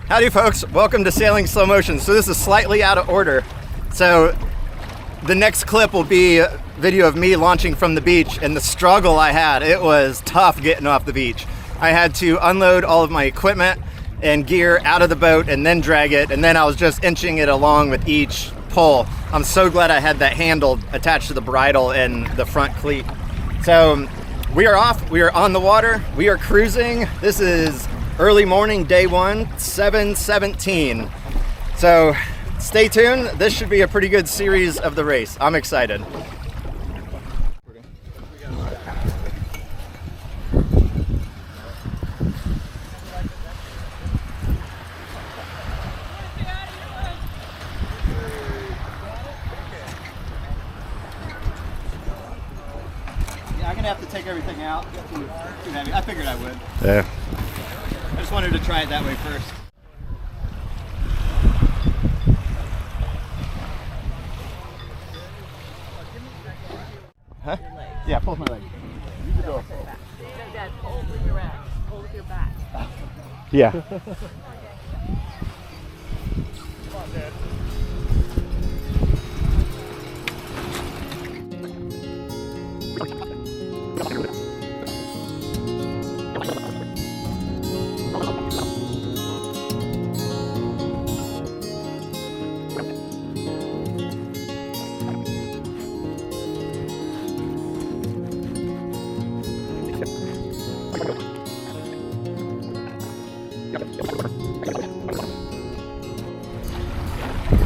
Howdy folks, welcome to Sailing Slow Motion. So this is slightly out of order. So the next clip will be a video of me launching from the beach and the struggle I had. It was tough getting off the beach. I had to unload all of my equipment and gear out of the boat and then drag it, and then I was just inching it along with each pull. I'm so glad I had that handle attached to the bridle and the front cleat. So we are off, we are on the water, we are cruising. This is early morning, day one, 7:17. So stay tuned. This should be a pretty good series of the race. I'm excited. Yeah, I'm gonna have to take everything out. Too heavy. I figured I would. Yeah. I just wanted to try it that way first. Huh? Yeah, pull my leg. You can go. Dad, pull with your back. Pull with your back. Yeah. Come on, Dad.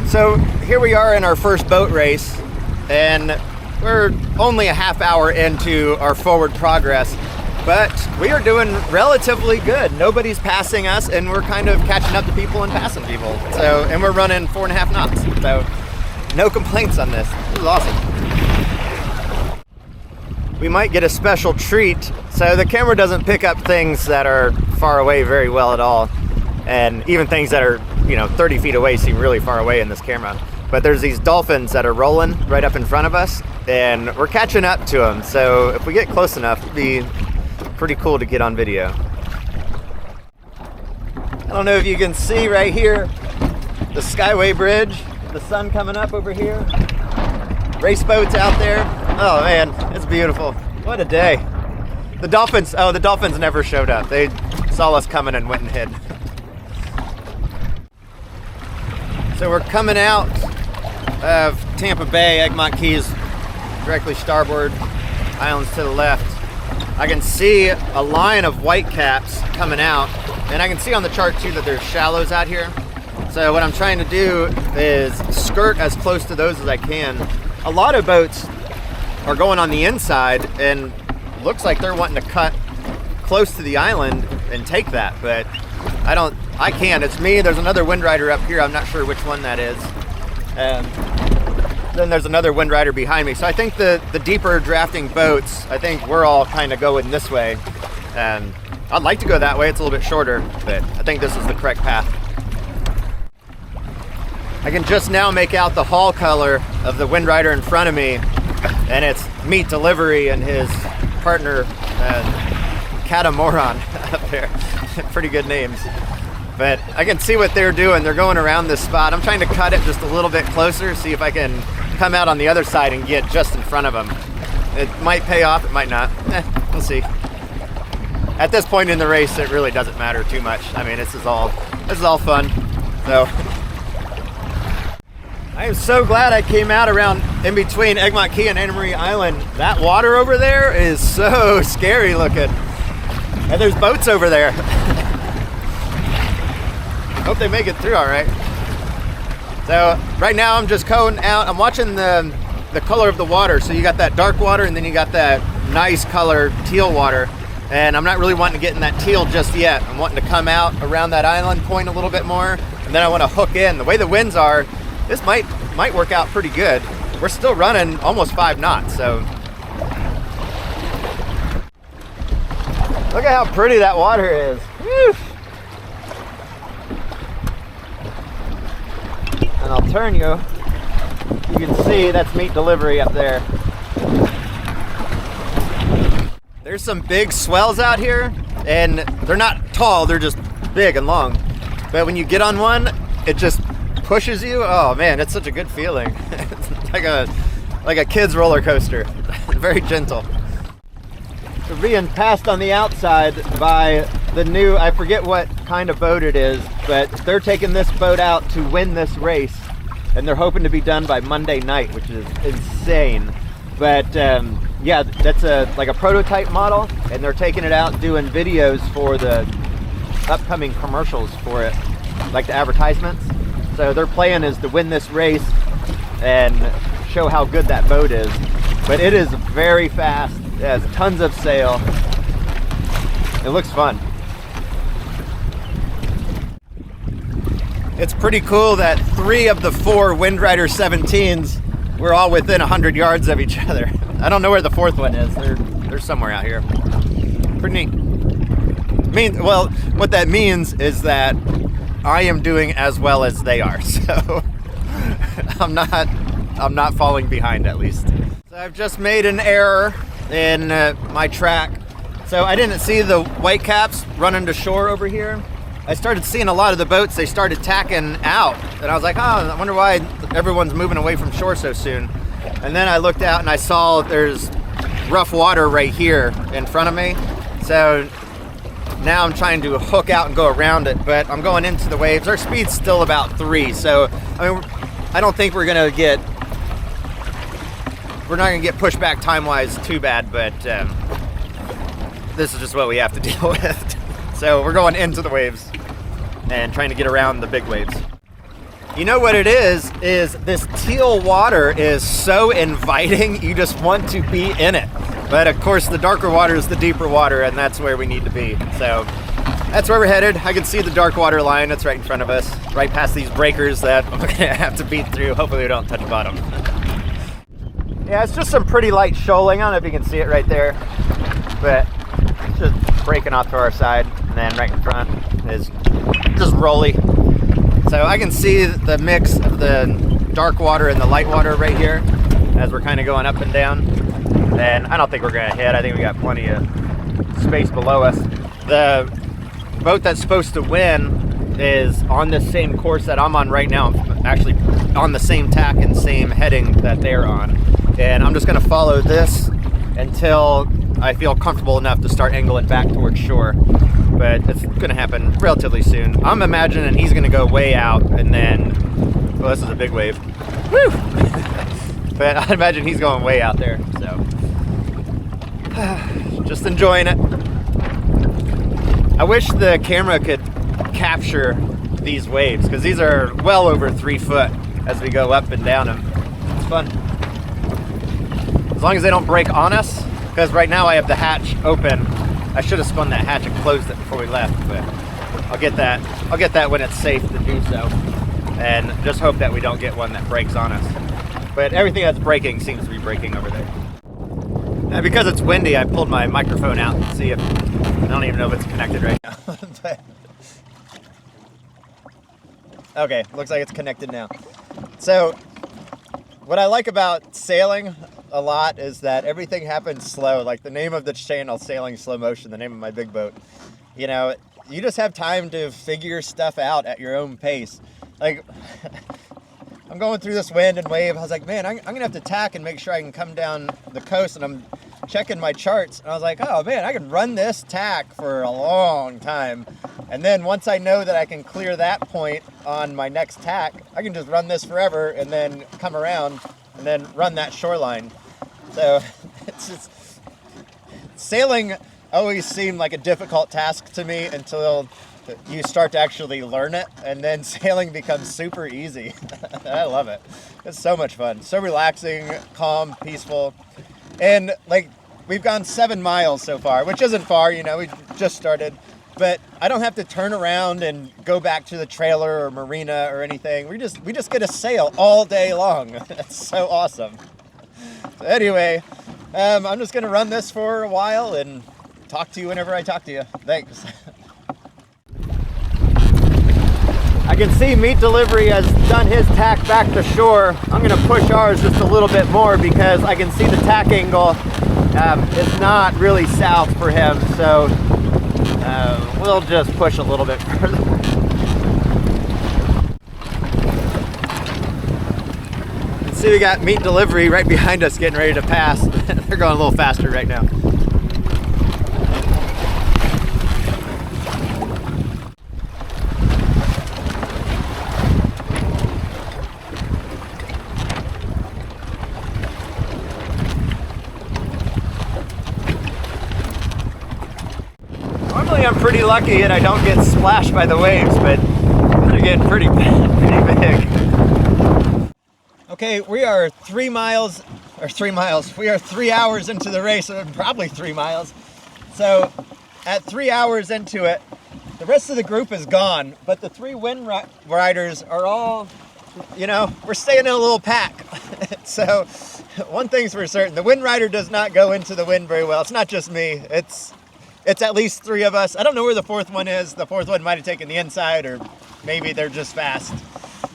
So here we are in our first boat race, and we're only a half hour into our forward progress, but we are doing relatively good. Nobody's passing us, and we're kind of catching up to people and passing people. So, and we're running 4.5 knots, so no complaints on this. This is awesome. We might get a special treat. So the camera doesn't pick up things that are far away very well at all, and even things that are 30 feet away seem really far away in this camera. But there's these dolphins that are rolling right up in front of us, and we're catching up to them. So if we get close enough, it'd be pretty cool to get on video. I don't know if you can see right here, the Skyway Bridge, the sun coming up over here. Race boats out there. Oh man, it's beautiful. What a day. The dolphins never showed up. They saw us coming and went and hid. So we're coming out of Tampa Bay, Egmont Keys, directly starboard, islands to the left. I can see a line of white caps coming out, and I can see on the chart too that there's shallows out here. So what I'm trying to do is skirt as close to those as I can. A lot of boats are going on the inside, and looks like they're wanting to cut close to the island and take that, but I can't. It's me. There's another wind rider up here. I'm not sure which one that is. Then there's another wind rider behind me. So I think the deeper drafting boats, I think we're all kind of going this way. I'd like to go that way. It's a little bit shorter, but I think this is the correct path. I can just now make out the hull color of the wind rider in front of me, and it's Meat Delivery and his partner, Catamaran up there. Pretty good names. But I can see what they're doing. They're going around this spot. I'm trying to cut it just a little bit closer, see if I can come out on the other side and get just in front of them. It might pay off, it might not. We'll see. At this point in the race, it really doesn't matter too much. I mean, this is all fun. So I am so glad I came out around in between Egmont Key and Anna Marie Island. That water over there is so scary looking. And there's boats over there. Hope they make it through all right. So right now I'm just going out. I'm watching the color of the water. So you got that dark water, and then you got that nice color teal water. And I'm not really wanting to get in that teal just yet. I'm wanting to come out around that island point a little bit more, and then I want to hook in. The way the winds are, this might work out pretty good. We're still running almost 5 knots, so. Look at how pretty that water is. Whew. And I'll turn you. You can see that's Meat Delivery up there. There's some big swells out here, and they're not tall, they're just big and long. but when you get on one, it just pushes you. Oh man, it's such a good feeling. It's like a kid's roller coaster. Very gentle. We're being passed on the outside by the new, I forget what kind of boat it is, but they're taking this boat out to win this race, and they're hoping to be done by Monday night, which is insane. But yeah, that's like a prototype model, and they're taking it out doing videos for the upcoming commercials for it, like the advertisements. So their plan is to win this race and show how good that boat is. But it is very fast. It has tons of sail. It looks fun. It's pretty cool that 3 of the 4 Windrider 17s were all within 100 yards of each other. I don't know where the 4th one is. They're somewhere out here. Pretty neat. Well, what that means is that I am doing as well as they are. So I'm not falling behind, at least. So I've just made an error in my track. So I didn't see the whitecaps running to shore over here. I started seeing a lot of the boats, they started tacking out. And I was like, oh, I wonder why everyone's moving away from shore so soon. And then I looked out and I saw there's rough water right here in front of me. So now I'm trying to hook out and go around it, but I'm going into the waves. Our speed's still about 3. So, I mean, I don't think we're not gonna get pushed back time-wise too bad, but this is just what we have to deal with. So we're going into the waves and trying to get around the big waves. You know what it is this teal water is so inviting, you just want to be in it. But of course the darker water is the deeper water, and that's where we need to be. So that's where we're headed. I can see the dark water line, that's right in front of us, right past these breakers that I'm gonna have to beat through. Hopefully we don't touch bottom. Yeah, it's just some pretty light shoaling. I don't know if you can see it right there, but it's just breaking off to our side, and then right in front is just rolly. So I can see the mix of the dark water and the light water right here as we're kind of going up and down. And I don't think we're gonna hit. I think we got plenty of space below us. The boat that's supposed to win is on the same course that I'm on right now. I'm actually on the same tack and same heading that they're on. And I'm just gonna follow this until I feel comfortable enough to start angling back towards shore. But it's gonna happen relatively soon. I'm imagining he's gonna go way out and then, well, this is a big wave. Woo! But I imagine he's going way out there, so. Just enjoying it. I wish the camera could capture these waves, because these are well over 3 foot as we go up and down them. It's fun. As long as they don't break on us, because right now I have the hatch open. I should have spun that hatch and closed it before we left, but I'll get that when it's safe to do so. And just hope that we don't get one that breaks on us. But everything that's breaking seems to be breaking over there. Now, because it's windy, I pulled my microphone out and see if, I don't even know if it's connected right now. But, okay, looks like it's connected now. So, what I like about sailing a lot is that everything happens slow. Like the name of the channel, Sailing Slow Motion, the name of my big boat. You know, you just have time to figure stuff out at your own pace. Like, I'm going through this wind and wave. I was like, man, I'm gonna have to tack and make sure I can come down the coast. And I'm checking my charts, and I was like, oh man, I can run this tack for a long time. And then once I know that I can clear that point on my next tack, I can just run this forever and then come around and then run that shoreline. So it's just, sailing always seemed like a difficult task to me until you start to actually learn it, and then sailing becomes super easy. I love it. It's so much fun. So relaxing, calm, peaceful. And like, we've gone 7 miles so far, which isn't far, you know, we just started. But I don't have to turn around and go back to the trailer or marina or anything. We just get to sail all day long. That's so awesome. So anyway, I'm just gonna run this for a while and talk to you whenever I talk to you. Thanks. I can see Meat Delivery has done his tack back to shore. I'm gonna push ours just a little bit more because I can see the tack angle is not really south for him, so we'll just push a little bit further. See, we got meat delivery right behind us getting ready to pass. They're going a little faster right now. Normally I'm pretty lucky and I don't get splashed by the waves, but they're getting pretty big. Okay, we are 3 miles, we are 3 hours into the race, probably 3 miles. So at 3 hours into it, the rest of the group is gone, but the 3 wind riders are all, you know, we're staying in a little pack. So one thing's for certain, the wind rider does not go into the wind very well. It's not just me, it's at least 3 of us. I don't know where the 4th one is. The 4th one might have taken the inside, or maybe they're just fast.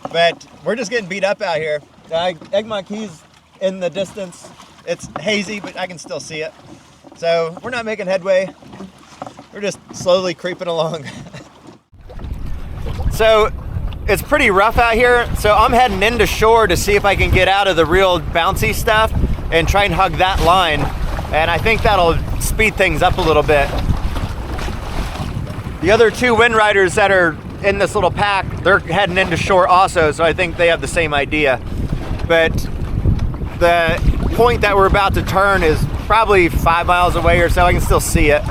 But we're just getting beat up out here. Egmont Key's in the distance. It's hazy, but I can still see it. So we're not making headway. We're just slowly creeping along. So it's pretty rough out here. So I'm heading into shore to see if I can get out of the real bouncy stuff and try and hug that line. And I think that'll speed things up a little bit. The other 2 wind riders that are in this little pack, they're heading into shore also, so I think they have the same idea. But the point that we're about to turn is probably 5 miles away or so. I can still see it.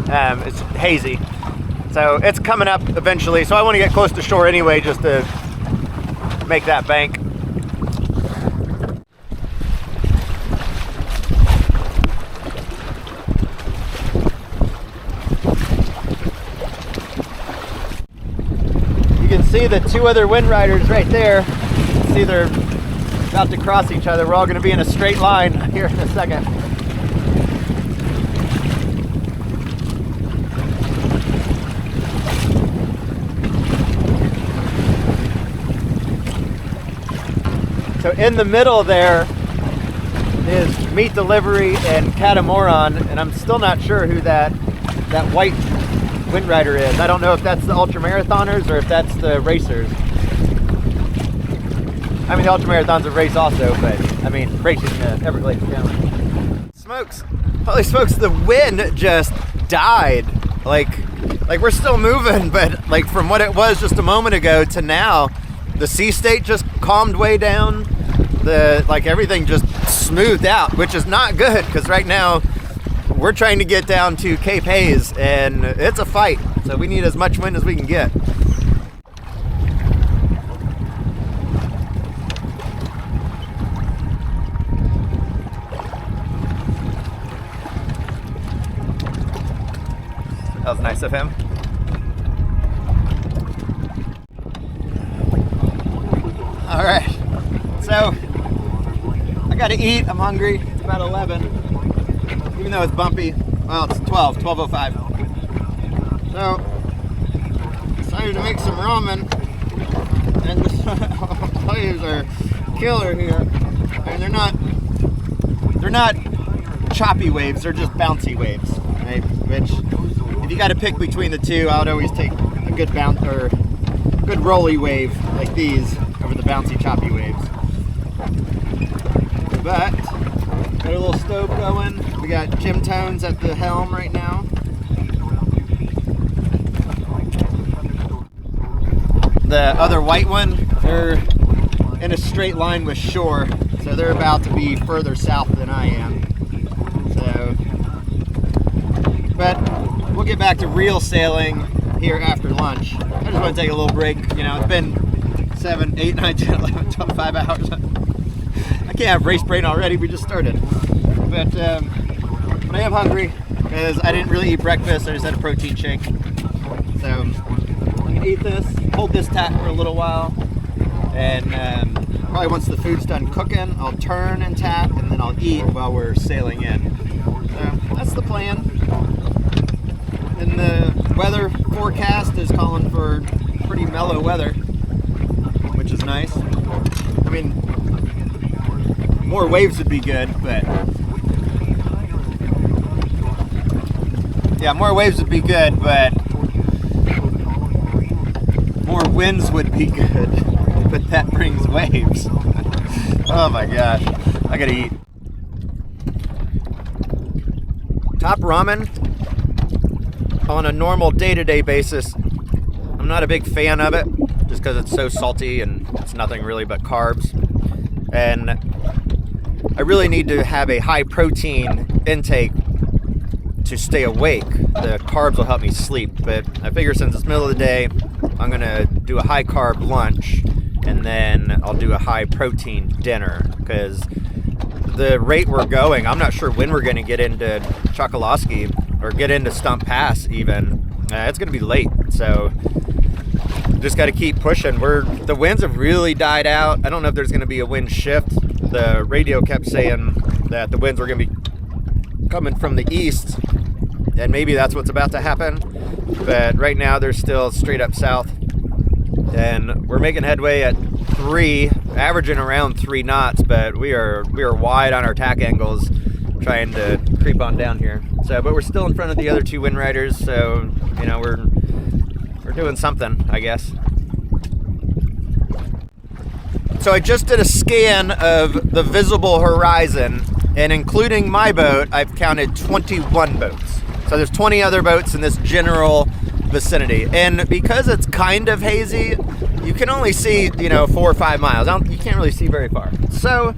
It's hazy. So it's coming up eventually, so I want to get close to shore anyway just to make that bank. See the 2 other wind riders right there. See, they're about to cross each other. We're all going to be in a straight line here in a second. So in the middle there is meat delivery and catamaran, and I'm still not sure who that white wind rider is. I don't know if that's the ultramarathoners or if that's the racers. I mean, the ultramarathon's a race also, but I mean, racing the Everglades Challenge. Smokes, holy smokes, the wind just died. Like we're still moving, but like from what it was just a moment ago to now, the sea state just calmed way down. Everything just smoothed out, which is not good because right now we're trying to get down to Cape Hayes and it's a fight. So we need as much wind as we can get. That was nice of him. All right, so I gotta eat, I'm hungry. It's about 11, even though it's bumpy. Well, it's 12:05. So, decided to make some ramen, and the waves are killer here. And they're not choppy waves, they're just bouncy waves, right? Which, if you gotta pick between the two, I would always take a good good rolly wave like these over the bouncy choppy waves. But got a little stove going. We got Jim Tones at the helm right now. The other white one, they're in a straight line with shore, so they're about to be further south than I am. So, but we'll get back to real sailing here after lunch. I just want to take a little break. You know, it's been 7, 8, 9, 10, 11, 12, 5 hours. I can't have race brain already, we just started. But I am hungry because I didn't really eat breakfast, I just had a protein shake. So I'm gonna eat this, hold this tack for a little while, and probably once the food's done cooking, I'll turn and tack, and then I'll eat while we're sailing in. So that's the plan. And the weather forecast is calling for pretty mellow weather, which is nice. I mean, more waves would be good, but yeah, more waves would be good, but more winds would be good, but that brings waves. Oh my gosh, I gotta eat. Top ramen on a normal day-to-day basis, I'm not a big fan of it just because it's so salty and it's nothing really but carbs. And I really need to have a high protein intake to stay awake. The carbs will help me sleep, but I figure since it's middle of the day, I'm gonna do a high carb lunch and then I'll do a high protein dinner, because the rate we're going, I'm not sure when we're gonna get into Chokoloskee or get into Stump Pass even. It's gonna be late, so just got to keep pushing. The winds have really died out. I don't know if there's going to be a wind shift. The radio kept saying that the winds were going to be coming from the east, and maybe that's what's about to happen. But right now they're still straight up south, and we're making headway at 3, averaging around 3 knots. But we are wide on our tack angles, trying to creep on down here. So, but we're still in front of the other 2 wind riders. So, you know, we're doing something, I guess. So I just did a scan of the visible horizon, and including my boat, I've counted 21 boats. So there's 20 other boats in this general vicinity. And because it's kind of hazy, you can only see, 4 or 5 miles. You can't really see very far. So,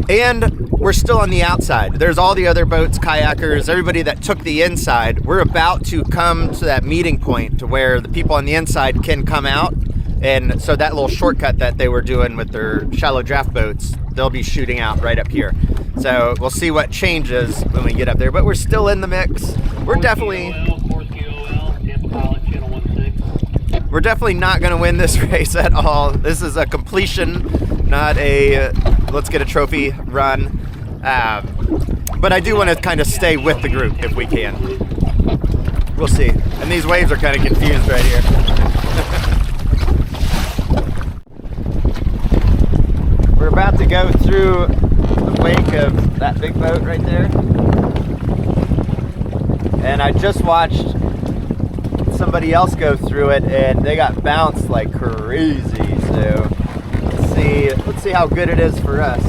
and we're still on the outside. There's all the other boats, kayakers, everybody that took the inside. We're about to come to that meeting point to where the people on the inside can come out. And so that little shortcut that they were doing with their shallow draft boats, they'll be shooting out right up here. So we'll see what changes when we get up there. But we're still in the mix. We're definitely not going to win this race at all. This is a completion, not a let's get a trophy run. But I do want to kind of stay with the group if we can. We'll see. And these waves are kind of confused right here. We're about to go through the wake of that big boat right there. And I just watched somebody else go through it, and they got bounced like crazy. So let's see how good it is for us.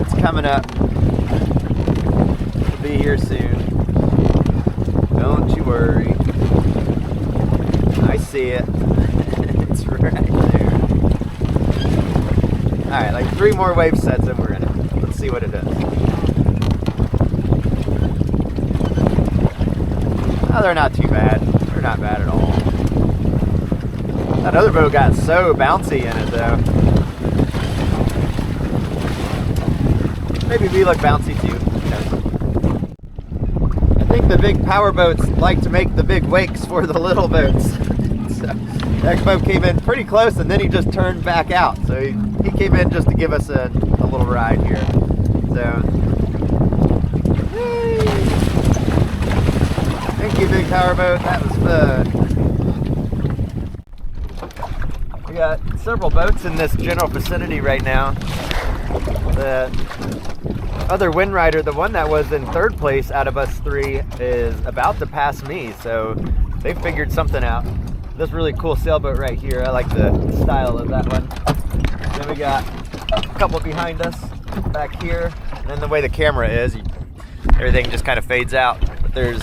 It's coming up. It'll be here soon. Don't you worry. I see it. It's right there. Alright, like 3 more wave sets and we're in it. Let's see what it does. Oh, they're not too bad. They're not bad at all. That other boat got so bouncy in it though. Maybe we look bouncy too. I think the big power boats like to make the big wakes for the little boats. So that boat came in pretty close and then he just turned back out. So he came in just to give us a little ride here. So thank you, big power boat. That was fun. We got several boats in this general vicinity right now. The other wind rider, the one that was in 3rd place out of us 3, is about to pass me. So they figured something out. This really cool sailboat right here. I like the style of that one. Then we got a couple behind us back here. And then the way the camera is, everything just kind of fades out. But there's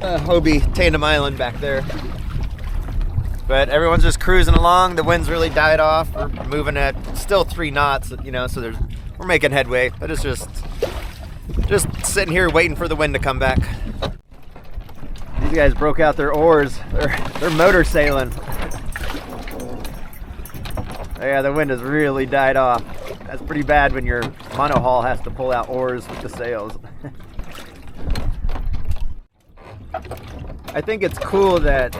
Hobie Tandem Island back there. But everyone's just cruising along. The wind's really died off. We're moving at still 3 knots, so we're making headway. But it's just sitting here waiting for the wind to come back. These guys broke out their oars. They're motor sailing. Yeah, the wind has really died off. That's pretty bad when your monohull has to pull out oars with the sails. I think it's cool that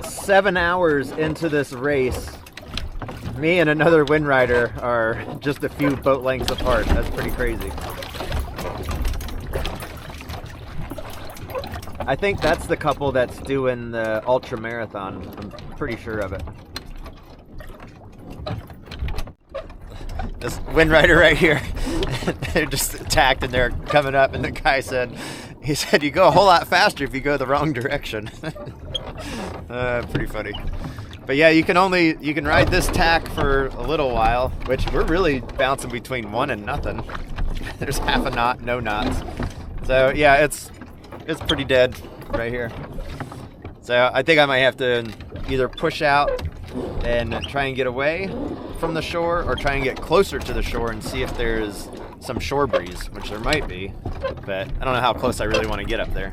7 hours into this race, me and another wind rider are just a few boat lengths apart. That's pretty crazy. I think that's the couple that's doing the ultra marathon. I'm pretty sure of it. This wind rider right here, they're just attacked and they're coming up, and the guy said, you go a whole lot faster if you go the wrong direction. Pretty funny. But yeah, you can ride this tack for a little while, which we're really bouncing between 1 and nothing. There's half a knot, no knots. So yeah, it's pretty dead right here. So I think I might have to either push out and try and get away from the shore, or try and get closer to the shore and see if there's some shore breeze, which there might be, but I don't know how close I really want to get up there.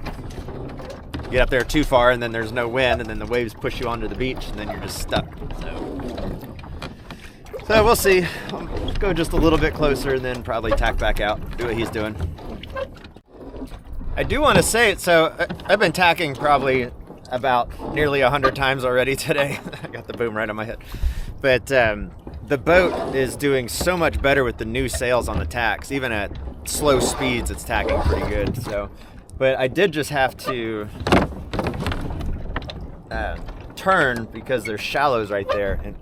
Get up there too far and then there's no wind, and then the waves push you onto the beach, and then you're just stuck. So we'll see. I'll go just a little bit closer and then probably tack back out, do what he's doing. I do want to say it, so I've been tacking probably about nearly 100 times already today. I got the boom right on my head. But the boat is doing so much better with the new sails on the tacks. Even at slow speeds, it's tacking pretty good. So, but I did just have to turn because there's shallows right there. And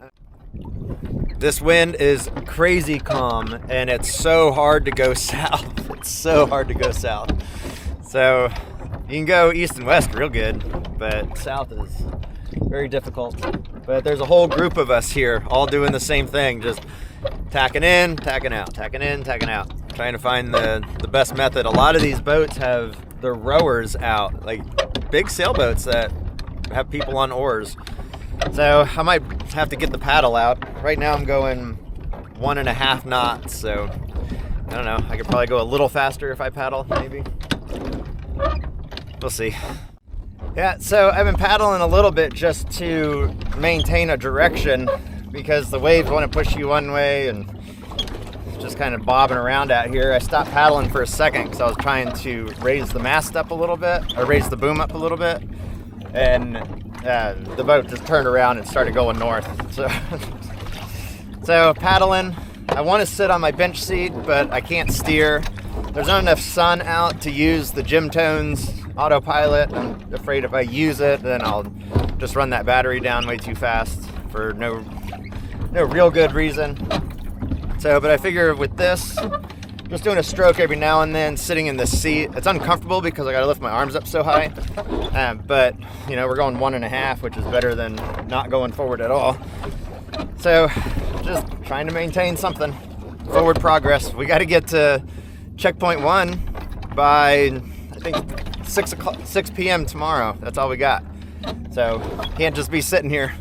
this wind is crazy calm, and it's so hard to go south. It's so hard to go south. So you can go east and west real good, but south is very difficult. But there's a whole group of us here all doing the same thing, just tacking in, tacking out, tacking in, tacking out, trying to find the best method. A lot of these boats have their rowers out, like big sailboats that have people on oars. So I might have to get the paddle out. Right now I'm going 1.5 knots, so I don't know. I could probably go a little faster if I paddle, maybe. We'll see. Yeah, so I've been paddling a little bit just to maintain a direction, because the waves want to push you one way and just kind of bobbing around out here. I stopped paddling for a second because I was trying to raise the mast up a little bit, or raise the boom up a little bit, and the boat just turned around and started going north. So paddling. I want to sit on my bench seat, but I can't steer. There's not enough sun out to use the Gym Tones autopilot. I'm afraid if I use it, then I'll just run that battery down way too fast for no real good reason. So, but I figure with this, just doing a stroke every now and then, sitting in the seat, it's uncomfortable because I got to lift my arms up so high. But you know, we're going 1.5, which is better than not going forward at all. So, just trying to maintain something, forward progress. We got to get to checkpoint 1 by, I think, 6 p.m. tomorrow. That's all we got. So can't just be sitting here.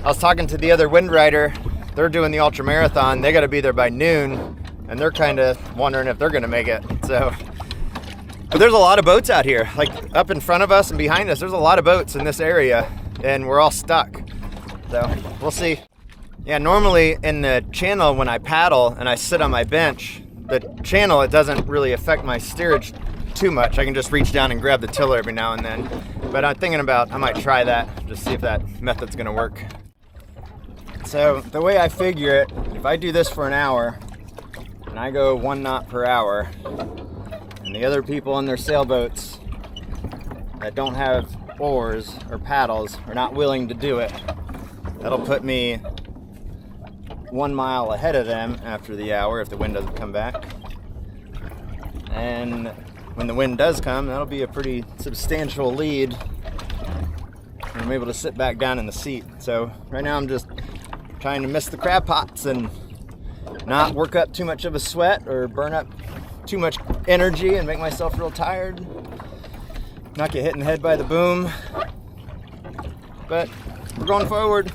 I was talking to the other wind rider. They're doing the ultra marathon. They got to be there by noon, and they're kind of wondering if they're going to make it. So, but there's a lot of boats out here. Like up in front of us and behind us, there's a lot of boats in this area, and we're all stuck. So we'll see. Yeah, normally in the channel when I paddle and I sit on my bench, the channel, it doesn't really affect my steerage too much. I can just reach down and grab the tiller every now and then. But I'm thinking about, I might try that, just see if that method's gonna work. So the way I figure it, if I do this for an hour and I go 1 knot per hour, and the other people on their sailboats that don't have oars or paddles are not willing to do it, that'll put me 1 mile ahead of them after the hour if the wind doesn't come back. And when the wind does come, that'll be a pretty substantial lead, and I'm able to sit back down in the seat. So right now I'm just trying to miss the crab pots and not work up too much of a sweat or burn up too much energy and make myself real tired, not get hit in the head by the boom. But we're going forward.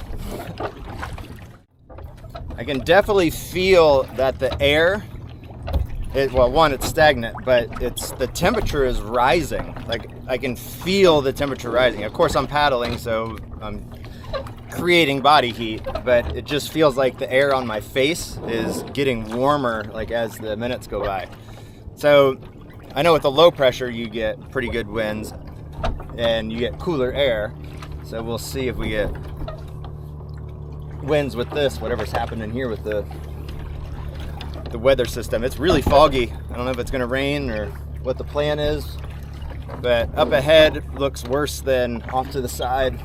I can definitely feel that the air, well, one, it's stagnant, but the temperature is rising. Like, I can feel the temperature rising. Of course, I'm paddling, so I'm creating body heat, but it just feels like the air on my face is getting warmer, like, as the minutes go by. So I know with the low pressure, you get pretty good winds and you get cooler air. So we'll see if we get winds with this, whatever's happening here with the weather system. It's really foggy. I don't know if it's going to rain or what the plan is, but up ahead looks worse than off to the side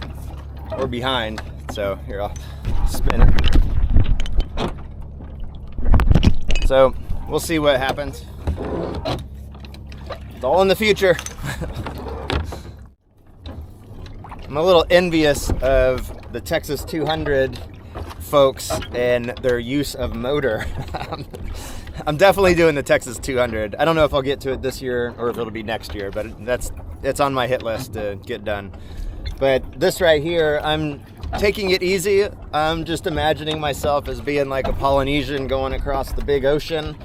or behind. So here, I'll spin it. So we'll see what happens. It's all in the future. I'm a little envious of the Texas 200 folks and their use of motor. I'm definitely doing the Texas 200. I don't know if I'll get to it this year or if it'll be next year, but it's on my hit list to get done. But this right here, I'm taking it easy. I'm just imagining myself as being like a Polynesian going across the big ocean.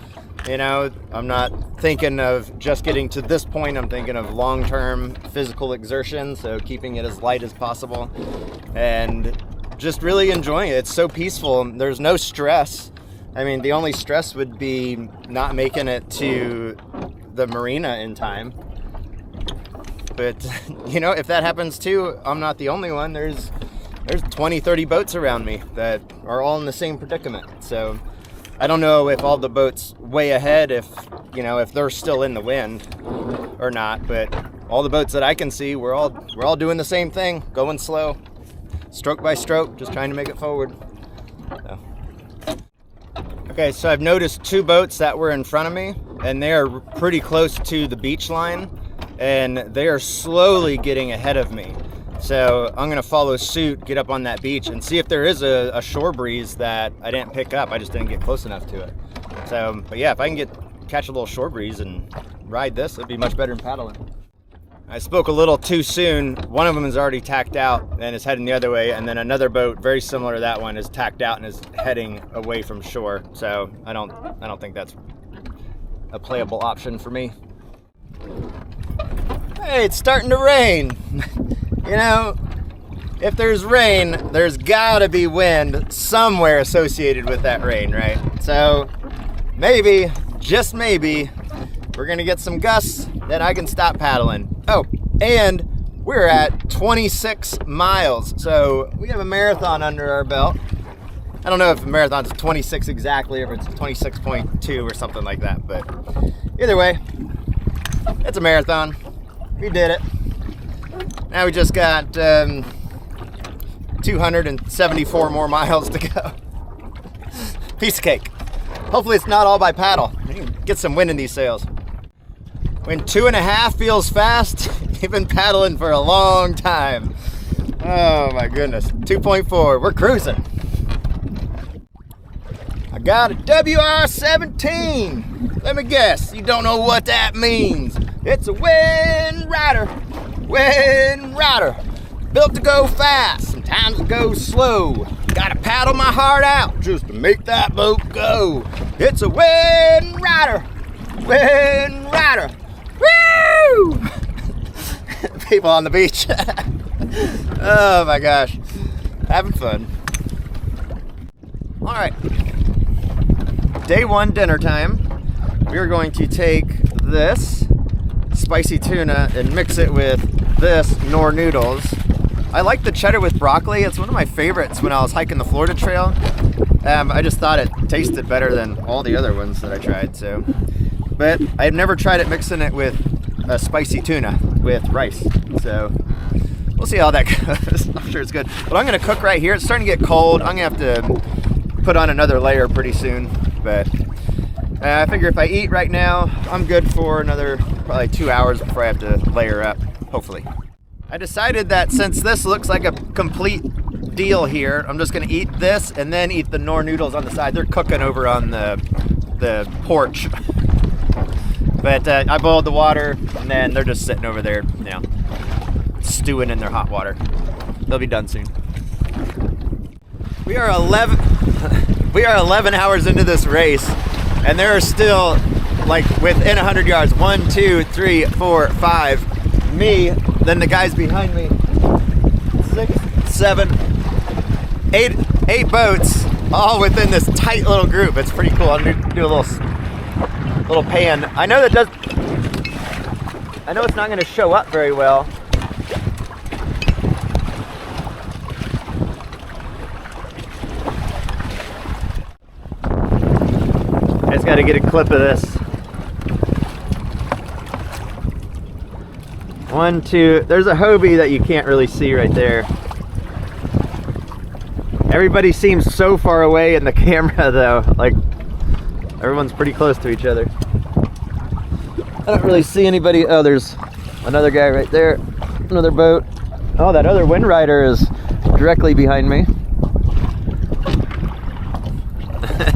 You know, I'm not thinking of just getting to this point. I'm thinking of long-term physical exertion, so keeping it as light as possible and just really enjoying it. It's so peaceful. There's no stress. I mean, the only stress would be not making it to the marina in time. But, you know, if that happens too, I'm not the only one. There's 20, 30 boats around me that are all in the same predicament. So I don't know if all the boats way ahead, if they're still in the wind or not, but all the boats that I can see, we're all doing the same thing, going slow, stroke by stroke, just trying to make it forward. So. Okay, so I've noticed 2 boats that were in front of me, and they are pretty close to the beach line, and they are slowly getting ahead of me. So I'm gonna follow suit, get up on that beach, and see if there is a shore breeze that I didn't pick up. I just didn't get close enough to it. So, but yeah, if I can catch a little shore breeze and ride this, it'd be much better than paddling. I spoke a little too soon. One of them is already tacked out and is heading the other way, and then another boat very similar to that one is tacked out and is heading away from shore. So I don't think that's a playable option for me. Hey, it's starting to rain. You know, if there's rain, there's gotta be wind somewhere associated with that rain, right? So maybe, just maybe, we're gonna get some gusts that I can stop paddling. Oh, and we're at 26 miles. So we have a marathon under our belt. I don't know if the marathon's 26 exactly, or if it's 26.2 or something like that, but either way, it's a marathon. We did it. Now we just got 274 more miles to go. Piece of cake. Hopefully it's not all by paddle. We can get some wind in these sails. When 2.5 feels fast, you've been paddling for a long time. Oh my goodness. 2.4, we're cruising. I got a WR-17. Let me guess, you don't know what that means. It's a wind rider. Wind rider, built to go fast, sometimes it goes slow. Gotta paddle my heart out just to make that boat go. It's a wind rider, woo! People on the beach. Oh my gosh, having fun. All right, day 1 dinner time. We're going to take this spicy tuna and mix it with this Knorr noodles. I like the cheddar with broccoli. It's one of my favorites when I was hiking the Florida Trail. I just thought it tasted better than all the other ones that I tried. So, but I've never tried it mixing it with a spicy tuna with rice. So we'll see how that goes. I'm sure it's good. But I'm gonna cook right here. It's starting to get cold. I'm gonna have to put on another layer pretty soon. But I figure if I eat right now, I'm good for another probably 2 hours before I have to layer up, hopefully. I decided that since this looks like a complete deal here, I'm just gonna eat this and then eat the Knorr noodles on the side. They're cooking over on the porch. But I boiled the water and then they're just sitting over there, you know, stewing in their hot water. They'll be done soon. We are 11 hours into this race, and there are still, like, within 100 yards, 1, 2, 3, 4, 5, me, then the guys behind me, 6, 7, 8 boats, all within this tight little group. It's pretty cool. I'm gonna do a little pan. I know it's not gonna show up very well. I just gotta get a clip of this. 1, 2, there's a Hobie that you can't really see right there. Everybody seems so far away in the camera though, like everyone's pretty close to each other. I don't really see anybody. Oh, there's another guy right there, another boat. Oh, that other wind rider is directly behind me.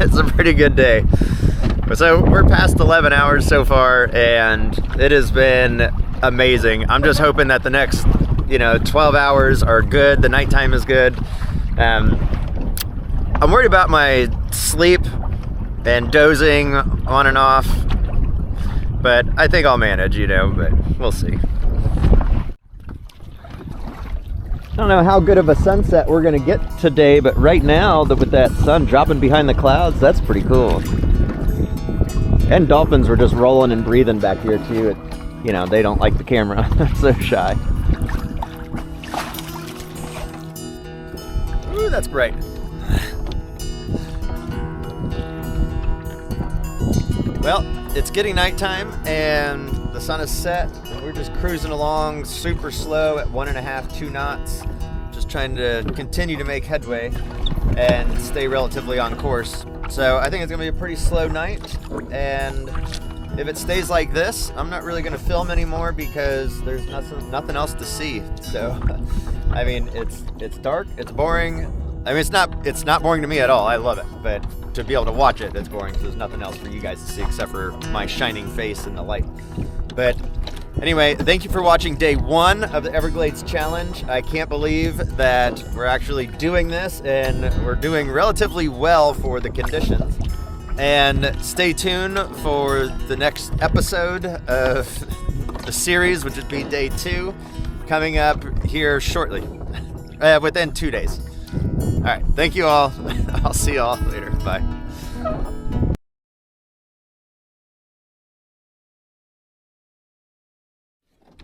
It's a pretty good day. So we're past 11 hours so far, and it has been amazing. I'm just hoping that the next, 12 hours are good. The nighttime is good. I'm worried about my sleep and dozing on and off, but I think I'll manage, but we'll see. I don't know how good of a sunset we're gonna get today, but right now, with that sun dropping behind the clouds, that's pretty cool. And dolphins were just rolling and breathing back here too. They don't like the camera. They're so shy. Ooh, that's bright. Well, it's getting nighttime and the sun is set, and we're just cruising along super slow at 1.5, 2 knots, just trying to continue to make headway and stay relatively on course. So I think it's gonna be a pretty slow night, and if it stays like this, I'm not really gonna film anymore because there's nothing else to see. So, I mean, it's dark, it's boring. I mean, it's not boring to me at all. I love it, but to be able to watch it, it's boring because there's nothing else for you guys to see except for my shining face in the light. But anyway, thank you for watching day 1 of the Everglades Challenge. I can't believe that we're actually doing this, and we're doing relatively well for the conditions. And stay tuned for the next episode of the series, which would be day 2, coming up here shortly, within 2 days. All right, thank you all. I'll see you all later. Bye.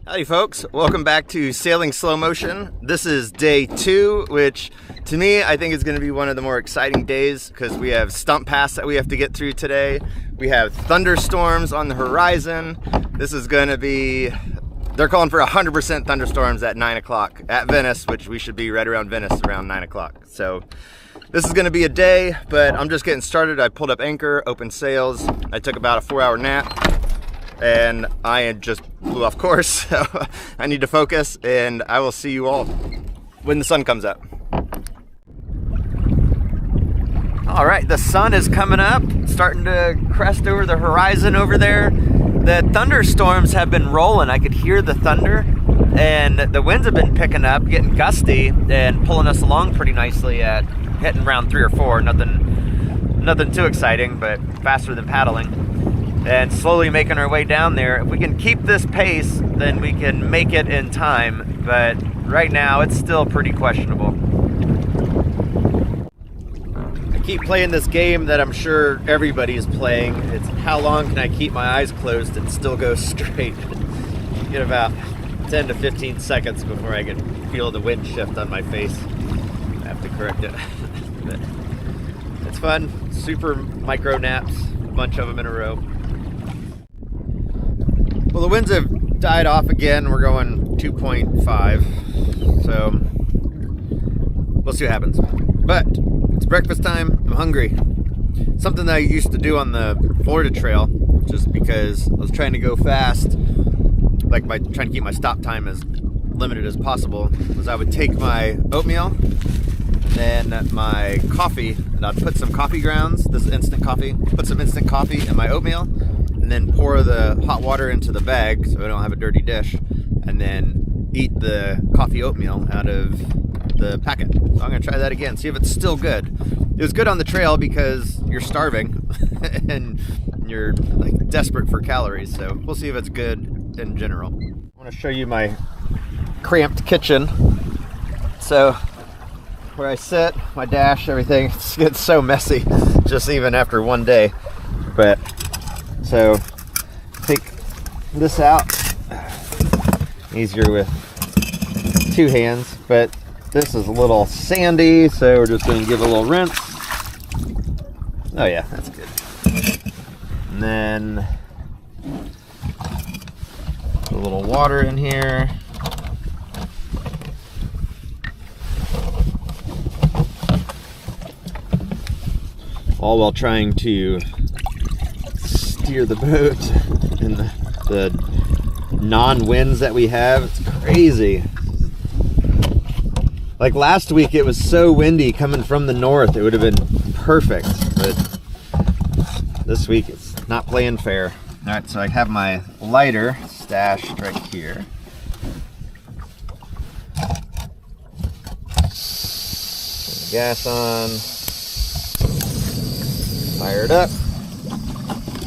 Howdy folks, welcome back to Sailing Slow Motion. This is day 2, which to me I think is going to be one of the more exciting days because we have Stump Pass that we have to get through today. We have thunderstorms on the horizon. This is going to be, they're calling for 100% thunderstorms at 9 o'clock at Venice, which we should be right around Venice around 9 o'clock. So this is going to be a day, but I'm just getting started. I pulled up anchor, opened sails. I took about a 4-hour nap, and I just blew off course, so I need to focus, and I will see you all when the sun comes up. All right, the sun is coming up, starting to crest over the horizon over there. The thunderstorms have been rolling. I could hear the thunder, and the winds have been picking up, getting gusty, and pulling us along pretty nicely at hitting around 3 or 4. Nothing too exciting, but faster than paddling. And slowly making our way down there. If we can keep this pace, then we can make it in time, but right now it's still pretty questionable. I keep playing this game that I'm sure everybody's playing. It's how long can I keep my eyes closed and still go straight? Get about 10 to 15 seconds before I can feel the wind shift on my face. I have to correct it. But it's fun, super micro naps, a bunch of them in a row. Well, the winds have died off again. We're going 2.5, so we'll see what happens. But it's breakfast time. I'm hungry. Something that I used to do on the Florida Trail, just because I was trying to go fast, like trying to keep my stop time as limited as possible, was I would take my oatmeal, then my coffee, and I'd put some coffee grounds, this is instant coffee, put some instant coffee in my oatmeal, and then pour the hot water into the bag so I don't have a dirty dish, and then eat the coffee oatmeal out of the packet. So I'm gonna try that again, see if it's still good. It was good on the trail because you're starving and you're like desperate for calories, so we'll see if it's good in general. I want to show you my cramped kitchen. So where I sit, my dash, everything, it gets so messy just even after one day. But so take this out, easier with 2 hands, but this is a little sandy, so we're just going to give it a little rinse. Oh yeah, that's good. And then a little water in here. All while trying to steer the boat in the non-winds that we have. It's crazy. Like last week, it was so windy coming from the north, it would have been perfect. But this week, it's not playing fair. All right, so I have my lighter stashed right here. Turn the gas on. Fire it up.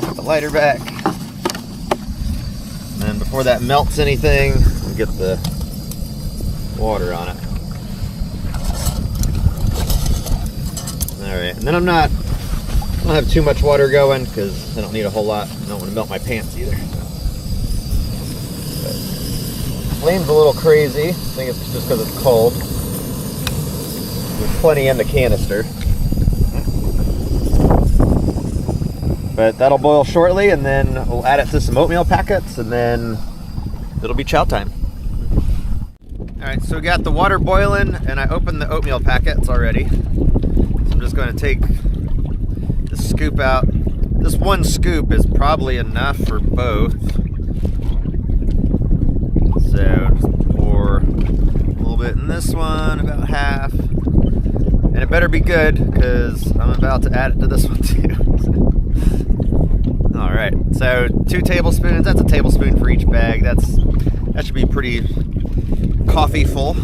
Put the lighter back. And then before that melts anything, we'll get the water on it. All right, and then I don't have too much water going because I don't need a whole lot. I don't want to melt my pants either. But flame's a little crazy. I think it's just because it's cold. There's plenty in the canister. But that'll boil shortly, and then we'll add it to some oatmeal packets, and then it'll be chow time. All right, so we got the water boiling, and I opened the oatmeal packets already. So I'm just going to take the scoop out. This one scoop is probably enough for both. So just pour a little bit in this one, about half. And it better be good, because I'm about to add it to this one too. All right, so 2 tablespoons. That's a tablespoon for each bag. That should be pretty coffee full.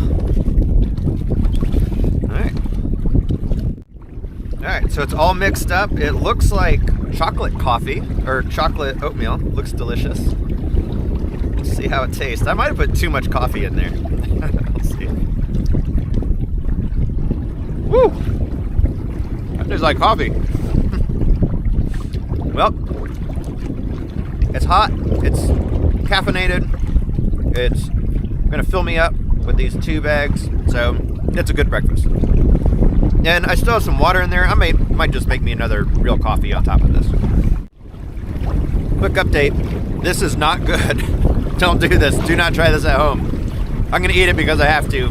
All right, so it's all mixed up. It looks like chocolate coffee or chocolate oatmeal. Looks delicious. Let's see how it tastes. I might have put too much coffee in there. Let's see. Woo! That tastes like coffee. Well, it's hot, it's caffeinated, it's gonna fill me up with these 2 bags, so it's a good breakfast. And I still have some water in there. I might just make me another real coffee on top of this. Quick update, this is not good. Don't do this, do not try this at home. I'm gonna eat it because I have to,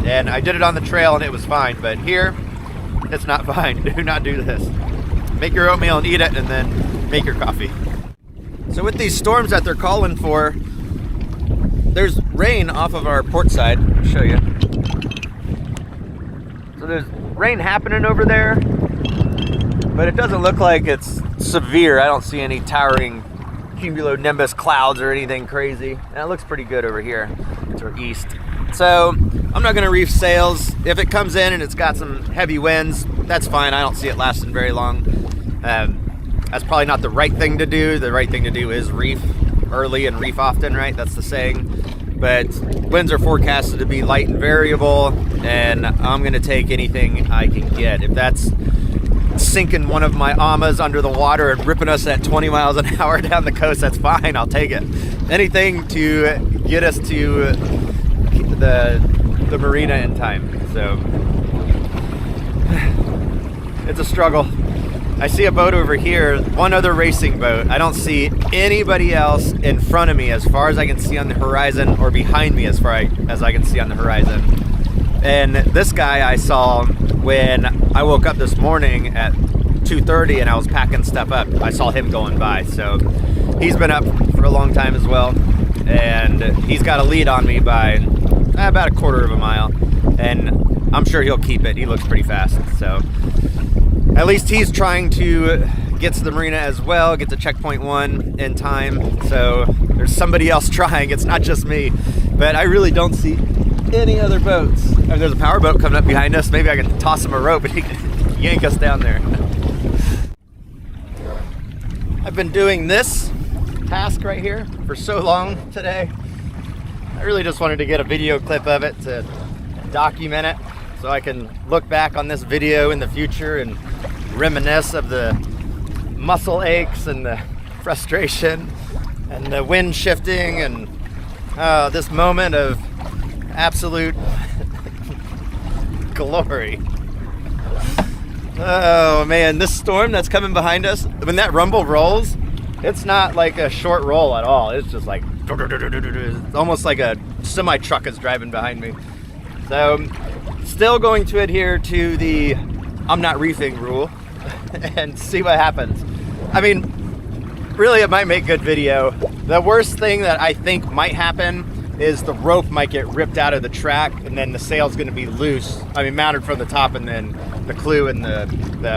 and I did it on the trail and it was fine, but here, it's not fine. Do not do this. Make your oatmeal and eat it, and then make your coffee. So with these storms that they're calling for, there's rain off of our port side. I'll show you. So there's rain happening over there, but it doesn't look like it's severe. I don't see any towering cumulonimbus clouds or anything crazy. And it looks pretty good over here to our east. So I'm not gonna reef sails. If it comes in and it's got some heavy winds, that's fine. I don't see it lasting very long. That's probably not the right thing to do. The right thing to do is reef early and reef often, right? That's the saying. But winds are forecasted to be light and variable, and I'm gonna take anything I can get. If that's sinking one of my amas under the water and ripping us at 20 miles an hour down the coast, that's fine, I'll take it. Anything to get us to the marina in time. So it's a struggle. I see a boat over here, one other racing boat. I don't see anybody else in front of me as far as I can see on the horizon, or behind me as far as I can see on the horizon. And this guy I saw when I woke up this morning at 2:30 and I was packing stuff up. I saw him going by. So he's been up for a long time as well. And he's got a lead on me by about a quarter of a mile. And I'm sure he'll keep it. He looks pretty fast. So at least he's trying to get to the marina as well, get to checkpoint 1 in time. So there's somebody else trying. It's not just me. But I really don't see any other boats. I mean, there's a power boat coming up behind us. Maybe I can toss him a rope and he can yank us down there. I've been doing this task right here for so long today. I really just wanted to get a video clip of it to document it, so I can look back on this video in the future and reminisce of the muscle aches and the frustration and the wind shifting and this moment of absolute glory. Oh man, this storm that's coming behind us, when that rumble rolls, it's not like a short roll at all. It's just like, it's almost like a semi truck is driving behind me. So still going to adhere to the I'm not reefing rule and see what happens. I mean, really it might make good video. The worst thing that I think might happen is the rope might get ripped out of the track, and then the sail's going to be loose. I mean, mounted from the top, and then the clew and the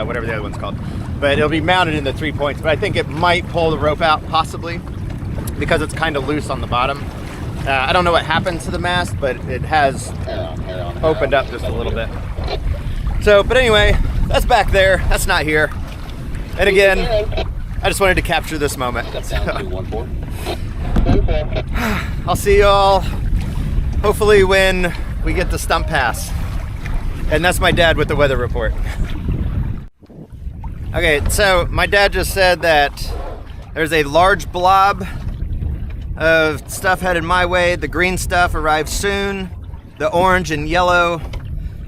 whatever the other one's called. But it'll be mounted in the 3 points. But I think it might pull the rope out, possibly, because it's kind of loose on the bottom. I don't know what happened to the mast, but it has opened up just a little bit. So, but anyway, that's back there. That's not here. And again, I just wanted to capture this moment. I'll see y'all hopefully when we get to Stump Pass. And that's my dad with the weather report. Okay, so my dad just said that there's a large blob of stuff headed my way. The green stuff arrives soon. The orange and yellow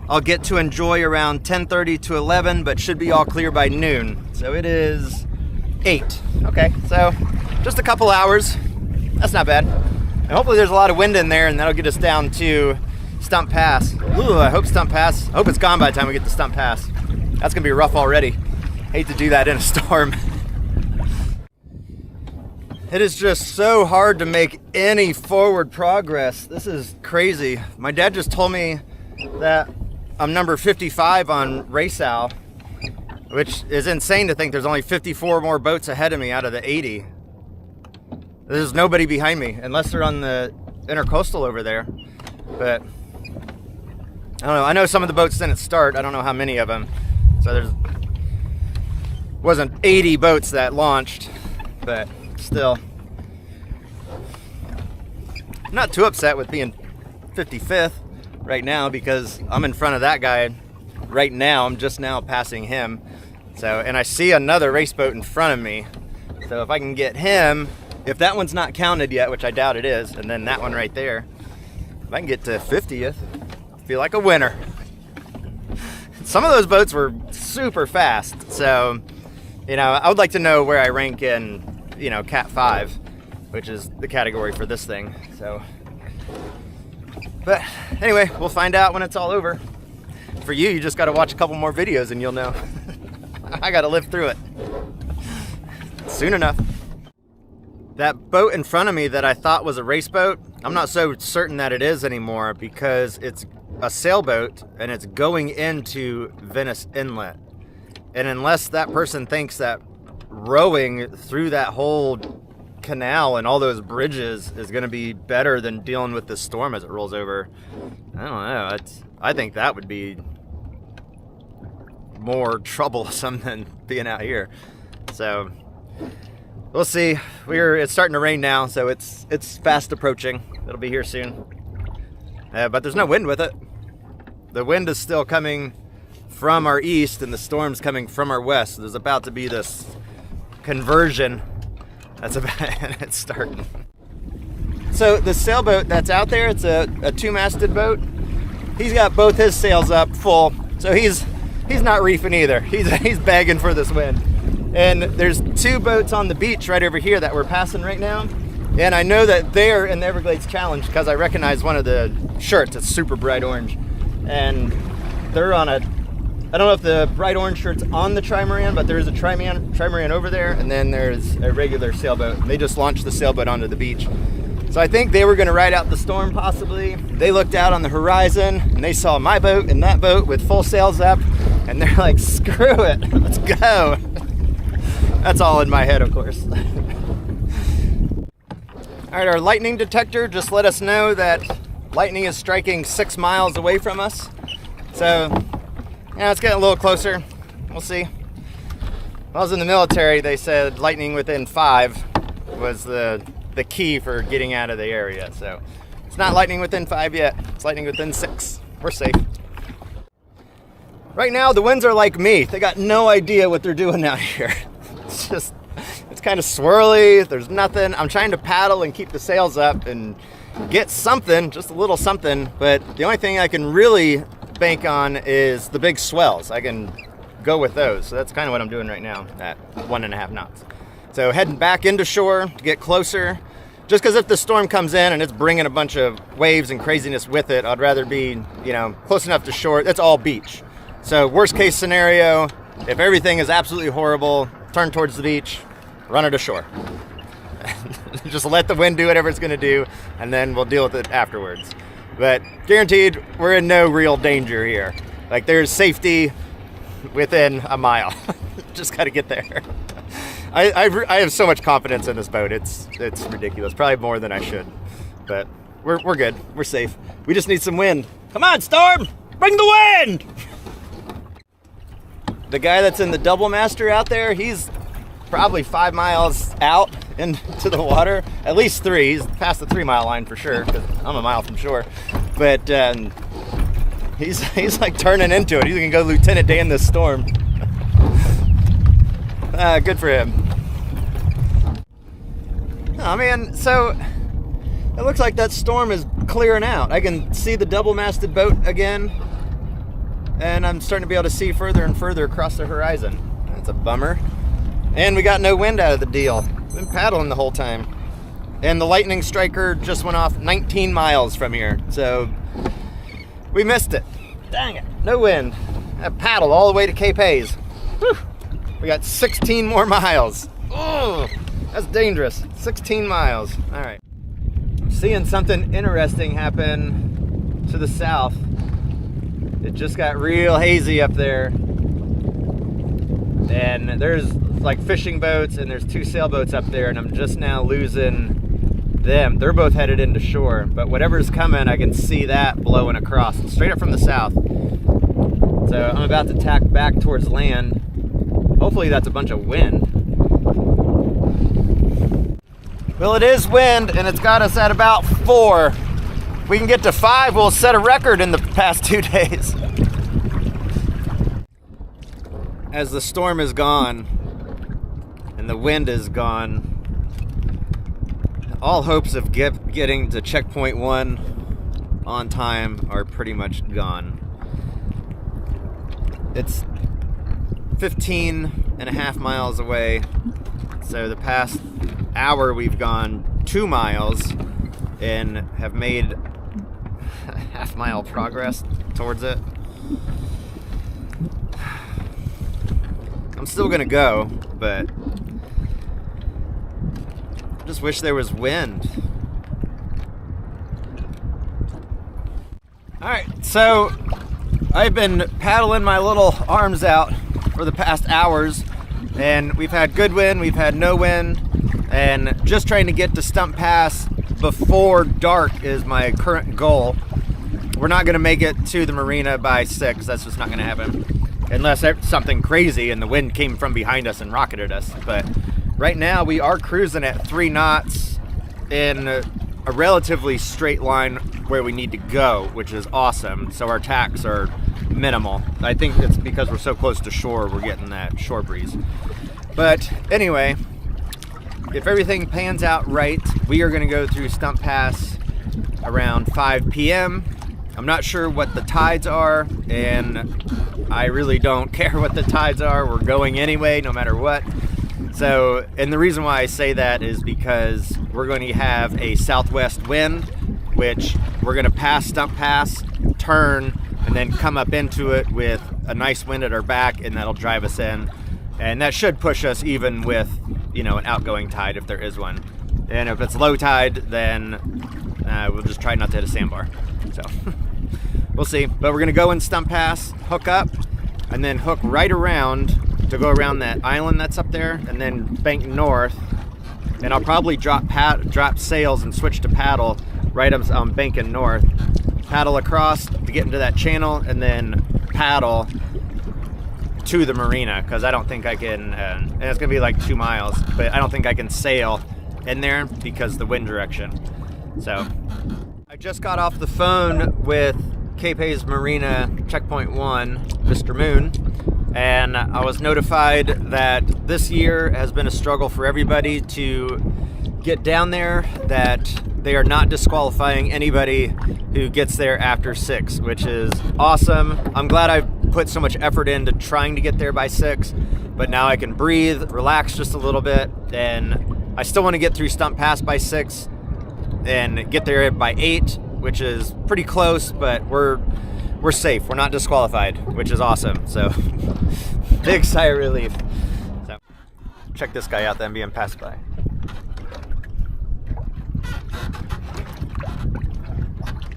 I'll get to enjoy around 10:30 to 11, but should be all clear by noon. So it is 8. Okay, so just a couple hours. That's not bad. And hopefully there's a lot of wind in there, and that'll get us down to Stump Pass. Ooh, I hope Stump Pass. I hope it's gone by the time we get to Stump Pass. That's gonna be rough already. Hate to do that in a storm. It is just so hard to make any forward progress. This is crazy. My dad just told me that I'm number 55 on RaceAl, which is insane to think there's only 54 more boats ahead of me out of the 80. There's nobody behind me, unless they're on the intercoastal over there. But I don't know. I know some of the boats didn't start. I don't know how many of them. So there's wasn't 80 boats that launched, but still. I'm not too upset with being 55th right now because I'm in front of that guy right now. I'm just now passing him. So, and I see another race boat in front of me. So if I can get him, if that one's not counted yet, which I doubt it is, and then that one right there, if I can get to 50th, I feel like a winner. Some of those boats were super fast. So, you know, I would like to know where I rank in, you know, Cat 5, which is the category for this thing. So, but anyway, we'll find out when it's all over. For you, you just got to watch a couple more videos and you'll know. I got to live through it soon enough. That boat in front of me that I thought was a race boat, I'm not so certain that it is anymore because it's a sailboat and it's going into Venice Inlet. And unless that person thinks that rowing through that whole canal and all those bridges is going to be better than dealing with this storm as it rolls over, I don't know. I think that would be more troublesome than being out here. So we'll see. It's starting to rain now, so it's fast approaching. It'll be here soon. But there's no wind with it. The wind is still coming from our east and the storm's coming from our west. So there's about to be this conversion. That's about and it's starting. So the sailboat that's out there, it's a two-masted boat. He's got both his sails up full, so he's not reefing either. He's begging for this wind. And there's two boats on the beach right over here that we're passing right now. And I know that they're in the Everglades Challenge because I recognize one of the shirts. It's super bright orange. And they're on a, I don't know if the bright orange shirt's on the trimaran, but there's a trimaran over there. And then there's a regular sailboat. They just launched the sailboat onto the beach. So I think they were going to ride out the storm possibly. They looked out on the horizon and they saw my boat and that boat with full sails up. And they're like, screw it, let's go. That's all in my head, of course. All right, our lightning detector just let us know that lightning is striking 6 miles away from us. So, yeah, it's getting a little closer. We'll see. When I was in the military, they said lightning within 5 was the key for getting out of the area. So, it's not lightning within 5 yet. It's lightning within 6. We're safe. Right now, the winds are like me. They got no idea what they're doing out here. It's kind of swirly. There's nothing. I'm trying to paddle and keep the sails up and get something, just a little something. But the only thing I can really bank on is the big swells. I can go with those. So that's kind of what I'm doing right now at 1.5 knots. So heading back into shore to get closer. Just because if the storm comes in and it's bringing a bunch of waves and craziness with it, I'd rather be, close enough to shore. It's all beach. So worst case scenario, if everything is absolutely horrible, turn towards the beach, run it ashore. Just let the wind do whatever it's gonna do, and then we'll deal with it afterwards. But guaranteed, we're in no real danger here. Like, there's safety within a mile. Just gotta get there. I have so much confidence in this boat. It's ridiculous. Probably more than I should. But we're good. We're safe. We just need some wind. Come on, Storm! Bring the wind! The guy that's in the double master out there, he's probably 5 miles out into the water. At least 3. He's past the 3-mile line for sure, because I'm a mile from shore. But he's like turning into it. He's gonna go Lieutenant Dan this storm. Good for him. Oh man, so it looks like that storm is clearing out. I can see the double-masted boat again, and I'm starting to be able to see further and further across the horizon. That's a bummer. And we got no wind out of the deal. Been paddling the whole time. And the lightning striker just went off 19 miles from here, so we missed it. Dang it, no wind. I paddled all the way to Cape Hayes. Whew. We got 16 more miles. Oh, that's dangerous. 16 miles. All right. I'm seeing something interesting happen to the south. It just got real hazy up there. And there's like fishing boats and there's 2 sailboats up there, and I'm just now losing them. They're both headed into shore, but whatever's coming, I can see that blowing across straight up from the south. So I'm about to tack back towards land. Hopefully that's a bunch of wind. Well, it is wind, and it's got us at about 4. If we can get to 5, we'll set a record in the past 2 days. As the storm is gone and the wind is gone, all hopes of getting to checkpoint 1 on time are pretty much gone. It's 15.5 miles away, so the past hour we've gone 2 miles and have made a half-mile progress towards it. I'm still gonna go, but I just wish there was wind. All right, so I've been paddling my little arms out for the past hours, and we've had good wind, we've had no wind, and just trying to get to Stump Pass before dark is my current goal. We're not gonna make it to the marina by 6, that's just not gonna happen. Unless something crazy and the wind came from behind us and rocketed us. But right now we are cruising at 3 knots in a relatively straight line where we need to go, which is awesome. So our tacks are minimal. I think it's because we're so close to shore, we're getting that shore breeze. But anyway, if everything pans out right, we are gonna go through Stump Pass around 5 p.m. I'm not sure what the tides are, and I really don't care what the tides are. We're going anyway, no matter what. So, and the reason why I say that is because we're going to have a southwest wind, which we're going to pass Stump Pass, turn, and then come up into it with a nice wind at our back, and that'll drive us in. And that should push us even with, you know, an outgoing tide if there is one. And if it's low tide, then we'll just try not to hit a sandbar. So we'll see. But we're gonna go in Stump Pass, hook up, and then hook right around to go around that island that's up there, and then bank north. And I'll probably drop sails and switch to paddle right up banking north. Paddle across to get into that channel, and then paddle to the marina, because I don't think I can, and it's gonna be like 2 miles, but I don't think I can sail in there because the wind direction. So I just got off the phone with Cape Hayes Marina Checkpoint 1, Mr. Moon, and I was notified that this year has been a struggle for everybody to get down there, that they are not disqualifying anybody who gets there after 6, which is awesome. I'm glad I've put so much effort into trying to get there by 6, but now I can breathe, relax just a little bit, and I still want to get through Stump Pass by 6 and get there by 8, which is pretty close, but we're safe. We're not disqualified, which is awesome. So big sigh of relief. So check this guy out that I'm being passed by.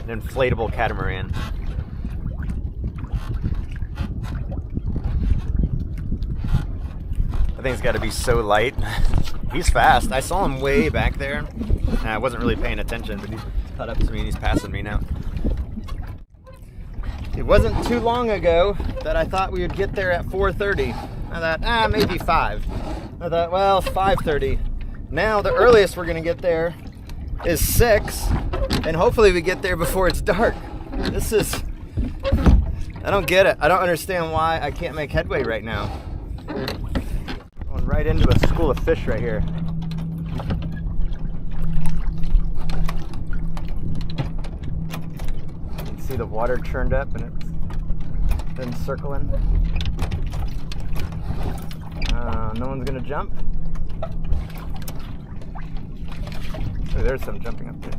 An inflatable catamaran. I think it's got to be so light. He's fast. I saw him way back there. And I wasn't really paying attention, but he's caught up to me and he's passing me now. It wasn't too long ago that I thought we would get there at 4:30. I thought, maybe 5. I thought, well, 5:30. Now the earliest we're gonna get there is 6, and hopefully we get there before it's dark. This is, I don't get it. I don't understand why I can't make headway right now. Going right into a school of fish right here. You can see the water churned up and it's been circling. No one's gonna jump. Oh, there's some jumping up there.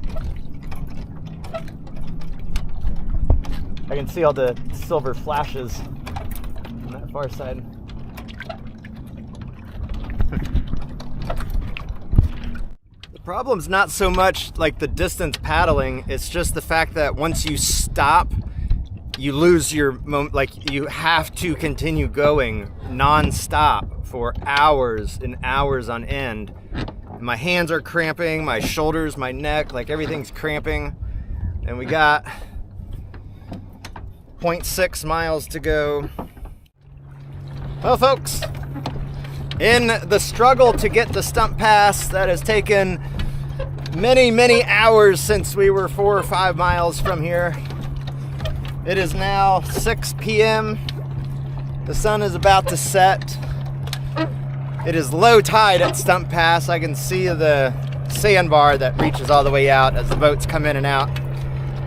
I can see all the silver flashes on that far side. The problem's not so much like the distance paddling, it's just the fact that once you stop, you lose your moment. Like, you have to continue going non-stop for hours and hours on end. My hands are cramping, my shoulders, my neck, like everything's cramping. And we got 0.6 miles to go. Well, folks, in the struggle to get to Stump Pass that has taken many, many hours since we were 4 or 5 miles from here, it is now 6 p.m. The sun is about to set. It is low tide at Stump Pass. I can see the sandbar that reaches all the way out as the boats come in and out.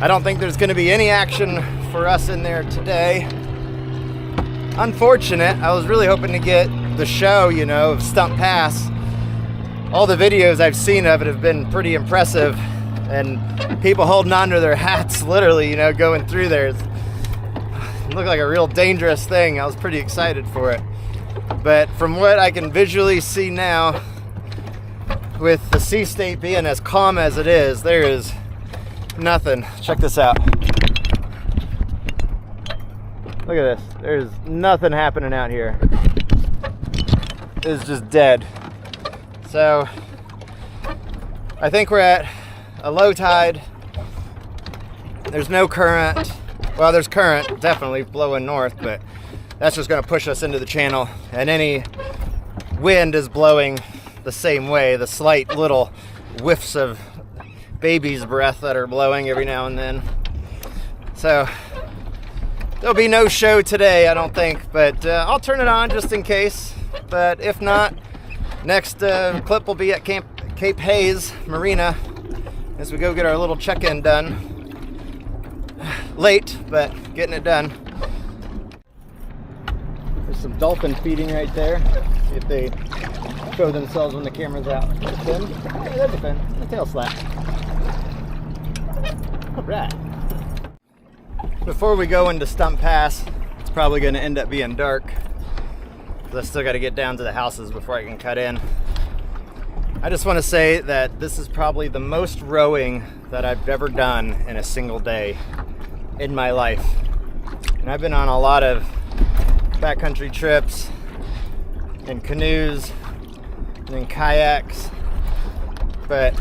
I don't think there's going to be any action for us in there today. Unfortunate. I was really hoping to get the show, you know, of Stump Pass. All the videos I've seen of it have been pretty impressive, and people holding on to their hats, literally, you know, going through there. It looked like a real dangerous thing. I was pretty excited for it. But from what I can visually see now, with the sea state being as calm as it is, there is nothing. Check this out. Look at this. There's nothing happening out here. It's just dead. So I think we're at a low tide. There's no current. Well, there's current definitely blowing north, but that's just going to push us into the channel, and any wind is blowing the same way. The slight little whiffs of baby's breath that are blowing every now and then. So there'll be no show today, I don't think, but I'll turn it on just in case. But if not, next clip will be at Cape Hayes Marina as we go get our little check-in done. Late, but getting it done. There's some dolphin feeding right there. See if they show themselves when the camera's out. There's a fin. Yeah, there's a fin. A tail slap. All right. Before we go into Stump Pass, it's probably going to end up being dark, because I still got to get down to the houses before I can cut in. I just want to say that this is probably the most rowing that I've ever done in a single day in my life. And I've been on a lot of backcountry trips and canoes and in kayaks, but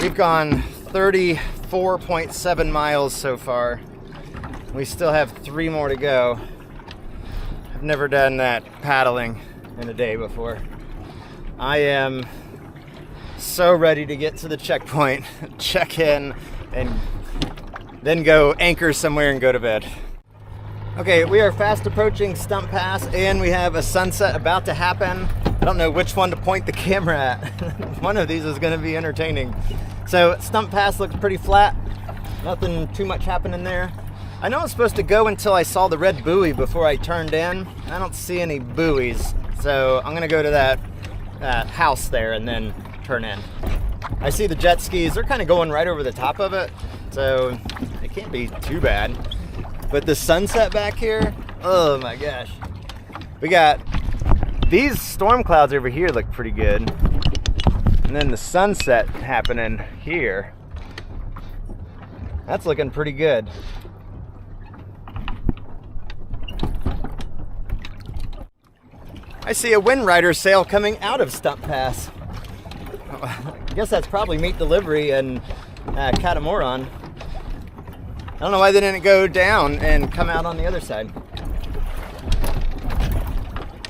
we've gone 34.7 miles so far. We still have 3 more to go. I've never done that paddling in a day before. I am so ready to get to the checkpoint, check in, and then go anchor somewhere and go to bed. Okay, we are fast approaching Stump Pass, and we have a sunset about to happen. I don't know which one to point the camera at. One of these is going to be entertaining. So Stump Pass looks pretty flat. Nothing too much happening there. I know I was supposed to go until I saw the red buoy before I turned in. I don't see any buoys, so I'm going to go to that house there and then turn in. I see the jet skis. They're kind of going right over the top of it, so it can't be too bad. But the sunset back here, oh my gosh. We got these storm clouds over here look pretty good. And then the sunset happening here. That's looking pretty good. I see a Wind Rider sail coming out of Stump Pass. I guess that's probably meat delivery and catamaran. I don't know why they didn't go down and come out on the other side.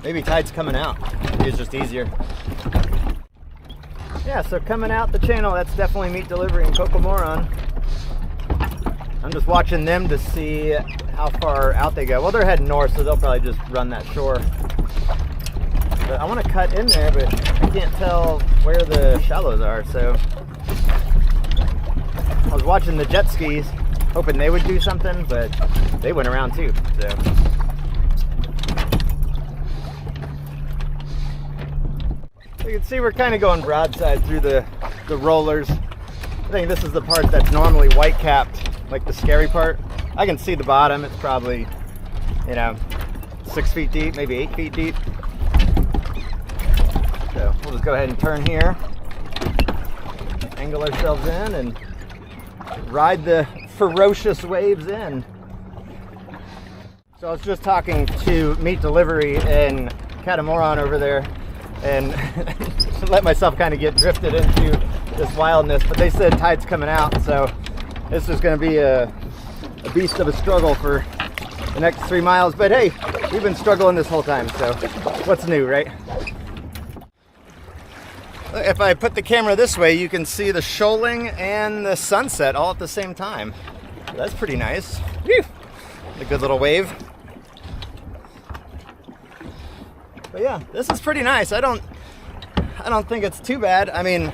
Maybe tide's coming out. Maybe it's just easier. Yeah, so coming out the channel, that's definitely meat delivery and Cocomoran. I'm just watching them to see how far out they go. Well, they're heading north, so they'll probably just run that shore. But I want to cut in there, but I can't tell where the shallows are, so I was watching the jet skis, hoping they would do something, but they went around too, so. You can see we're kind of going broadside through the rollers. I think this is the part that's normally white capped, like the scary part. I can see the bottom. It's probably, 6 feet deep, maybe 8 feet deep. So we'll just go ahead and turn here, angle ourselves in, and ride the ferocious waves in. So I was just talking to Meat Delivery and Catamaran over there, and let myself kind of get drifted into this wildness, but they said tide's coming out, so this is going to be a beast of a struggle for the next 3 miles. But hey, we've been struggling this whole time, so what's new, right? If I put the camera this way, you can see the shoaling and the sunset all at the same time. That's pretty nice. Whew. A good little wave. But yeah, this is pretty nice. I don't think it's too bad. I mean,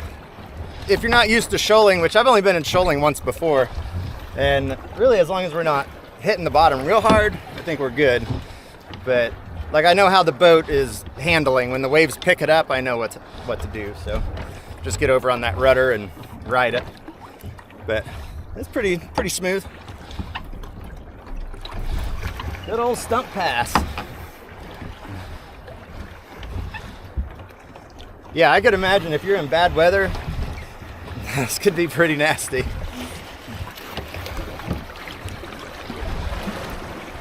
if you're not used to shoaling, which I've only been in shoaling once before, and really as long as we're not hitting the bottom real hard, I think we're good. But like, I know how the boat is handling. When the waves pick it up, I know what to do. So just get over on that rudder and ride it. But it's pretty smooth. Good old Stump Pass. Yeah, I could imagine if you're in bad weather, this could be pretty nasty.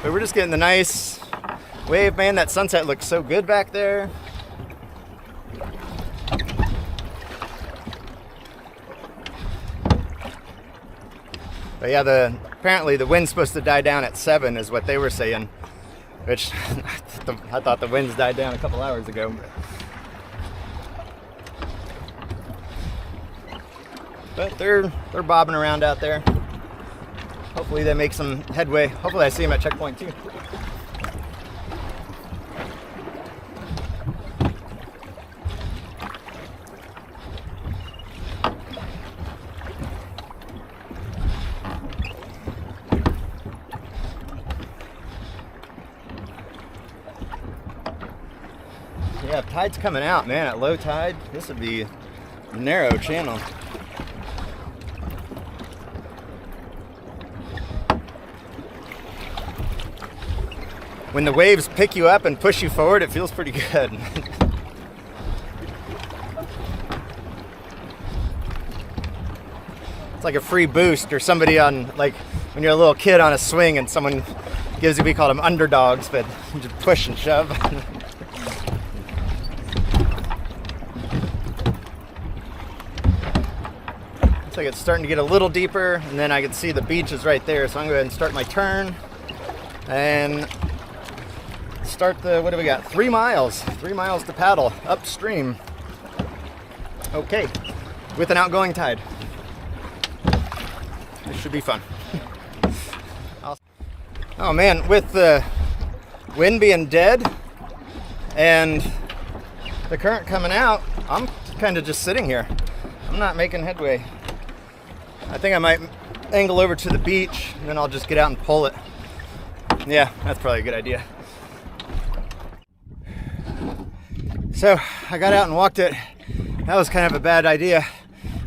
But we're just getting the nice wave, man. That sunset looks so good back there. But yeah, apparently the wind's supposed to die down at 7 is what they were saying, which I thought the winds died down a couple hours ago. But they're bobbing around out there. Hopefully they make some headway. Hopefully I see them at checkpoint too. Yeah, if tide's coming out, man, at low tide, this would be a narrow channel. When the waves pick you up and push you forward, it feels pretty good. It's like a free boost, or somebody on, like, when you're a little kid on a swing and someone gives you, we call them underdogs, but you just push and shove. Looks like it's starting to get a little deeper, and then I can see the beach is right there, so I'm going to go ahead and start my turn and start the, what do we got? 3 miles. 3 miles to paddle upstream. Okay, with an outgoing tide. This should be fun. Oh man, with the wind being dead and the current coming out, I'm kind of just sitting here. I'm not making headway. I think I might angle over to the beach, and then I'll just get out and pull it. Yeah, that's probably a good idea. So I got out and walked it. That was kind of a bad idea.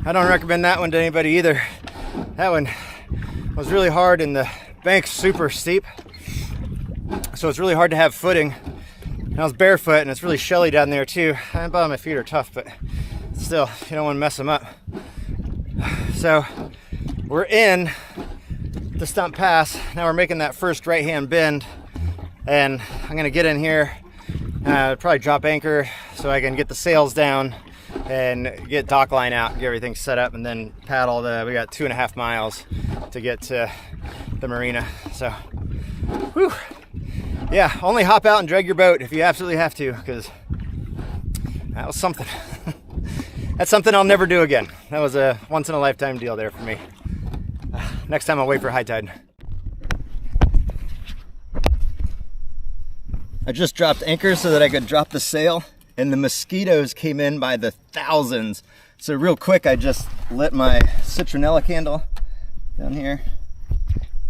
I don't recommend that one to anybody either. That one was really hard, and the bank's super steep, so it's really hard to have footing. And I was barefoot, and it's really shelly down there too. And bottom of my feet are tough, but still, you don't want to mess them up. So we're in the Stump Pass. Now we're making that first right-hand bend, and I'm gonna get in here, probably drop anchor so I can get the sails down and get dock line out, get everything set up, and then paddle we got 2.5 miles to get to the marina. So, whew. Yeah, only hop out and drag your boat if you absolutely have to, because that was something. That's something I'll never do again. That was a once-in-a-lifetime deal there for me. Next time I'll wait for high tide. I just dropped anchor so that I could drop the sail, and the mosquitoes came in by the thousands. So real quick, I just lit my citronella candle down here.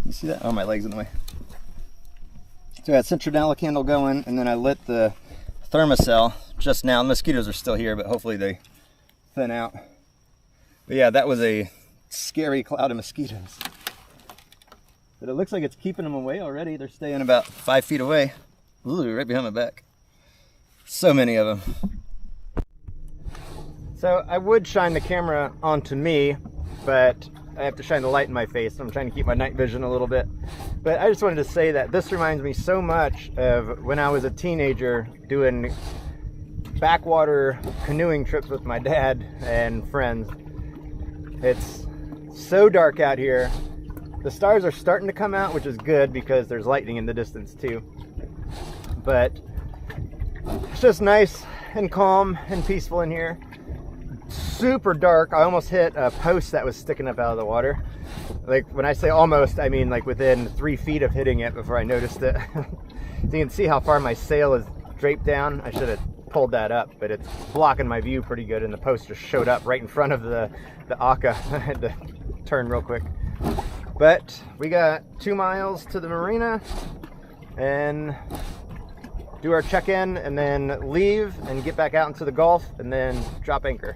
You see that? Oh, my leg's in the way. So I had citronella candle going, and then I lit the thermocell just now. The mosquitoes are still here, but hopefully they thin out. But yeah, that was a scary cloud of mosquitoes. But it looks like it's keeping them away already. They're staying about 5 feet away. Ooh, right behind my back. So many of them. So I would shine the camera onto me, but I have to shine the light in my face. So I'm trying to keep my night vision a little bit. But I just wanted to say that this reminds me so much of when I was a teenager doing backwater canoeing trips with my dad and friends. It's so dark out here. The stars are starting to come out, which is good because there's lightning in the distance too. But it's just nice and calm and peaceful in here. Super dark. I almost hit a post that was sticking up out of the water. Like when I say almost, I mean like within 3 feet of hitting it before I noticed it. So you can see how far my sail is draped down. I should have pulled that up, but it's blocking my view pretty good, and the post just showed up right in front of the Aka. I had to turn real quick. But we got 2 miles to the marina and do our check-in, and then leave and get back out into the Gulf and then drop anchor.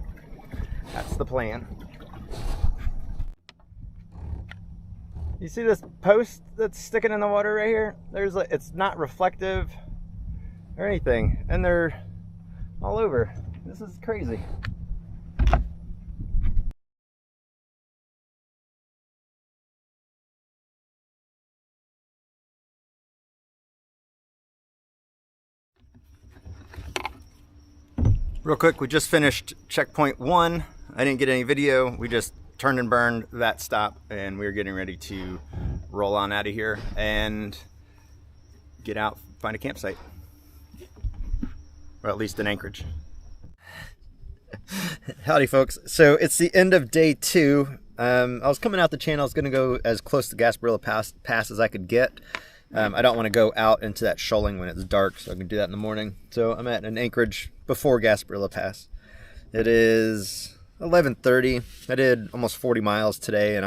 That's the plan. You see this post that's sticking in the water right here? There's like, it's not reflective or anything, and they're all over. This is crazy. Real quick, we just finished checkpoint 1. I didn't get any video. We just turned and burned that stop, and we were getting ready to roll on out of here and get out, find a campsite, or at least an anchorage. Howdy folks. So it's the end of day 2. I was coming out the channel. I was gonna go as close to Gasparilla Pass as I could get. I don't want to go out into that shoaling when it's dark, so I can do that in the morning. So I'm at an anchorage before Gasparilla Pass. It is 11:30. I did almost 40 miles today, and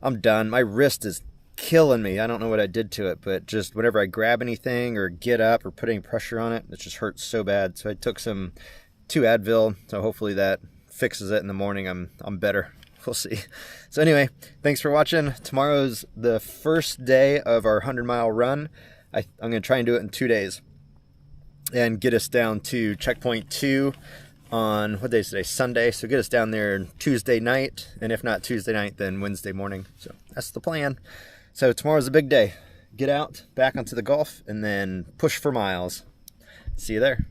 I'm done. My wrist is killing me. I don't know what I did to it, but just whenever I grab anything or get up or put any pressure on it, it just hurts so bad. So I took 2 Advil, so hopefully that fixes it in the morning. I'm better. We'll see. So anyway, thanks for watching. Tomorrow's the first day of our 100-mile run. I'm going to try and do it in 2 days and get us down to checkpoint 2 on, what day is today? Sunday. So get us down there Tuesday night, and if not Tuesday night, then Wednesday morning. So that's the plan. So tomorrow's a big day. Get out, back onto the Gulf, and then push for miles. See you there.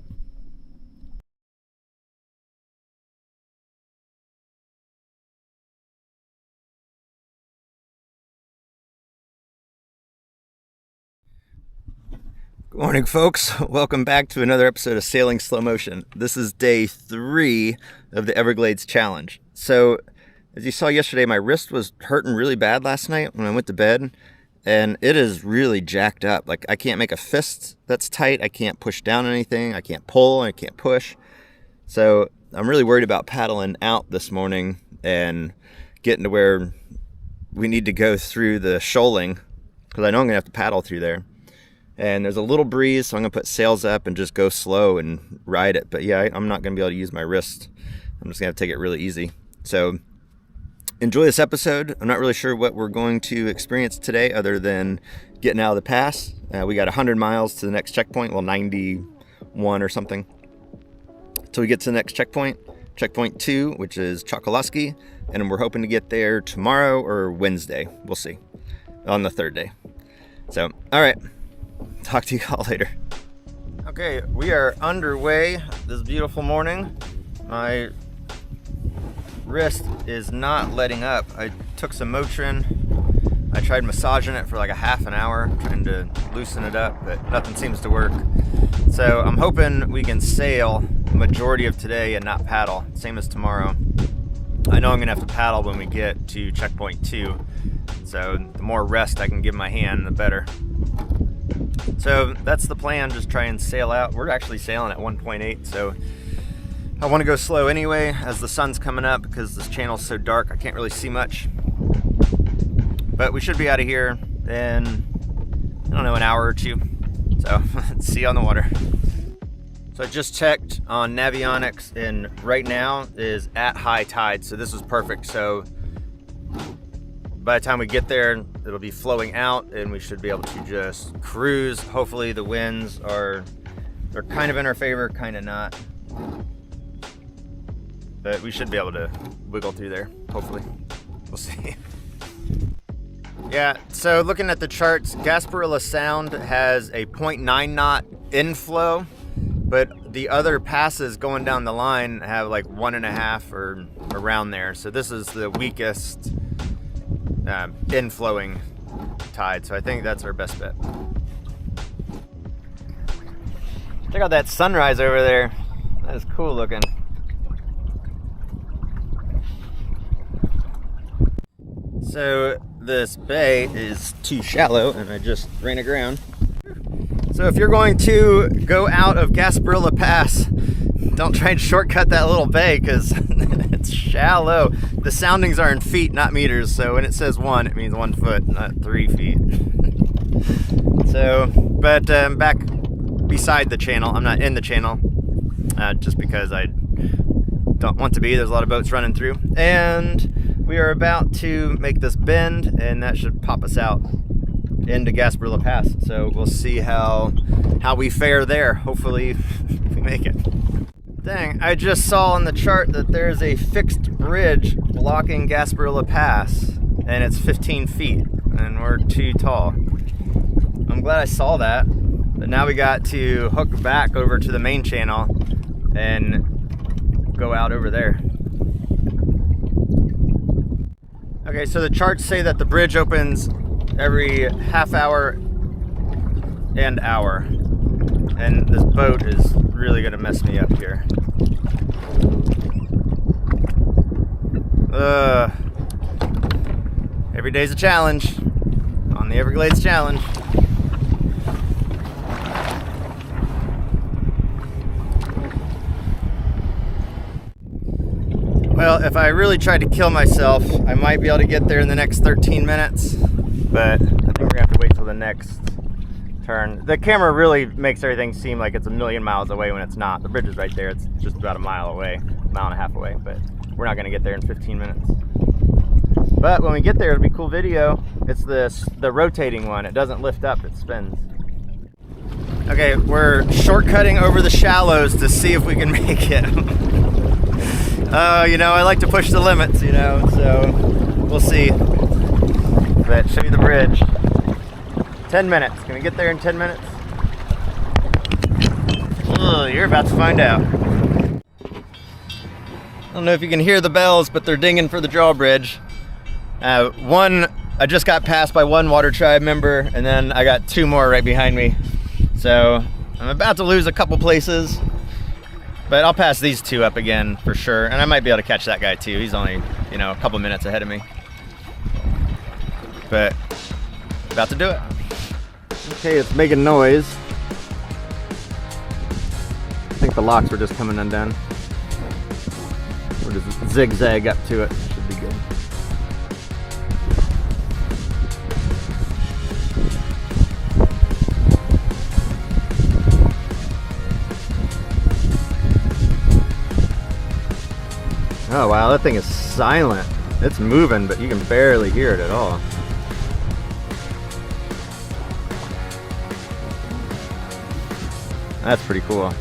Good morning, folks. Welcome back to another episode of Sailing Slow Motion. This is day 3 of the Everglades Challenge. So, as you saw yesterday, my wrist was hurting really bad last night when I went to bed, and it is really jacked up. Like, I can't make a fist that's tight. I can't push down anything. I can't pull, and I can't push. So, I'm really worried about paddling out this morning and getting to where we need to go through the shoaling, because I know I'm going to have to paddle through there. And there's a little breeze, so I'm going to put sails up and just go slow and ride it. But yeah, I'm not going to be able to use my wrist. I'm just going to have to take it really easy. So enjoy this episode. I'm not really sure what we're going to experience today other than getting out of the pass. We got 100 miles to the next checkpoint. Well, 91 or something. Till we get to the next checkpoint. Checkpoint 2, which is Chokoloskee. And we're hoping to get there tomorrow or Wednesday. We'll see. on the third day. So, all right, talk to you all later. Okay, we are underway this beautiful morning. My wrist is not letting up. I took some Motrin. I tried massaging it for like a half an hour, trying to loosen it up, but nothing seems to work. So I'm hoping we can sail the majority of today and not paddle, same as tomorrow. I know I'm gonna have to paddle when we get to checkpoint 2. So the more rest I can give my hand, the better. So that's the plan, just try and sail out. We're actually sailing at 1.8, so I want to go slow anyway as the sun's coming up because this channel's so dark I can't really see much. But we should be out of here in, I don't know, an hour or 2. So see you on the water. So I just checked on Navionics and right now is at high tide, so this is perfect. So by the time we get there, it'll be flowing out and we should be able to just cruise. Hopefully the winds they're kind of in our favor, kind of not. But we should be able to wiggle through there, hopefully. We'll see. Yeah, so looking at the charts, Gasparilla Sound has a 0.9 knot inflow, but the other passes going down the line have like 1.5 or around there. So this is the weakest inflowing tide, so I think that's our best bet. Check out that sunrise over there. That is cool looking. So this bay is too shallow and I just ran aground. So if you're going to go out of Gasparilla Pass, don't try and shortcut that little bay because it's shallow. The soundings are in feet, not meters. So when it says 1, it means 1 foot, not 3 feet. So, but back beside the channel, I'm not in the channel, just because I don't want to be. There's a lot of boats running through. And we are about to make this bend and that should pop us out into Gasparilla Pass. So we'll see how we fare there. Hopefully we make it. Dang, I just saw on the chart that there's a fixed bridge blocking Gasparilla Pass and it's 15 feet and we're too tall. I'm glad I saw that, but now we got to hook back over to the main channel and go out over there. Okay, so the charts say that the bridge opens every half hour and hour. And this boat is really gonna mess me up here. Every day's a challenge on the Everglades Challenge. Well, if I really tried to kill myself, I might be able to get there in the next 13 minutes, but I think we're gonna have to wait till the next turn. The camera really makes everything seem like it's a million miles away when it's not. The bridge is right there. It's just about a mile away, mile and a half away, but we're not gonna get there in 15 minutes. But when we get there, it'll be a cool video. It's the rotating one. It doesn't lift up, it spins. Okay, we're shortcutting over the shallows to see if we can make it. You know, I like to push the limits, you know, so we'll see. But show you the bridge. 10 minutes. Can we get there in 10 minutes? Oh, you're about to find out. I don't know if you can hear the bells, but they're dinging for the drawbridge. I just got passed by one Water Tribe member, and then I got 2 more right behind me. So I'm about to lose a couple places, but I'll pass these 2 up again for sure. And I might be able to catch that guy too. He's only, you know, a couple minutes ahead of me. But about to do it. Okay, it's making noise. I think the locks were just coming undone. We'll just zigzag up to it. Should be good. Oh wow, that thing is silent. It's moving, but you can barely hear it at all. That's pretty cool.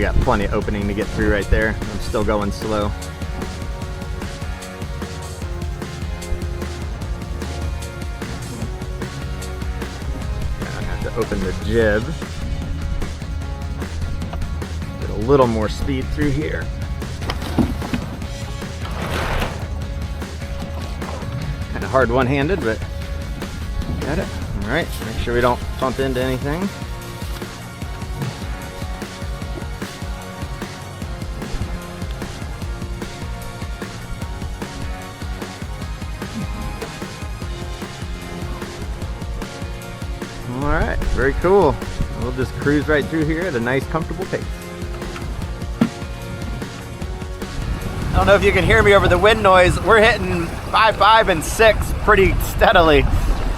we got plenty of opening to get through right there. I'm still going slow. I have to open the jib. Get a little more speed through here. Kind of hard one-handed, but got it. All right, make sure we don't bump into anything. All right, very cool. We'll just cruise right through here at a nice, comfortable pace. I don't know if you can hear me over the wind noise. We're hitting 5, 5, and 6 pretty steadily.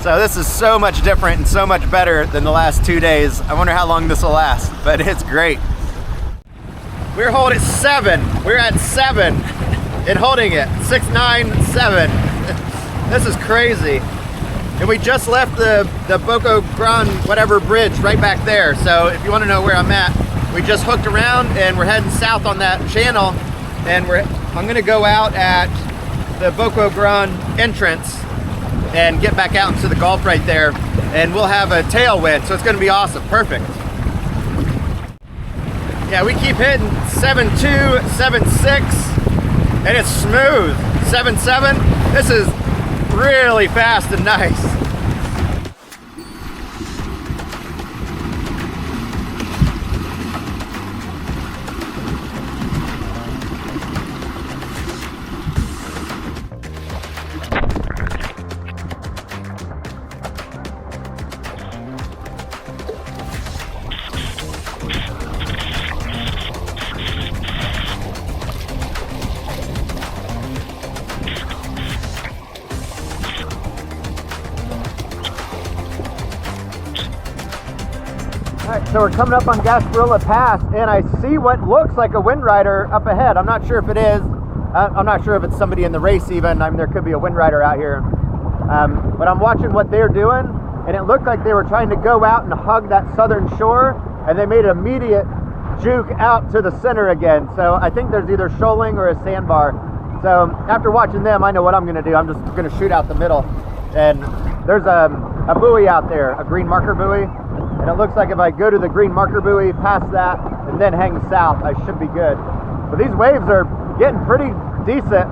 So this is so much different and so much better than the last 2 days. I wonder how long this will last, but it's great. We're holding 7. We're at 7 and holding it. 6, 9, 7. This is crazy. And we just left the Boca Grande whatever bridge right back there. So if you want to know where I'm at, we just hooked around and we're heading south on that channel. And I'm gonna go out at the Boca Grande entrance and get back out into the Gulf right there, and we'll have a tailwind, so it's gonna be awesome. Perfect. Yeah, we keep hitting 7.2, 7.6, and it's smooth. 7.7, this is really fast and nice. All right, so we're coming up on Gasparilla Pass, and I see what looks like a wind rider up ahead. I'm not sure if it is. I'm not sure if it's somebody in the race even. I mean, there could be a wind rider out here. But I'm watching what they're doing, and it looked like they were trying to go out and hug that southern shore, and they made an immediate juke out to the center again. So I think there's either shoaling or a sandbar. So after watching them, I know what I'm gonna do. I'm just gonna shoot out the middle. And there's a buoy out there, a green marker buoy. And it looks like if I go to the green marker buoy, past that, and then hang south, I should be good. But these waves are getting pretty decent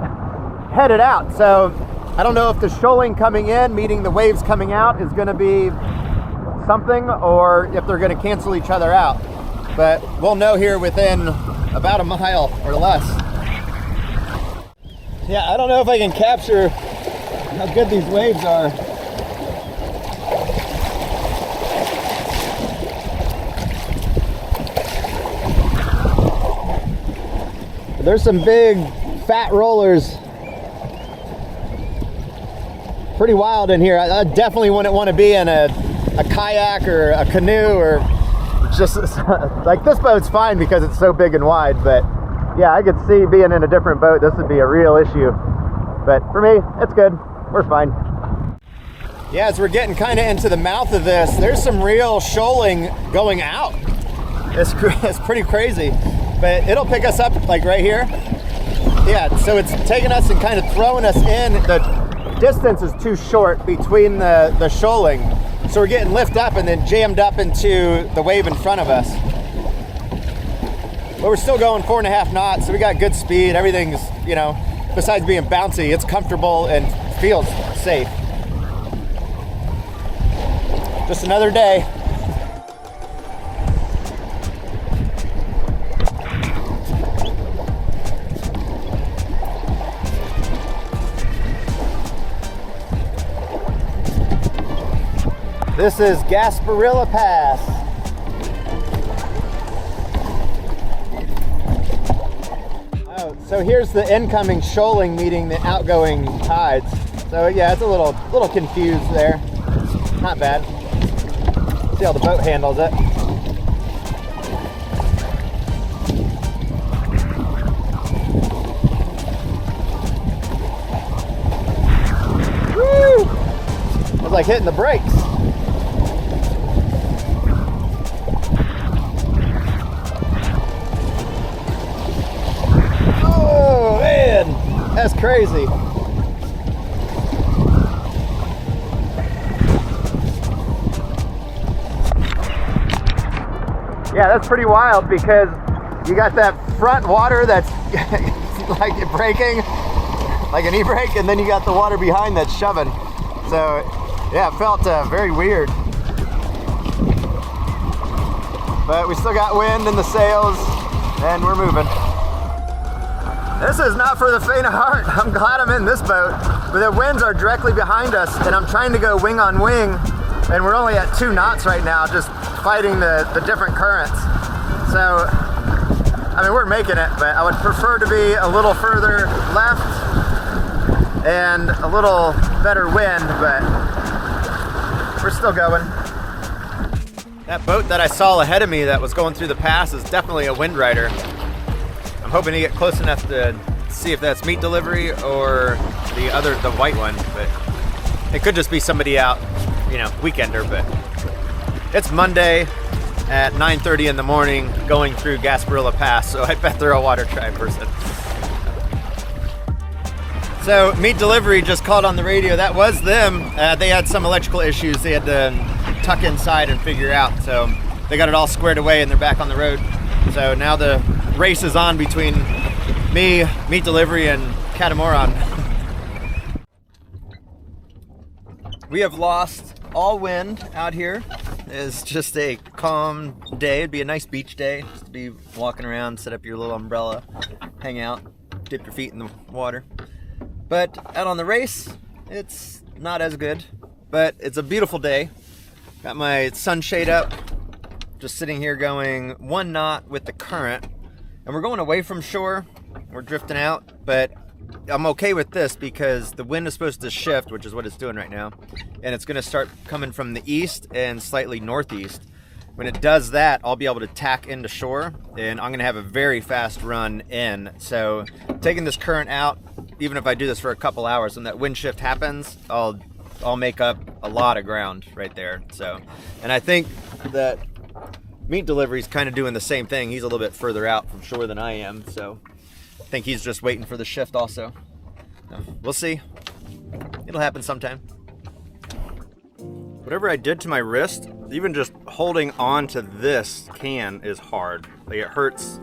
headed out. So I don't know if the shoaling coming in, meeting the waves coming out, is gonna be something, or if they're gonna cancel each other out. But we'll know here within about a mile or less. Yeah, I don't know if I can capture how good these waves are. There's some big fat rollers. Pretty wild in here. I definitely wouldn't want to be in a kayak or a canoe, or just like this boat's fine because it's so big and wide, but yeah, I could see being in a different boat, this would be a real issue. But for me, it's good. We're fine. Yeah, as we're getting kind of into the mouth of this, there's some real shoaling going out. It's pretty crazy. But it'll pick us up like right here. Yeah, so it's taking us and kind of throwing us in. The distance is too short between the shoaling. So we're getting lifted up and then jammed up into the wave in front of us. But we're still going 4.5 knots, so we got good speed. Everything's, you know, besides being bouncy, it's comfortable and feels safe. Just another day. This is Gasparilla Pass. Oh, so here's the incoming shoaling meeting the outgoing tides. So yeah, it's a little confused there. Not bad. See how the boat handles it. Woo! It was like hitting the brakes. crazy. Yeah, that's pretty wild because you got that front water that's like braking, like an e-brake, and then you got the water behind that's shoving. So yeah, it felt very weird. But we still got wind in the sails and we're moving. This is not for the faint of heart. I'm glad I'm in this boat, but the winds are directly behind us and I'm trying to go wing on wing, and we're only at 2 knots right now, just fighting the different currents. So, I mean, we're making it, but I would prefer to be a little further left and a little better wind, but we're still going. That boat that I saw ahead of me that was going through the pass is definitely a wind rider. I'm hoping to get close enough to see if that's meat delivery or the white one, but it could just be somebody out, you know, weekender. But it's Monday at 9:30 in the morning going through Gasparilla Pass, so I bet they're a water tribe person. So meat delivery just called on the radio. That was them. They had some electrical issues they had to tuck inside and figure out, so they got it all squared away and they're back on the road. So now the race is on between me, meat delivery, and catamaran. We have lost all wind out here. It's just a calm day. It'd be a nice beach day just to be walking around, set up your little umbrella, hang out, dip your feet in the water. But out on the race, it's not as good, but it's a beautiful day. Got my sunshade up, just sitting here going 1 knot with the current, and we're going away from shore. We're drifting out, but I'm okay with this because the wind is supposed to shift, which is what it's doing right now, and it's going to start coming from the east and slightly northeast. When it does that, I'll be able to tack into shore, and I'm going to have a very fast run in. So taking this current out, even if I do this for a couple hours, when that wind shift happens, I'll make up a lot of ground right there. So, and I think that meat delivery is kind of doing the same thing. He's a little bit further out from shore than I am, so I think he's just waiting for the shift also. So, we'll see. It'll happen sometime. Whatever I did to my wrist, even just holding on to this can is hard. Like, it hurts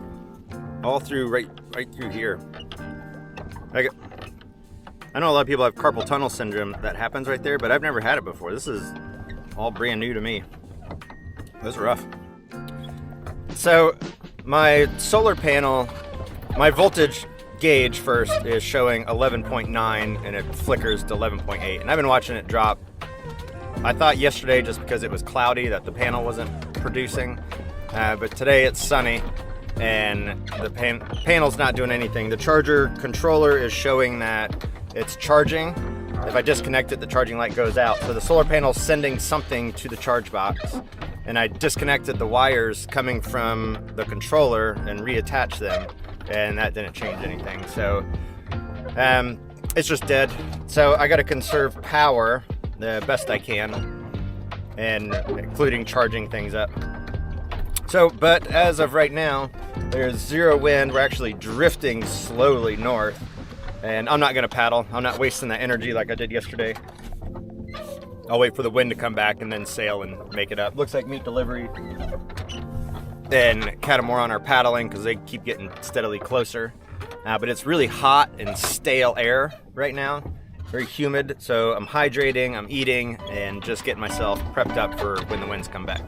all through right through here. Like, I know a lot of people have carpal tunnel syndrome that happens right there, but I've never had it before. This is all brand new to me. It was rough. So my solar panel, my voltage gauge first is showing 11.9 and it flickers to 11.8, and I've been watching it drop. I thought yesterday, just because it was cloudy, that the panel wasn't producing, but today it's sunny and the panel's not doing anything. The charger controller is showing that it's charging. If I disconnect it, the charging light goes out. So the solar panel's sending something to the charge box, and I disconnected the wires coming from the controller and reattached them, and that didn't change anything. So it's just dead. So I got to conserve power the best I can, and including charging things up. So, but as of right now, there's zero wind. We're actually drifting slowly north, and I'm not gonna paddle. I'm not wasting that energy like I did yesterday. I'll wait for the wind to come back and then sail and make it up. Looks like meat delivery and catamaran are paddling because they keep getting steadily closer. But it's really hot and stale air right now. Very humid, so I'm hydrating, I'm eating, and just getting myself prepped up for when the winds come back.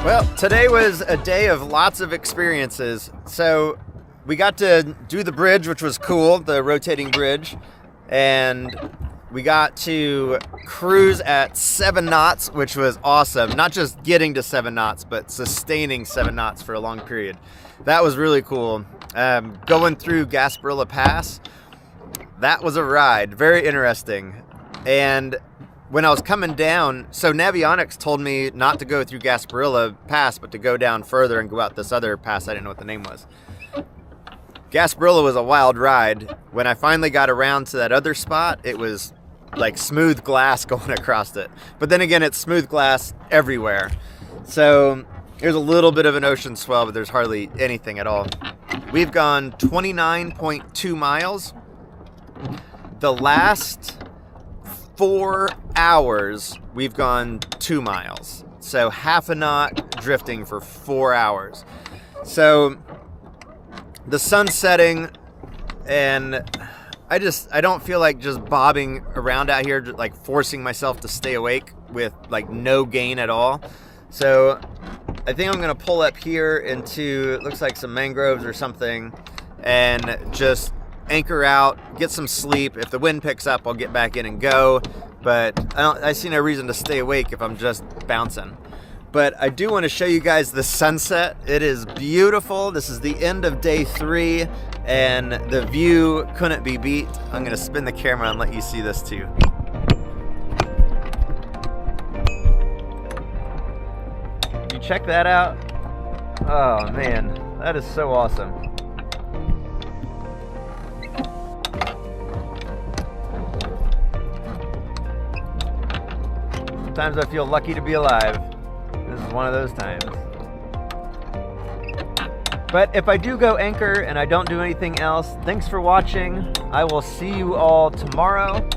Well, today was a day of lots of experiences. So we got to do the bridge, which was cool, the rotating bridge. And we got to cruise at 7 knots, which was awesome. Not just getting to 7 knots, but sustaining 7 knots for a long period. That was really cool. Going through Gasparilla Pass, that was a ride. Very interesting. And when I was coming down, so Navionics told me not to go through Gasparilla Pass, but to go down further and go out this other pass. I didn't know what the name was. Gasparilla was a wild ride. When I finally got around to that other spot, it was like smooth glass going across it. But then again, it's smooth glass everywhere. So there's a little bit of an ocean swell, but there's hardly anything at all. We've gone 29.2 miles. The last 4 hours, we've gone 2 miles. So half a knot drifting for 4 hours. So the sun's setting, and I don't feel like just bobbing around out here, just like forcing myself to stay awake with like no gain at all. So I think I'm gonna pull up here into, it looks like some mangroves or something, and just anchor out, get some sleep. If the wind picks up, I'll get back in and go. But I see no reason to stay awake if I'm just bouncing. But I do want to show you guys the sunset. It is beautiful. This is the end of day 3, and the view couldn't be beat. I'm gonna spin the camera and let you see this too. You check that out? Oh man, that is so awesome. Sometimes I feel lucky to be alive. This is one of those times. But if I do go anchor and I don't do anything else, thanks for watching. I will see you all tomorrow,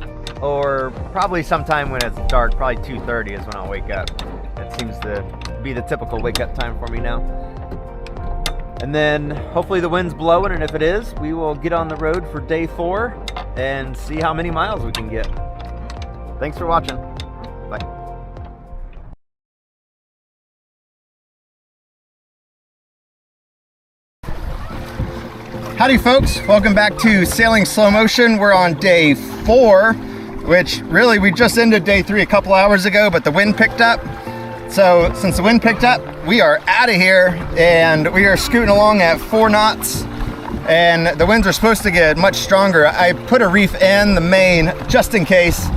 or probably sometime when it's dark. Probably 2:30 is when I'll wake up. That seems to be the typical wake up time for me now. And then hopefully the wind's blowing, and if it is, we will get on the road for day 4 and see how many miles we can get. Thanks for watching. Bye. Howdy folks, welcome back to Sailing Slow Motion. We're on day 4, which really we just ended day 3 a couple hours ago, but the wind picked up. So since the wind picked up, we are out of here and we are scooting along at 4 knots, and the winds are supposed to get much stronger. I put a reef in the main just in case.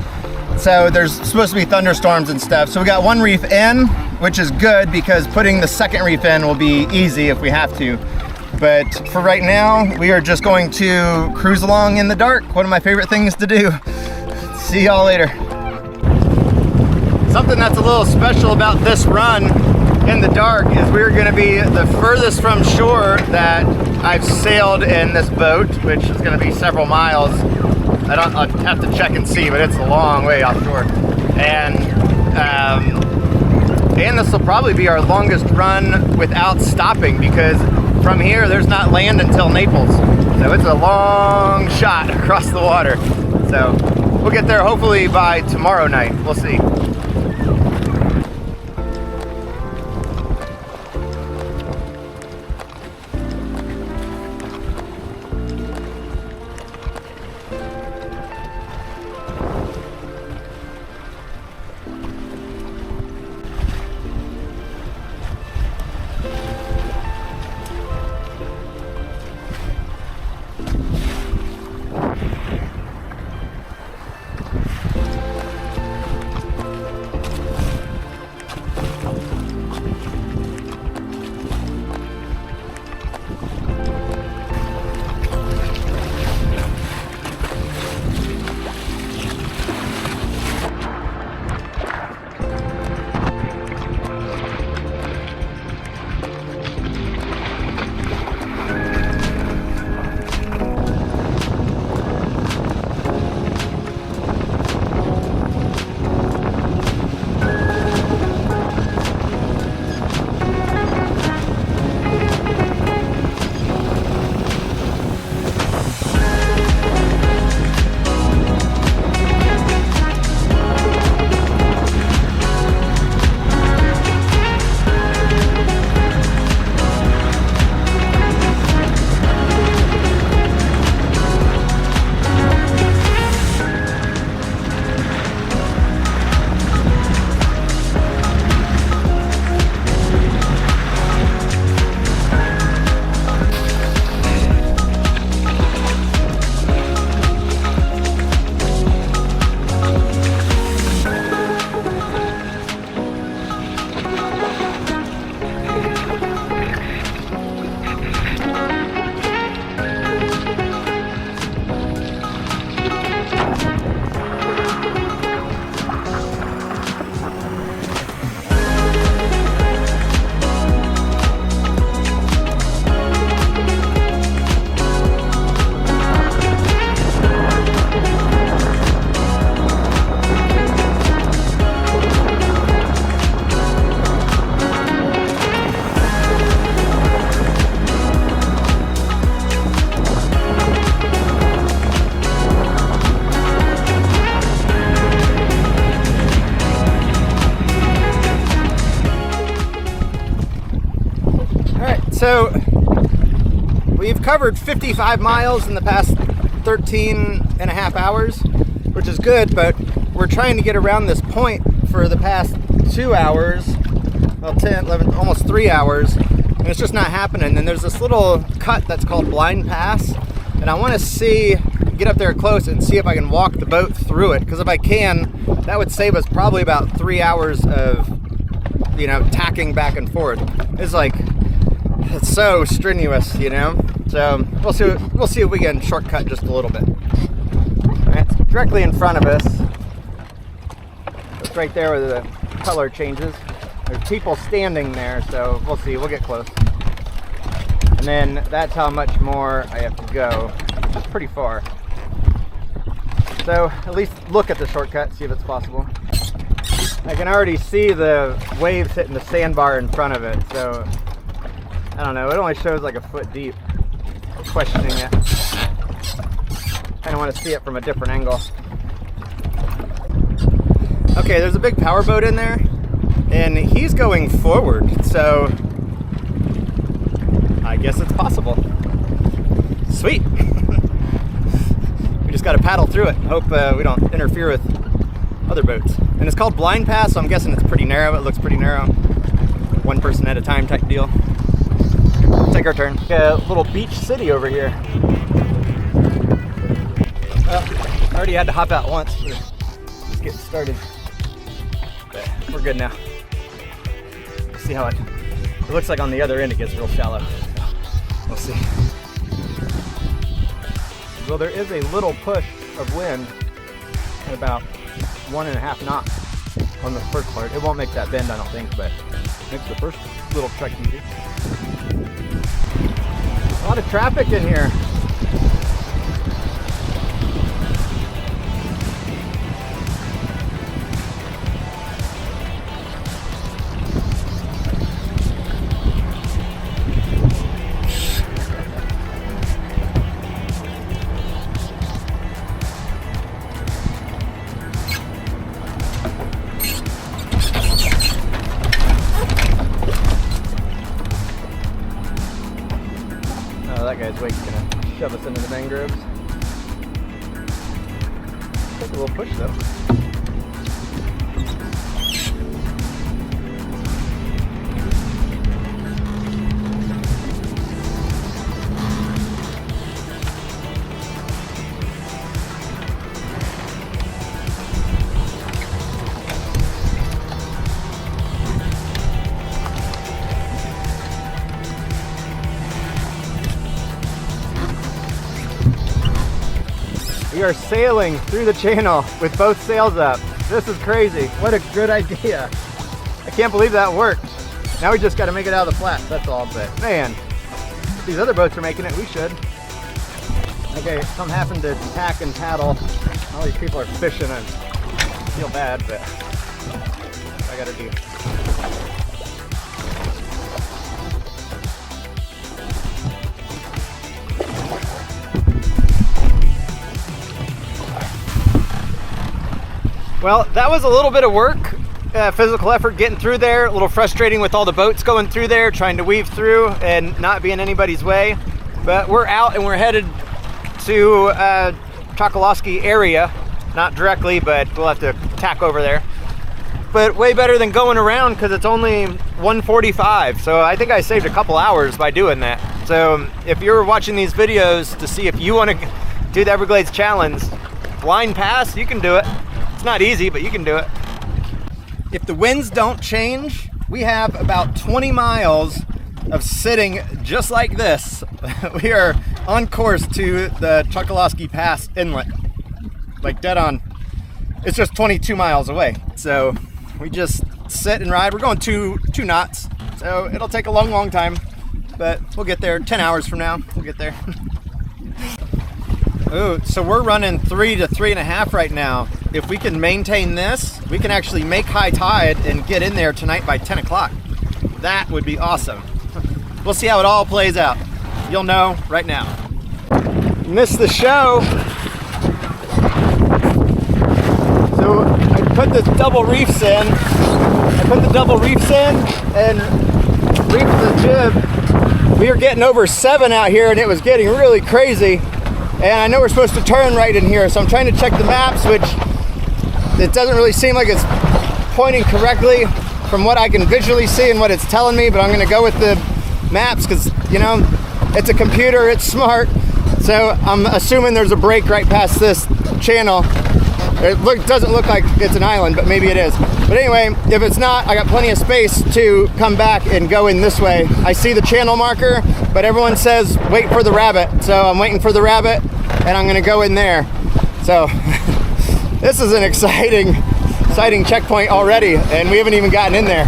So there's supposed to be thunderstorms and stuff. So we got 1 reef in, which is good because putting the 2nd reef in will be easy if we have to. But for right now, we are just going to cruise along in the dark. One of my favorite things to do. See y'all later. Something that's a little special about this run in the dark is we're gonna be the furthest from shore that I've sailed in this boat, which is gonna be several miles. I'll have to check and see, but it's a long way offshore. And this will probably be our longest run without stopping, because from here, there's not land until Naples. So it's a long shot across the water. So we'll get there hopefully by tomorrow night. We'll see. we've covered 55 miles in the past 13 and a half hours, which is good, but we're trying to get around this point for the past 2 hours, well, 10, 11, almost 3 hours, and it's just not happening. And there's this little cut that's called Blind Pass, and I want to get up there close and see if I can walk the boat through it, because if I can, that would save us probably about 3 hours of, you know, tacking back and forth. It's so strenuous, you know. So we'll see if we can shortcut just a little bit. It's directly in front of us. It's right there where the color changes. There's people standing there, so we'll see. We'll get close. And then that's how much more I have to go, which is pretty far. So at least look at the shortcut, see if it's possible. I can already see the waves hitting the sandbar in front of it, so I don't know. It only shows like a foot deep. I'm questioning it. Kind of want to see it from a different angle. Okay, there's a big power boat in there, and he's going forward, so I guess it's possible. Sweet. We just got to paddle through it. Hope we don't interfere with other boats. And it's called Blind Pass, so I'm guessing it's pretty narrow. It looks pretty narrow. One person at a time type deal. Take our turn. A little beach city over here. Well, I already had to hop out once. Just getting started. But we're good now. See how it looks like on the other end it gets real shallow. We'll see. Well, there is a little push of wind at about 1.5 knots on the first part. It won't make that bend, I don't think, but it makes the first little trek easy. A lot of traffic in here. That guy's wake's gonna shove us into the mangroves. Take a little push though. We are sailing through the channel with both sails up. This is crazy. What a good idea. I can't believe that worked. Now we just got to make it out of the flats, that's all. But man, if these other boats are making it, we should. Okay, I'm having to tack and paddle. All these people are fishing. I feel bad, but I got to do. Well, that was a little bit of work, physical effort getting through there. A little frustrating with all the boats going through there, trying to weave through and not be in anybody's way. But we're out and we're headed to Chokoloskee area. Not directly, but we'll have to tack over there. But way better than going around because it's only 1:45. So I think I saved a couple hours by doing that. So if you're watching these videos to see if you want to do the Everglades Challenge, Blind Pass, you can do it. It's not easy, but you can do it. If the winds don't change, we have about 20 miles of sitting just like this. We are on course to the Chokoloskee Pass inlet, like dead on. It's just 22 miles away. So we just sit and ride. We're going two knots, so it'll take a long time, but we'll get there. 10 hours from now, we'll get there. Oh, so we're running 3 to 3.5 right now. If we can maintain this, we can actually make high tide and get in there tonight by 10 o'clock. That would be awesome. We'll see how it all plays out. You'll know right now. Missed the show. So I put the double reefs in. And reefed the jib we were getting over 7 out here and it was getting really crazy. And I know we're supposed to turn right in here, so I'm trying to check the maps, which it doesn't really seem like it's pointing correctly from what I can visually see and what it's telling me, but I'm gonna go with the maps because, you know, it's a computer, it's smart. So I'm assuming there's a break right past this channel. It doesn't look like it's an island, but maybe it is. But anyway, if it's not, I got plenty of space to come back and go in this way. I see the channel marker, but everyone says wait for the rabbit. So I'm waiting for the rabbit and I'm gonna go in there. So this is an exciting checkpoint already, and we haven't even gotten in there.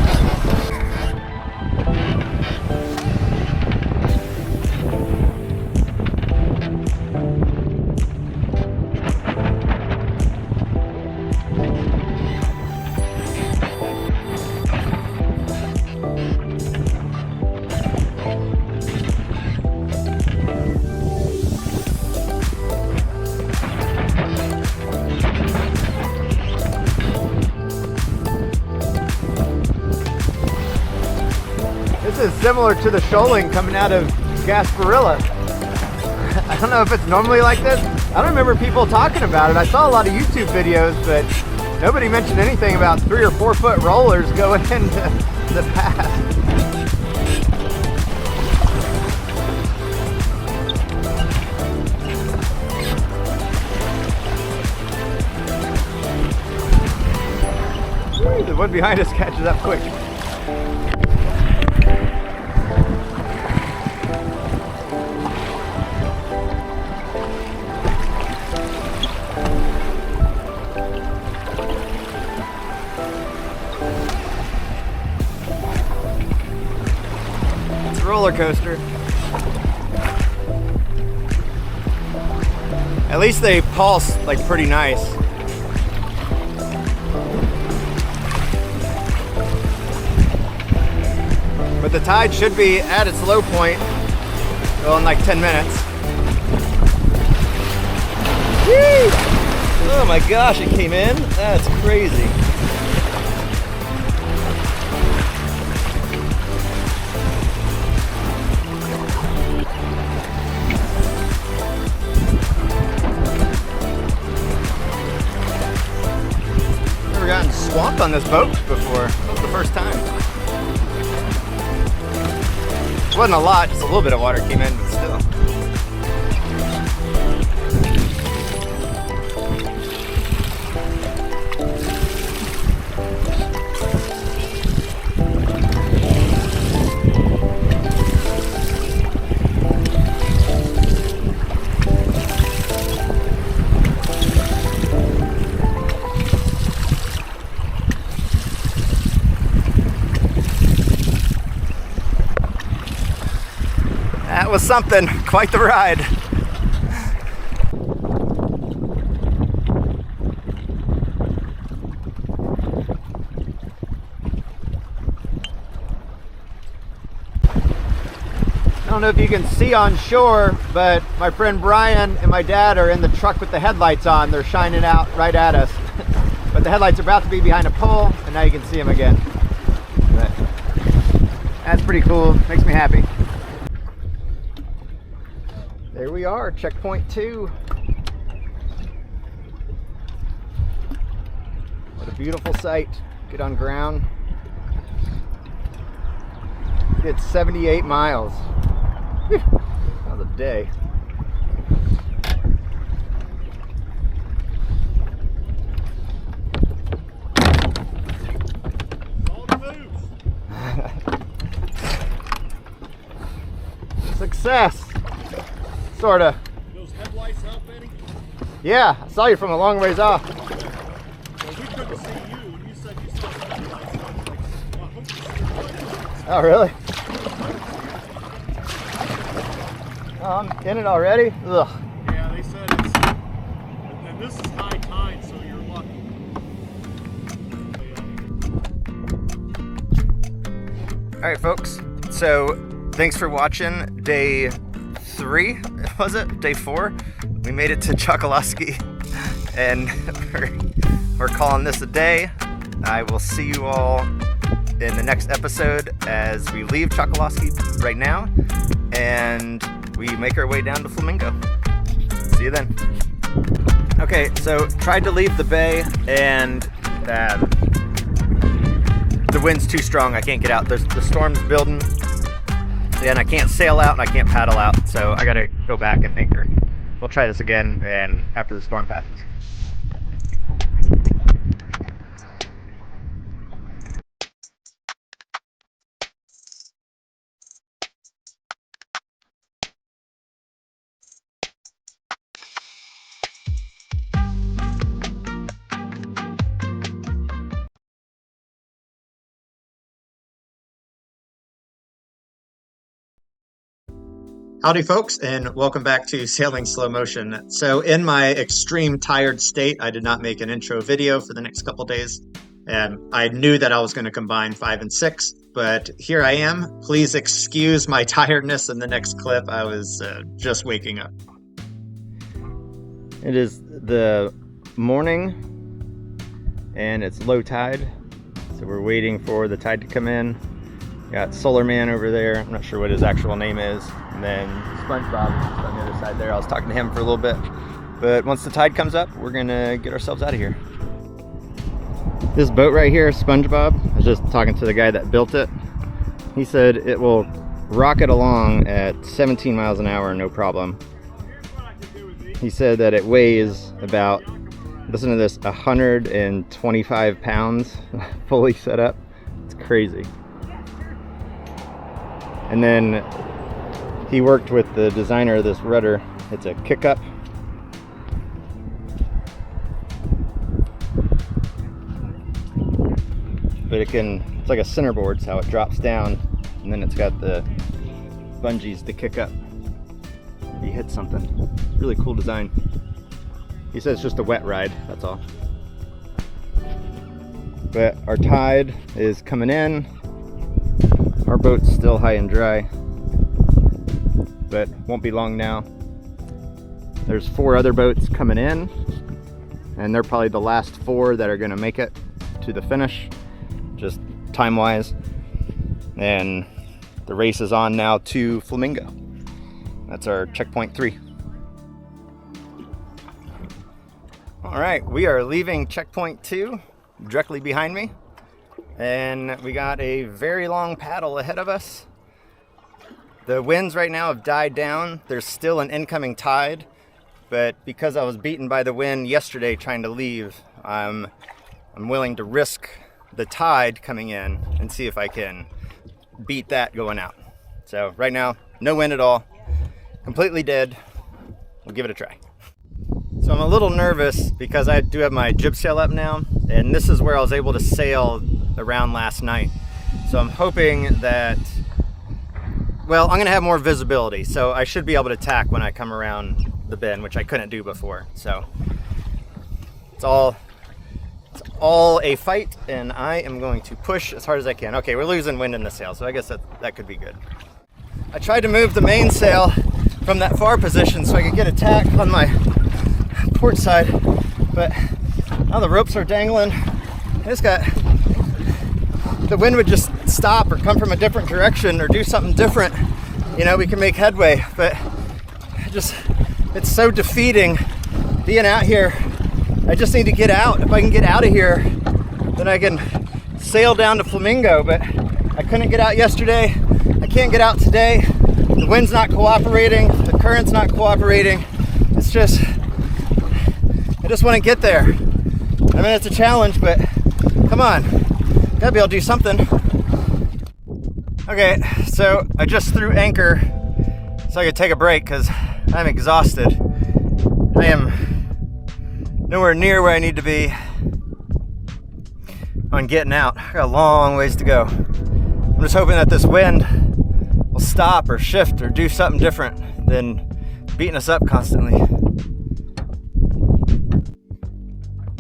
This is similar to the shoaling coming out of Gasparilla. I don't know if it's normally like this. I don't remember people talking about it. I saw a lot of YouTube videos, but nobody mentioned anything about 3 or 4 foot rollers going into the path. The one behind us catches up quick. It's a roller coaster. At least they pulse like pretty nice. But the tide should be at its low point, well, in like 10 minutes. Whee! Oh my gosh, it came in? That's crazy. Never gotten swamped on this boat before. That was the first time. Wasn't a lot, just a little bit of water came in, but still. That was something, quite the ride. I don't know if you can see on shore, but my friend Brian and my dad are in the truck with the headlights on. They're shining out right at us. But the headlights are about to be behind a pole, and now you can see them again. But that's pretty cool, makes me happy. There we are, checkpoint 2. What a beautiful sight. Get on ground. It's 78 miles. Whew. That was a day. Success. Sorta. Those headlights help any? Yeah, I saw you from a long ways off. Well, we couldn't see you, and you said you saw the headlights. So I was like, well, I hope you see the headlights. Oh, really? Oh, I'm in it already? Ugh. Yeah, they said it's... And this is high tide, so you're lucky. All right, folks. So, thanks for watching day 3, was it? Day 4? We made it to Chokoloskee, and we're calling this a day. I will see you all in the next episode as we leave Chokoloskee right now and we make our way down to Flamingo. See you then. Okay, so tried to leave the bay and the wind's too strong. I can't get out. The storm's building and I can't sail out and I can't paddle out. So I gotta go back and anchor. We'll try this again and after the storm passes. Howdy folks, and welcome back to Sailing Slow Motion. So in my extreme tired state, I did not make an intro video for the next couple days. And I knew that I was going to combine 5 and 6, but here I am. Please excuse my tiredness in the next clip. I was just waking up. It is the morning and it's low tide. So we're waiting for the tide to come in. Got Solar Man over there. I'm not sure what his actual name is. And then SpongeBob is just on the other side there. I was talking to him for a little bit. But once the tide comes up, we're gonna get ourselves out of here. This boat right here, SpongeBob, I was just talking to the guy that built it. He said it will rocket along at 17 miles an hour, no problem. He said that it weighs about, listen to this, 125 pounds fully set up. It's crazy. And then he worked with the designer of this rudder. It's a kick up. But it's like a centerboard, so how it drops down, and then it's got the bungees to kick up if you hit something. Really cool design. He says it's just a wet ride, that's all. But our tide is coming in. Our boat's still high and dry, but won't be long now. There's 4 other boats coming in, and they're probably the last 4 that are gonna make it to the finish, just time-wise. And the race is on now to Flamingo. That's our checkpoint 3. All right, we are leaving checkpoint 2 directly behind me. And we got a very long paddle ahead of us. The winds right now have died down. There's still an incoming tide, but because I was beaten by the wind yesterday trying to leave, I'm willing to risk the tide coming in and see if I can beat that going out. So right now, no wind at all, completely dead. We'll give it a try. So I'm a little nervous because I do have my jib sail up now, and this is where I was able to sail around last night. So I'm hoping that, well, I'm gonna have more visibility, so I should be able to tack when I come around the bend, which I couldn't do before. So it's all a fight, and I am going to push as hard as I can. Okay, we're losing wind in the sail, so I guess that could be good. I tried to move the mainsail from that far position so I could get a tack on my port side, but now the ropes are dangling. The wind would just stop or come from a different direction or do something different, you know, we can make headway. But it's so defeating being out here. I just need to get out. If I can get out of here, then I can sail down to Flamingo. But I couldn't get out yesterday. I can't get out today. The wind's not cooperating. The current's not cooperating. It's just, I just want to get there. I mean, it's a challenge, but come on. Gotta be able to do something. Okay, so I just threw anchor so I could take a break because I'm exhausted. I am nowhere near where I need to be on getting out. I got a long ways to go. I'm just hoping that this wind will stop or shift or do something different than beating us up constantly.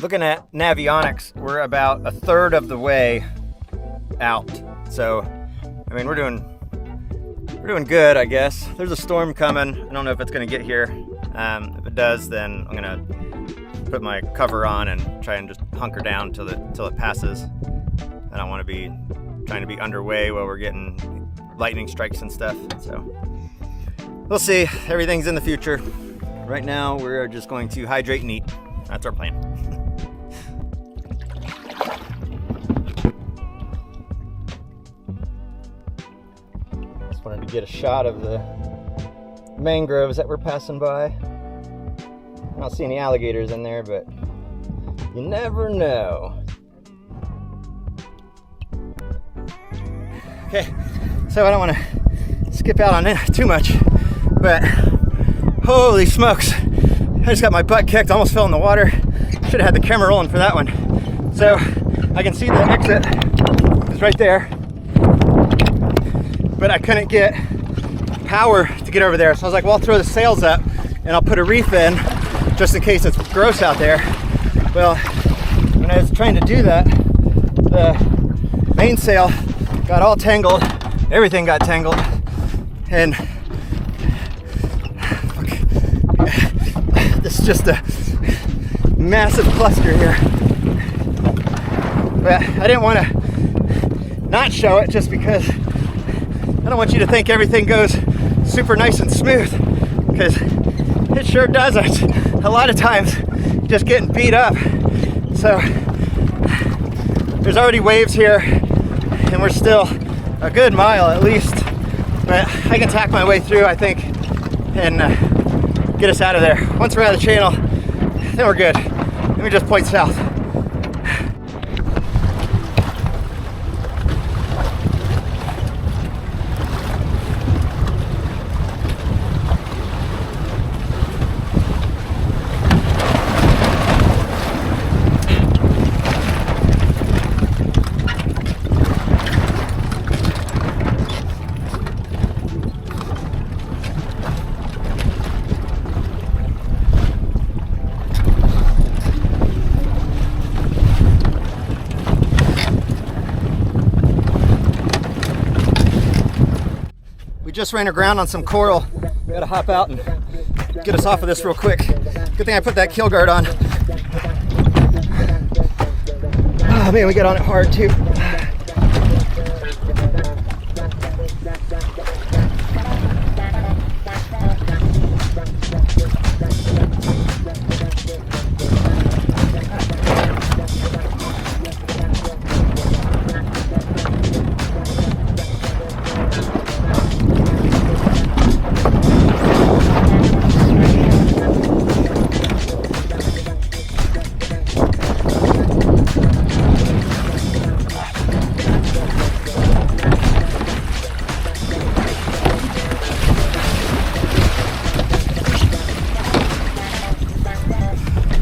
Looking at Navionics, we're about a third of the way out. So, I mean, we're doing good, I guess. There's a storm coming. I don't know if it's gonna get here. If it does, then I'm gonna put my cover on and try and just hunker down till it passes. I don't want to be trying to be underway while we're getting lightning strikes and stuff. So we'll see. Everything's in the future. Right now, we're just going to hydrate and eat. That's our plan. Just wanted to get a shot of the mangroves that we're passing by. I don't see any alligators in there, but you never know. Okay, so I don't want to skip out on it too much, but holy smokes, I just got my butt kicked, almost fell in the water. Should have had the camera rolling for that one. So I can see the exit is right there, but I couldn't get power to get over there. So I was like, well, I'll throw the sails up and I'll put a reef in just in case it's gross out there. Well, when I was trying to do that, the mainsail got all tangled, everything got tangled, and this is just a massive cluster here. But I didn't want to not show it just because I don't want you to think everything goes super nice and smooth, because it sure doesn't. A lot of times just getting beat up. So there's already waves here and we're still a good mile at least, but I can tack my way through, I think, and get us out of there. Once we're out of the channel, then we're good. Let me just point south. Just ran aground on some coral. We gotta hop out and get us off of this real quick. Good thing I put that keel guard on. Oh man, we got on it hard too.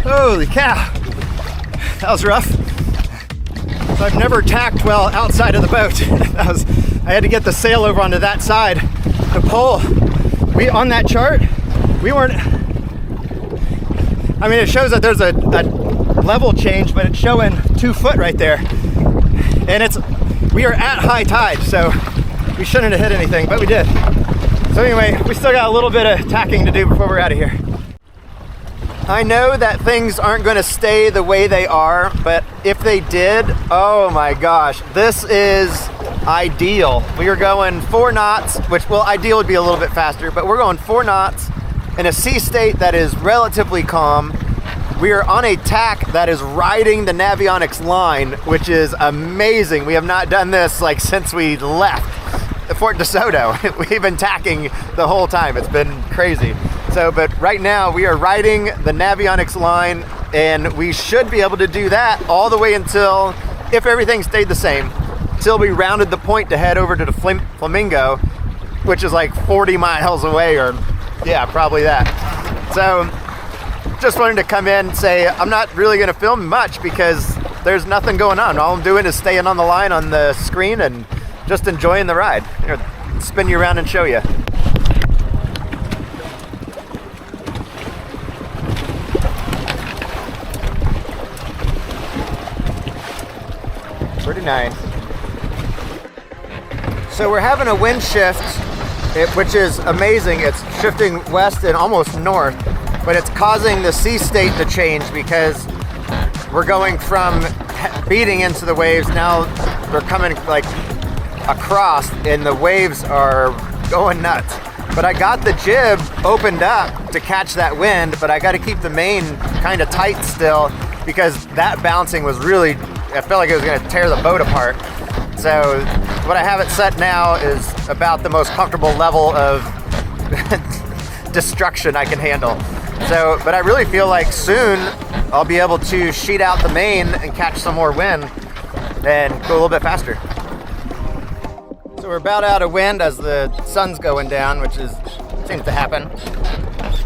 Holy cow, that was rough. So I've never tacked well outside of the boat. I had to get the sail over onto that side to pull. On that chart, we weren't, I mean, it shows that there's a level change, but it's showing 2 foot right there. And we are at high tide, so we shouldn't have hit anything, but we did. So anyway, we still got a little bit of tacking to do before we're out of here. I know that things aren't going to stay the way they are, but if they did, oh my gosh, this is ideal. We are going 4 knots, which, well, ideal would be a little bit faster, but we're going 4 knots in a sea state that is relatively calm. We are on a tack that is riding the Navionics line, which is amazing. We have not done this like since we left Fort DeSoto. We've been tacking the whole time. It's been crazy. So, but right now we are riding the Navionics line, and we should be able to do that all the way until, if everything stayed the same, till we rounded the point to head over to the Flamingo, which is like 40 miles away, or yeah, probably that. So just wanted to come in and say I'm not really going to film much because there's nothing going on. All I'm doing is staying on the line on the screen and just enjoying the ride. Here, spin you around and show you. Pretty nice. So we're having a wind shift, which is amazing. It's shifting west and almost north, but it's causing the sea state to change because we're going from beating into the waves. Now we're coming like across and the waves are going nuts. But I got the jib opened up to catch that wind, but I got to keep the main kind of tight still because that bouncing was really, I felt like it was going to tear the boat apart. So what I have it set now is about the most comfortable level of destruction I can handle. So, but I really feel like soon I'll be able to sheet out the main and catch some more wind and go a little bit faster. So we're about out of wind as the sun's going down, which seems to happen.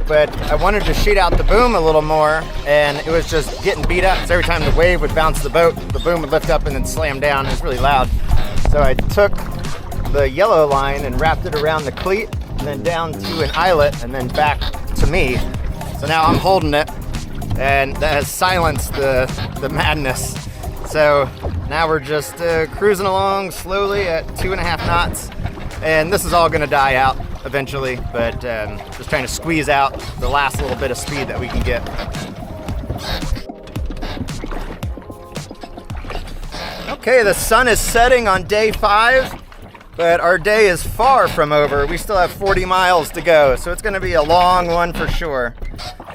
But I wanted to sheet out the boom a little more, and it was just getting beat up. So every time the wave would bounce the boat, the boom would lift up and then slam down. It was really loud. So I took the yellow line and wrapped it around the cleat, and then down to an eyelet, and then back to me. So now I'm holding it, and that has silenced the madness. So now we're just cruising along slowly at 2.5 knots, and this is all gonna die out eventually, but just trying to squeeze out the last little bit of speed that we can get. Okay, the sun is setting on day 5, but our day is far from over. We still have 40 miles to go, so it's gonna be a long one for sure.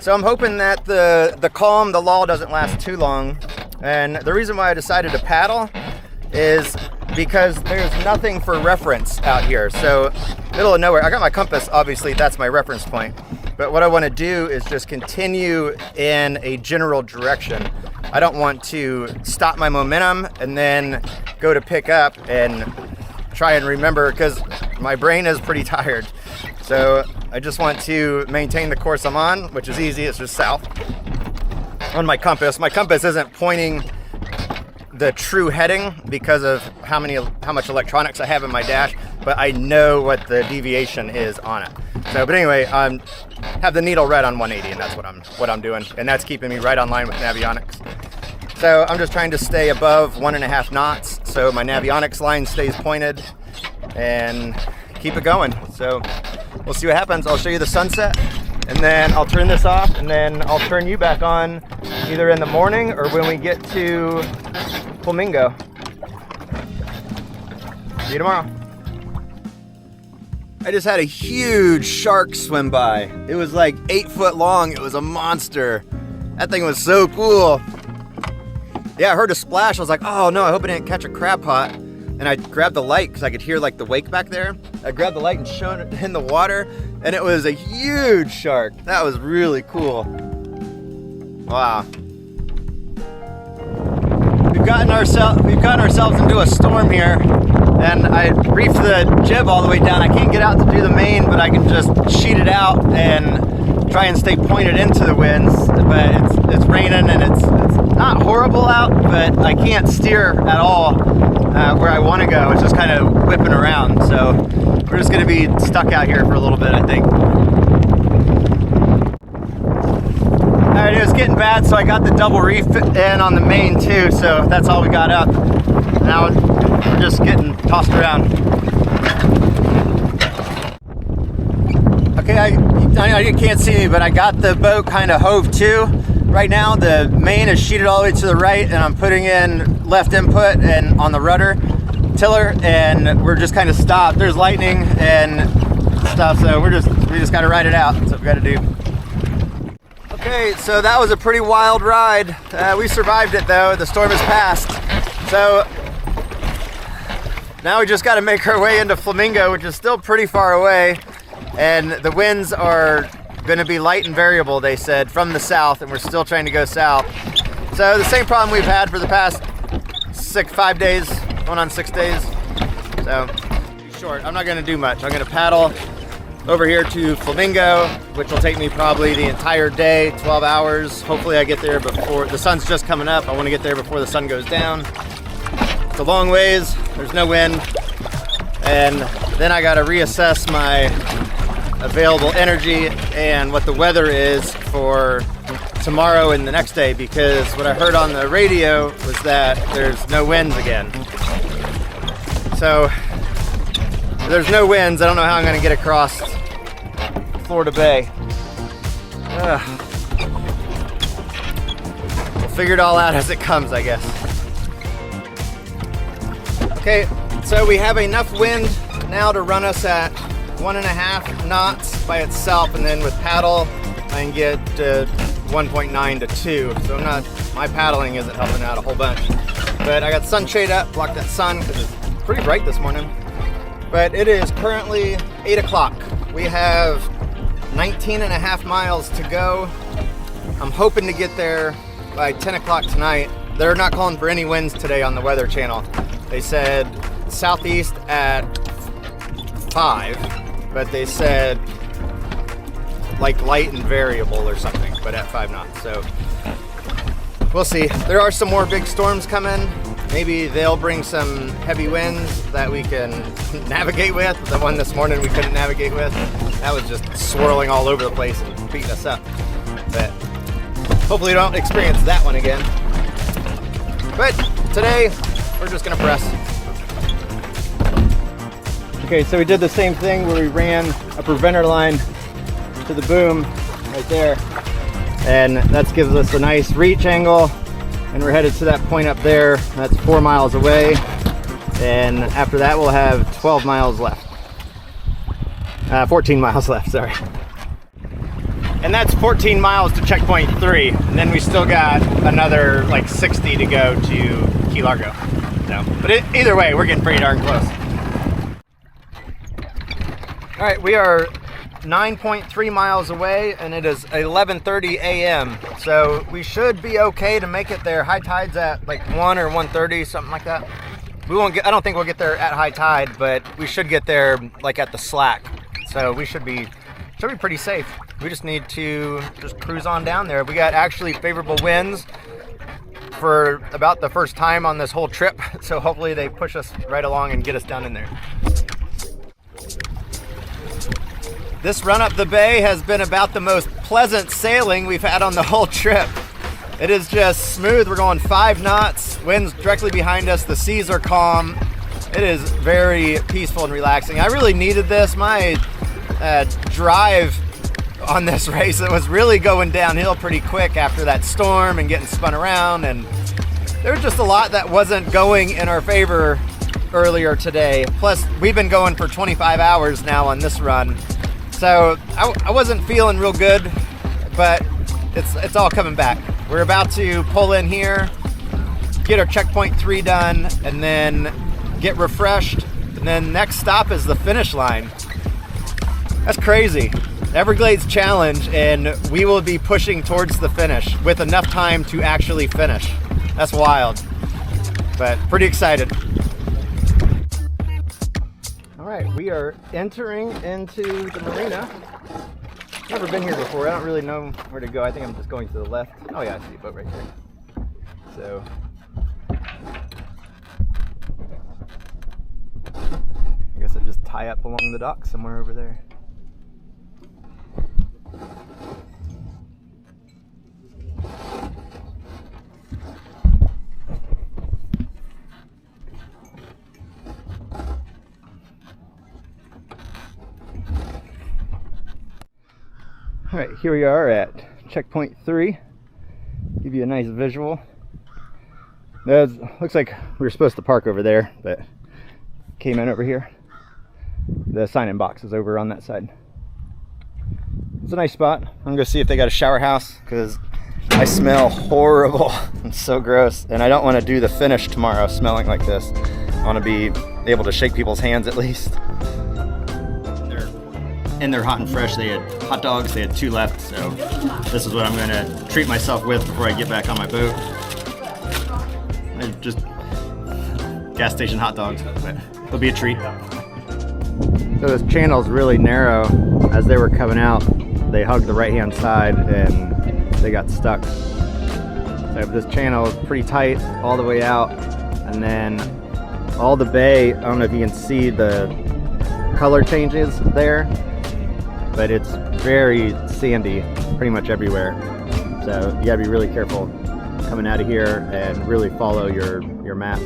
So I'm hoping that the calm, the lull doesn't last too long. And the reason why I decided to paddle is because there's nothing for reference out here. So middle of nowhere, I got my compass, obviously that's my reference point. But what I want to do is just continue in a general direction. I don't want to stop my momentum and then go to pick up and try and remember, because my brain is pretty tired. So I just want to maintain the course I'm on, which is easy, it's just south. On my compass isn't pointing the true heading because of how much electronics I have in my dash, but I know what the deviation is on it. So, but anyway, I have the needle red on 180, and that's what I'm doing, and that's keeping me right on line with Navionics. So I'm just trying to stay above 1.5 knots, so my Navionics line stays pointed, and keep it going. So we'll see what happens. I'll show you the sunset, and then I'll turn this off, and then I'll turn you back on either in the morning or when we get to Flamingo. See you tomorrow. I just had a huge shark swim by. It was like 8 foot long. It was a monster. That thing was so cool. Yeah, I heard a splash. I was like, oh no, I hope I didn't catch a crab pot. And I grabbed the light because I could hear like the wake back there. I grabbed the light and shone it in the water, and it was a huge shark. That was really cool. Wow. We've gotten ourselves into a storm here, and I reefed the jib all the way down. I can't get out to do the main, but I can just sheet it out and try and stay pointed into the winds. But it's raining and it's not horrible out, but I can't steer at all where I want to go. It's just kind of whipping around. So we're just going to be stuck out here for a little bit, I think. Alright, it was getting bad, so I got the double reef in on the main too, so that's all we got up. Now we're just getting tossed around. Okay, I can't see me, but I got the boat kind of hove to. Right now the main is sheeted all the way to the right, and I'm putting in left input and on the rudder tiller, and we're just kind of stopped. There's lightning and stuff, so we just got to ride it out. That's what we got to do. Okay, so that was a pretty wild ride. We survived it though. The storm has passed. So now we just got to make our way into Flamingo, which is still pretty far away. And the winds are going to be light and variable, they said, from the south, and we're still trying to go south. So the same problem we've had for the past 5 days, going on 6 days. So short. I'm not going to do much. I'm going to paddle over here to Flamingo, which will take me probably the entire day, 12 hours. Hopefully I get there before the sun's just coming up. I want to get there before the sun goes down. It's a long ways. There's no wind. And then I got to reassess my available energy and what the weather is for tomorrow and the next day, because what I heard on the radio was that there's no winds again. So if there's no winds, I don't know how I'm going to get across Florida Bay. We'll figure it all out as it comes, I guess. Okay, So we have enough wind now to run us at 1.5 knots by itself, and then with paddle I can get 1.9 to 2. So my paddling isn't helping out a whole bunch. But I got sunshade up, block that sun because it's pretty bright this morning. But it is currently 8 o'clock. We have 19.5 miles to go. I'm hoping to get there by 10 o'clock tonight. They're not calling for any winds today on the Weather Channel. They said southeast at 5, but they said like light and variable or something, but at 5 knots. So we'll see. There are some more big storms coming. Maybe they'll bring some heavy winds that we can navigate with. The one this morning we couldn't navigate with. That was just swirling all over the place and beating us up. But hopefully we don't experience that one again. But today, we're just gonna press. Okay, so we did the same thing where we ran a preventer line to the boom right there. And that gives us a nice reach angle. And we're headed to that point up there. That's 4 miles away. And after that, we'll have 12 miles left. 14 miles left, sorry. And that's 14 miles to checkpoint 3. And then we still got another like 60 to go to Key Largo. So, but either way, we're getting pretty darn close. All right, we are 9.3 miles away and it is 11:30 a.m. So we should be okay to make it there. High tide's at like 1 or 1:30, something like that. We won't get, I don't think we'll get there at high tide, but we should get there like at the slack. So we should be pretty safe. We just need to just cruise on down there. We got actually favorable winds for about the first time on this whole trip. So hopefully they push us right along and get us down in there. This run up the bay has been about the most pleasant sailing we've had on the whole trip. It is just smooth. We're going 5 knots, winds directly behind us, the seas are calm. It is very peaceful and relaxing. I really needed this. My drive on this race, it was really going downhill pretty quick after that storm and getting spun around, and there was just a lot that wasn't going in our favor earlier today. Plus, we've been going for 25 hours now on this run. So I wasn't feeling real good, but it's all coming back. We're about to pull in here, get our checkpoint 3 done, and then get refreshed. And then next stop is the finish line. That's crazy. Everglades Challenge, and we will be pushing towards the finish with enough time to actually finish. That's wild, but pretty excited. All right, we are entering into the marina. Never been here before. I don't really know where to go. I think I'm just going to the left. Oh yeah, I see a boat right there. So, I guess I'll just tie up along the dock somewhere over there. All right, here we are at checkpoint 3. Give you a nice visual. Looks like we were supposed to park over there, but came in over here. The sign-in box is over on that side. It's a nice spot. I'm gonna go see if they got a shower house because I smell horrible. It's so gross, and I don't want to do the finish tomorrow smelling like this. I want to be able to shake people's hands at least. And they're hot and fresh. They had hot dogs, they had 2 left, so this is what I'm gonna treat myself with before I get back on my boat. And just gas station hot dogs, but it'll be a treat. So this channel is really narrow. As they were coming out, they hugged the right-hand side and they got stuck. So this channel is pretty tight all the way out, and then all the bay, I don't know if you can see the color changes there, but it's very sandy pretty much everywhere. So you gotta be really careful coming out of here and really follow your maps.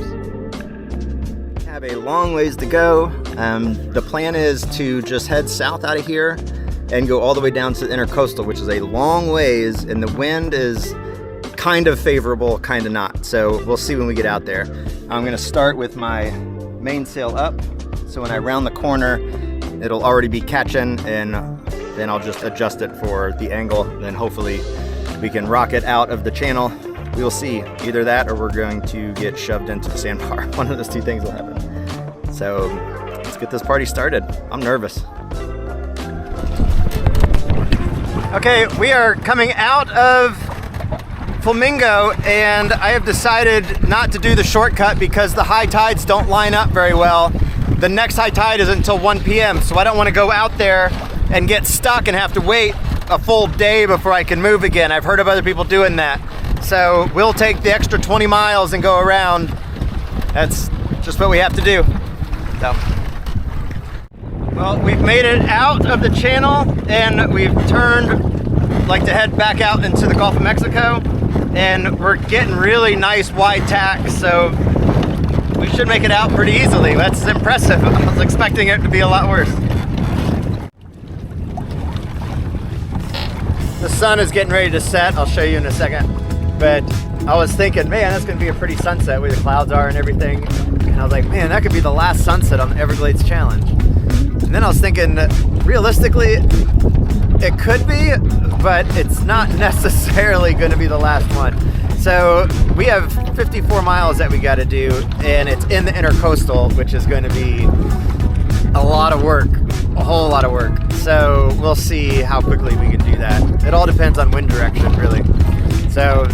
Have a long ways to go. The plan is to just head south out of here and go all the way down to the intercoastal, which is a long ways, and the wind is kind of favorable, kind of not. So we'll see when we get out there. I'm gonna start with my mainsail up. So when I round the corner, it'll already be catching, and then I'll just adjust it for the angle. Then hopefully we can rock it out of the channel. We will see. Either that or we're going to get shoved into the sandbar. One of those two things will happen. So let's get this party started. I'm nervous. Okay, we are coming out of Flamingo, and I have decided not to do the shortcut because the high tides don't line up very well. The next high tide isn't until 1 p.m., so I don't want to go out there and get stuck and have to wait a full day before I can move again. I've heard of other people doing that. So we'll take the extra 20 miles and go around. That's just what we have to do. So. Well, we've made it out of the channel, and we've turned like to head back out into the Gulf of Mexico, and we're getting really nice wide tacks, so we should make it out pretty easily. That's impressive. I was expecting it to be a lot worse. The sun is getting ready to set. I'll show you in a second. But I was thinking, man, that's gonna be a pretty sunset where the clouds are and everything. And I was like, man, that could be the last sunset on the Everglades Challenge. And then I was thinking, realistically, it could be, but it's not necessarily gonna be the last one. So we have 54 miles that we gotta do, and it's in the intercoastal, which is gonna be a lot of work, a whole lot of work. So we'll see how quickly we can do that. It all depends on wind direction, really. So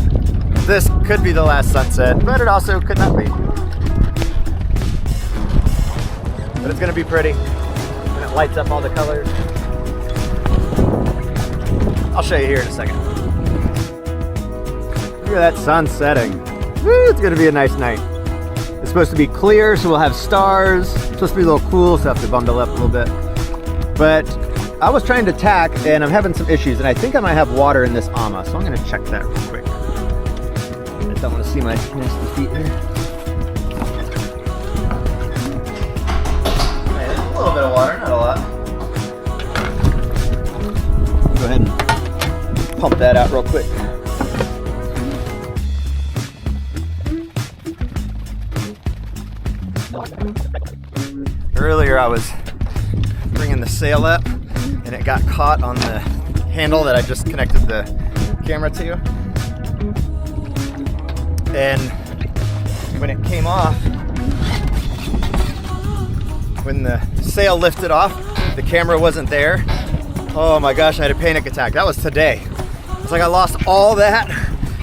this could be the last sunset, but it also could not be. But it's gonna be pretty, and it lights up all the colors. I'll show you here in a second. Look at that sun setting. Woo, it's gonna be a nice night. It's supposed to be clear, so we'll have stars. It's supposed to be a little cool, so I have to bundle up a little bit. But I was trying to tack, and I'm having some issues, and I think I might have water in this ama, so I'm gonna check that real quick. I don't want to see my nasty feet here. Okay, there's a little bit of water, not a lot. Go ahead and pump that out real quick. Earlier I was bringing the sail up, and it got caught on the handle that I just connected the camera to. And when it came off, when the sail lifted off, the camera wasn't there. Oh my gosh, I had a panic attack. That was today. It's like I lost all that.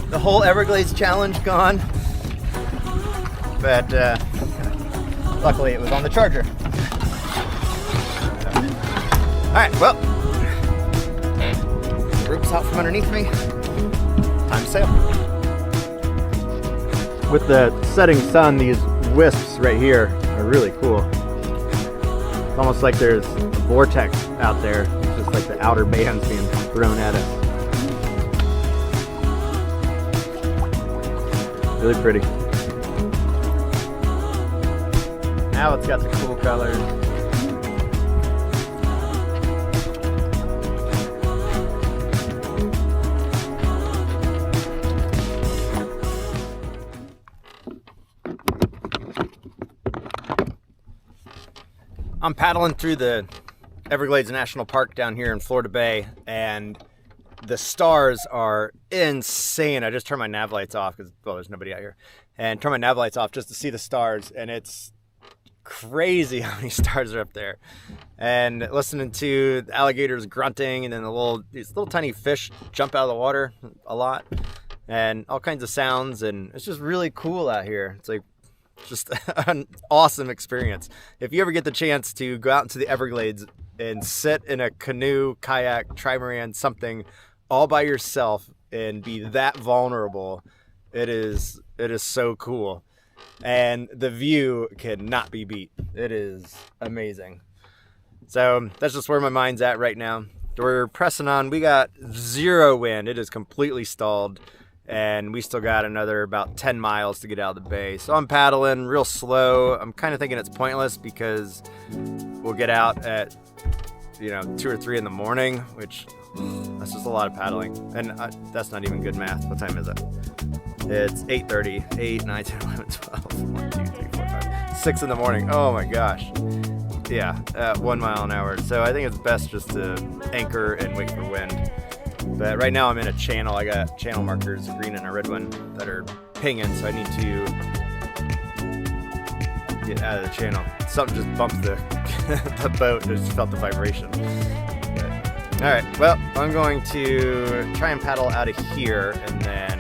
The whole Everglades Challenge gone. But luckily it was on the charger. All right, well, the rope's out from underneath me. Time to sail. With the setting sun, these wisps right here are really cool. It's almost like there's a vortex out there. It's just like the outer bands being thrown at us. Really pretty. Now it's got the cool colors. I'm paddling through the Everglades National Park down here in Florida Bay, and the stars are insane. I just turned my nav lights off because, well, there's nobody out here, and turn my nav lights off just to see the stars, and it's crazy how many stars are up there. And listening to the alligators grunting, and then these little tiny fish jump out of the water a lot, and all kinds of sounds, and it's just really cool out here. It's like just an awesome experience. If you ever get the chance to go out into the Everglades and sit in a canoe, kayak, trimaran, something all by yourself and be that vulnerable, it is so cool. And the view cannot be beat. It is amazing. So that's just where my mind's at right now. We're pressing on. We got zero wind. It is completely stalled. And we still got another about 10 miles to get out of the bay. So I'm paddling real slow. I'm kind of thinking it's pointless because we'll get out at, 2 or 3 in the morning, which that's just a lot of paddling. And that's not even good math. What time is it? It's 8:30, 8, 9, 10, 11, 12, 1, 2, 3, 4, 5. 6 in the morning. Oh my gosh. Yeah, 1 mile an hour. So I think it's best just to anchor and wait for wind. But right now I'm in a channel. I got channel markers, a green and a red one, that are pinging, so I need to get out of the channel. Something just bumped the, the boat. I just felt the vibration. All right, well, I'm going to try and paddle out of here and then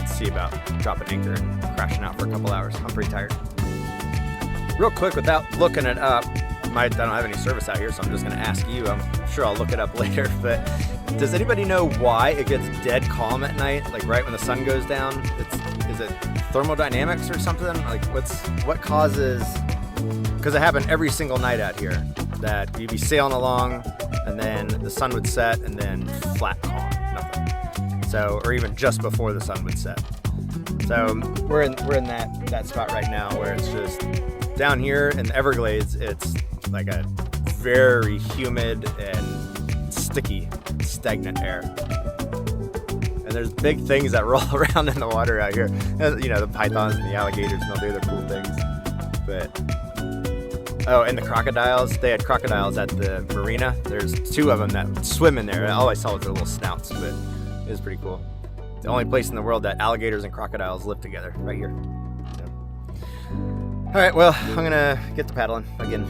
see about dropping anchor and crashing out for a couple hours. I'm pretty tired. Real quick, without looking it up, I don't have any service out here, so I'm just gonna ask you. I'm sure I'll look it up later, but does anybody know why it gets dead calm at night, like right when the sun goes down? Is it thermodynamics or something? Like what causes, because it happened every single night out here, that you'd be sailing along and then the sun would set and then flat calm, nothing. So, or even just before the sun would set. So we're in that spot right now where it's just down here in the Everglades, it's like a very humid and sticky, stagnant air. And there's big things that roll around in the water out here. You know, the pythons and the alligators and all the other cool things. But oh, and the crocodiles. They had crocodiles at the marina. There's 2 of them that swim in there. All I saw was their little snouts, but it was pretty cool. The only place in the world that alligators and crocodiles live together, right here. So. All right, well, I'm gonna get to paddling again.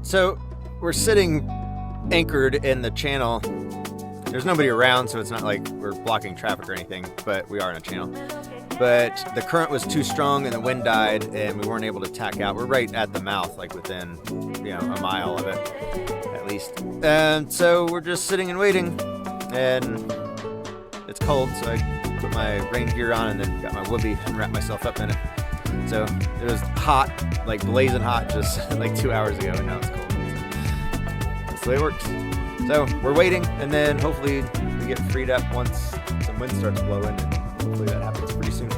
So we're sitting anchored in the channel. There's nobody around, so it's not like we're blocking traffic or anything, but we are in a channel. But the current was too strong and the wind died and we weren't able to tack out. We're right at the mouth, like within, a mile of it, at least. And so we're just sitting and waiting, and it's cold, so I put my rain gear on and then got my whoopee and wrapped myself up in it. So it was hot, like blazing hot just like 2 hours ago, and now it's cold. So that's the way it works. So we're waiting, and then hopefully we get freed up once some wind starts blowing, and hopefully that happens pretty soon.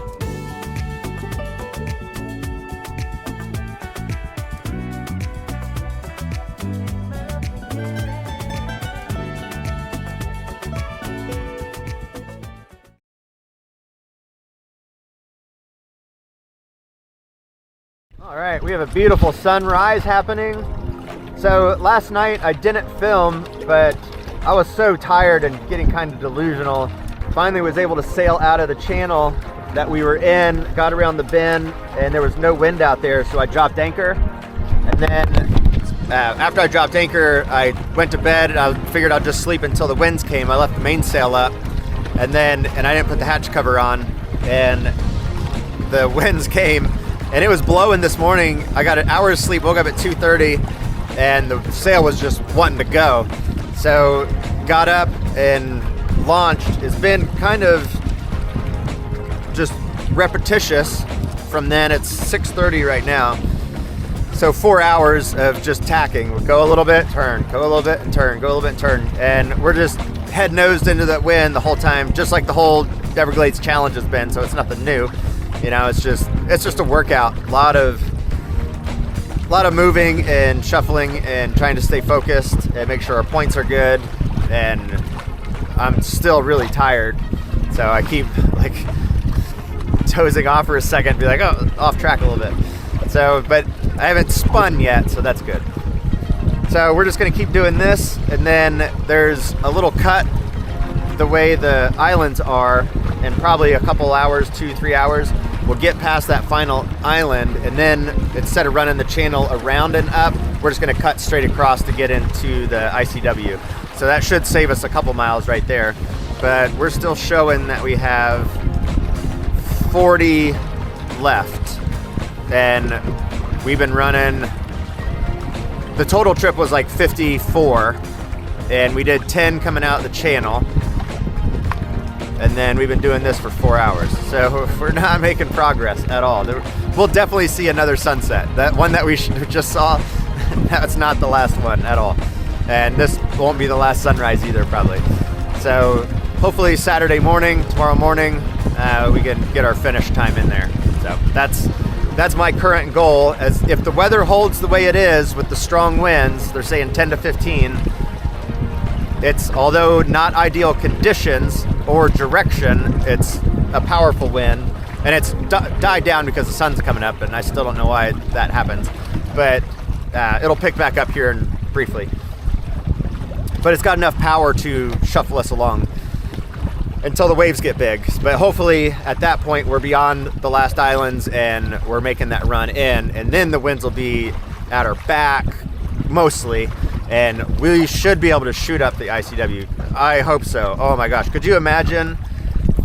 All right, we have a beautiful sunrise happening. So last night I didn't film, but I was so tired and getting kind of delusional. Finally was able to sail out of the channel that we were in, got around the bend, and there was no wind out there, so I dropped anchor. And then after I dropped anchor, I went to bed and I figured I'd just sleep until the winds came. I left the mainsail up, and I didn't put the hatch cover on, and the winds came. And it was blowing this morning. I got an hour's sleep, woke up at 2:30, and the sail was just wanting to go. So got up and launched. It's been kind of just repetitious from then. It's 6:30 right now. So 4 hours of just tacking. We'll go a little bit, turn, go a little bit and turn, go a little bit and turn. And we're just head nosed into that wind the whole time, just like the whole Everglades Challenge has been, so it's nothing new. It's just a workout. A lot of moving and shuffling and trying to stay focused and make sure our points are good. And I'm still really tired, so I keep like dozing off for a second, be like, oh, off track a little bit. So, but I haven't spun yet, so that's good. So we're just gonna keep doing this, and then there's a little cut the way the islands are, in probably a couple hours, 2-3 hours. We'll get past that final island, and then instead of running the channel around and up, we're just gonna cut straight across to get into the ICW. So that should save us a couple miles right there. But we're still showing that we have 40 left. And we've been running, the total trip was like 54, and we did 10 coming out of the channel. And then we've been doing this for 4 hours. So we're not making progress at all. We'll definitely see another sunset. That one that we just saw, that's not the last one at all. And this won't be the last sunrise either, probably. So hopefully Saturday morning, tomorrow morning, we can get our finish time in there. So that's my current goal. As if the weather holds the way it is with the strong winds, they're saying 10 to 15. It's, although not ideal conditions or direction, it's a powerful wind, and it's died down because the sun's coming up, and I still don't know why that happens, but it'll pick back up here briefly. But it's got enough power to shuffle us along until the waves get big. But hopefully at that point we're beyond the last islands and we're making that run in, and then the winds will be at our back mostly, and we should be able to shoot up the ICW. I hope so. Oh my gosh, could you imagine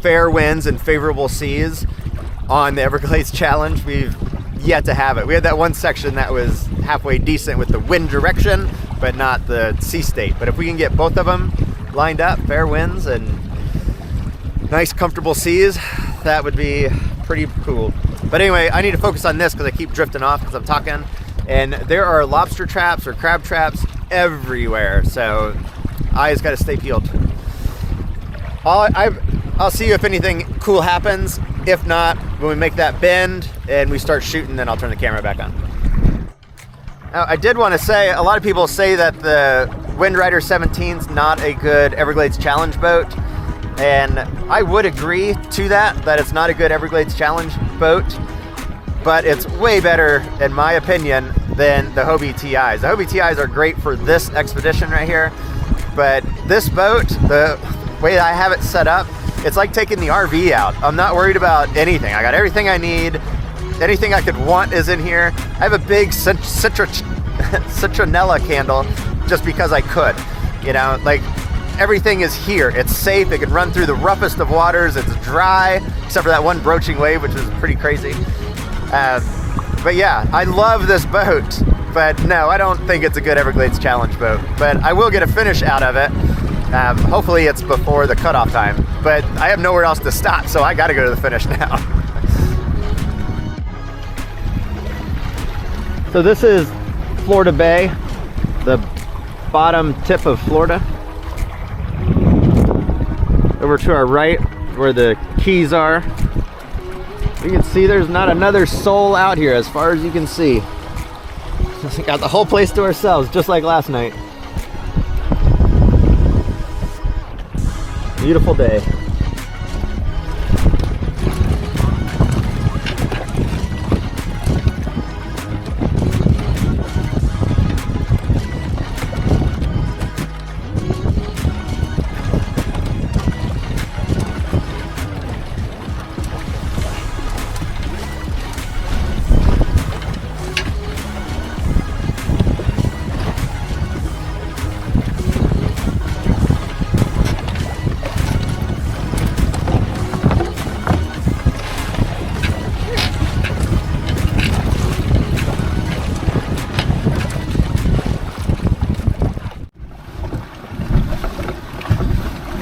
fair winds and favorable seas on the Everglades Challenge? We've yet to have it. We had that one section that was halfway decent with the wind direction, but not the sea state. But if we can get both of them lined up, fair winds and nice comfortable seas, that would be pretty cool. But anyway, I need to focus on this because I keep drifting off because I'm talking, and there are lobster traps or crab traps everywhere, so eyes got to stay peeled. I'll see if anything cool happens. If not, when we make that bend and we start shooting, then I'll turn the camera back on. Now, I did want to say, a lot of people say that the Windrider 17 is not a good Everglades Challenge boat, and I would agree to that it's not a good Everglades Challenge boat, but it's way better, in my opinion, than the Hobie TIs. The Hobie TIs are great for this expedition right here, but this boat, the way I have it set up, it's like taking the RV out. I'm not worried about anything. I got everything I need. Anything I could want is in here. I have a big citronella candle just because I could. You know, like everything is here. It's safe. It can run through the roughest of waters. It's dry, except for that one broaching wave, which was pretty crazy. But yeah, I love this boat. But no, I don't think it's a good Everglades Challenge boat. But I will get a finish out of it. Hopefully it's before the cutoff time. But I have nowhere else to stop, so I got to go to the finish now. So this is Florida Bay, the bottom tip of Florida. Over to our right, where the keys are. You can see there's not another soul out here as far as you can see. Got the whole place to ourselves, just like last night. Beautiful day.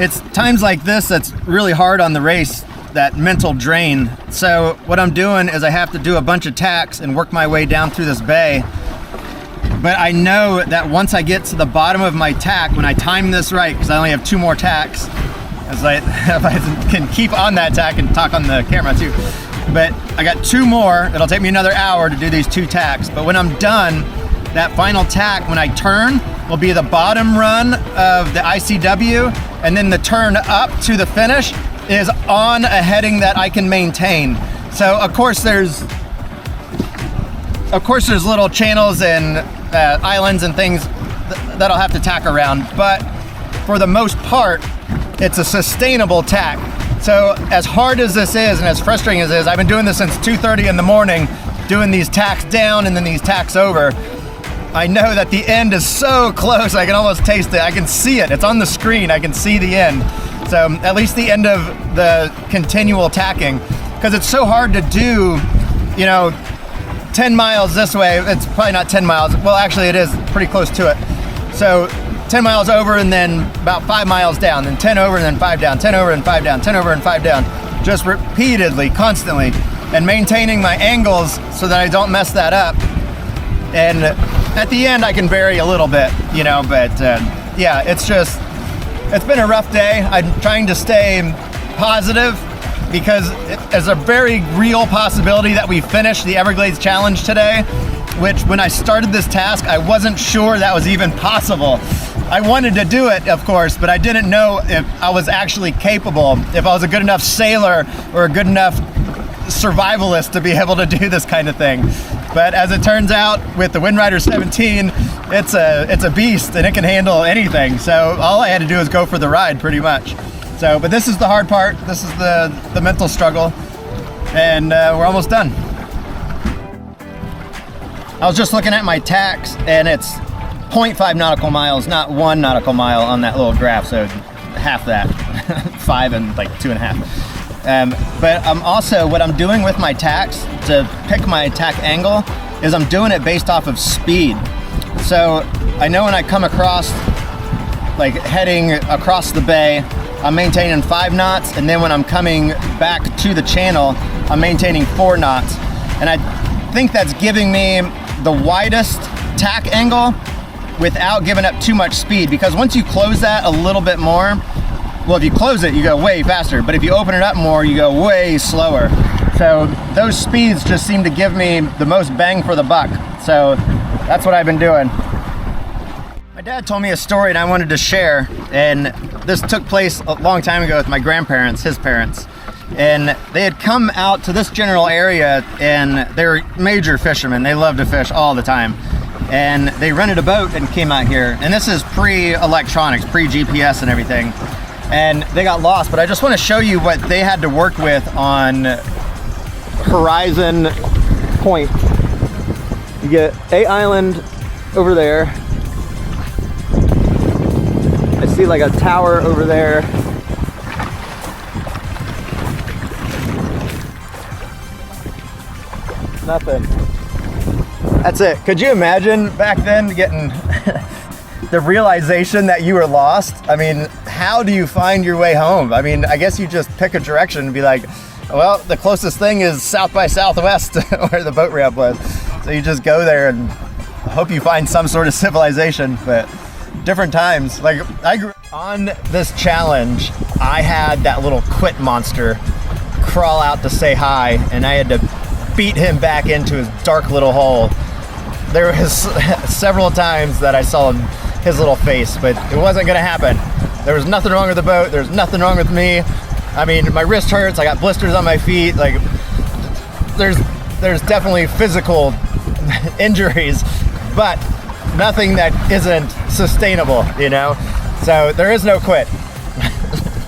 It's times like this that's really hard on the race, that mental drain. So what I'm doing is I have to do a bunch of tacks and work my way down through this bay. But I know that once I get to the bottom of my tack, when I time this right, because I only have 2 more tacks, as if I can keep on that tack and talk on the camera too. But I got 2 more. It'll take me another hour to do these 2 tacks. But when I'm done, that final tack, when I turn, will be the bottom run of the ICW, and then the turn up to the finish is on a heading that I can maintain. So of course there's little channels and islands and things that I'll have to tack around, but for the most part, it's a sustainable tack. So as hard as this is and as frustrating as it is, I've been doing this since 2:30 in the morning, doing these tacks down and then these tacks over. I know that the end is so close, I can almost taste it. I can see it, it's on the screen, I can see the end. So at least the end of the continual tacking, because it's so hard to do, 10 miles this way. It's probably not 10 miles. Well, actually it is pretty close to it. So 10 miles over and then about 5 miles down, then 10 over and then 5 down, 10 over and 5 down, 10 over and 5 down, just repeatedly, constantly, and maintaining my angles so that I don't mess that up. And at the end I can vary a little bit, but yeah, it's been a rough day. I'm trying to stay positive because there's a very real possibility that we finish the Everglades Challenge today. which when I started this task, I wasn't sure that was even possible. I wanted to do it, of course, but I didn't know if I was actually capable, if I was a good enough sailor or a good enough survivalist to be able to do this kind of thing. But as it turns out, with the Windrider 17, it's a beast and it can handle anything. So all I had to do was go for the ride, pretty much. So, but this is the hard part. This is the mental struggle, and we're almost done. I was just looking at my tax, and it's 0.5 nautical miles, not 1 nautical mile on that little graph, so half that, 5 and like 2.5. But I'm also, what I'm doing with my tacks to pick my tack angle is I'm doing it based off of speed. So I know when I come across, like heading across the bay, I'm maintaining 5 knots, and then when I'm coming back to the channel, I'm maintaining 4 knots. And I think that's giving me the widest tack angle without giving up too much speed, because once you close that a little bit more, well, if you close it, you go way faster, but if you open it up more, you go way slower. So those speeds just seem to give me the most bang for the buck. So that's what I've been doing. My dad told me a story and I wanted to share, and this took place a long time ago with my grandparents, his parents. And they had come out to this general area, and they're major fishermen. They love to fish all the time. And they rented a boat and came out here. And this is pre-electronics, pre-GPS and everything. And they got lost, but I just want to show you what they had to work with on Horizon Point. You get a island over there. I see like a tower over there. Nothing. That's it. Could you imagine back then getting the realization that you were lost? I mean, how do you find your way home? I mean, I guess you just pick a direction and be like, well, the closest thing is South by Southwest where the boat ramp was. So you just go there and hope you find some sort of civilization, but different times. Like I grew on this challenge, I had that little quit monster crawl out to say hi, and I had to beat him back into his dark little hole. There was several times that I saw his little face, but it wasn't gonna happen. There was nothing wrong with the boat. There's nothing wrong with me. I mean, my wrist hurts. I got blisters on my feet. Like, there's definitely physical injuries, but nothing that isn't sustainable, you know? So there is no quit.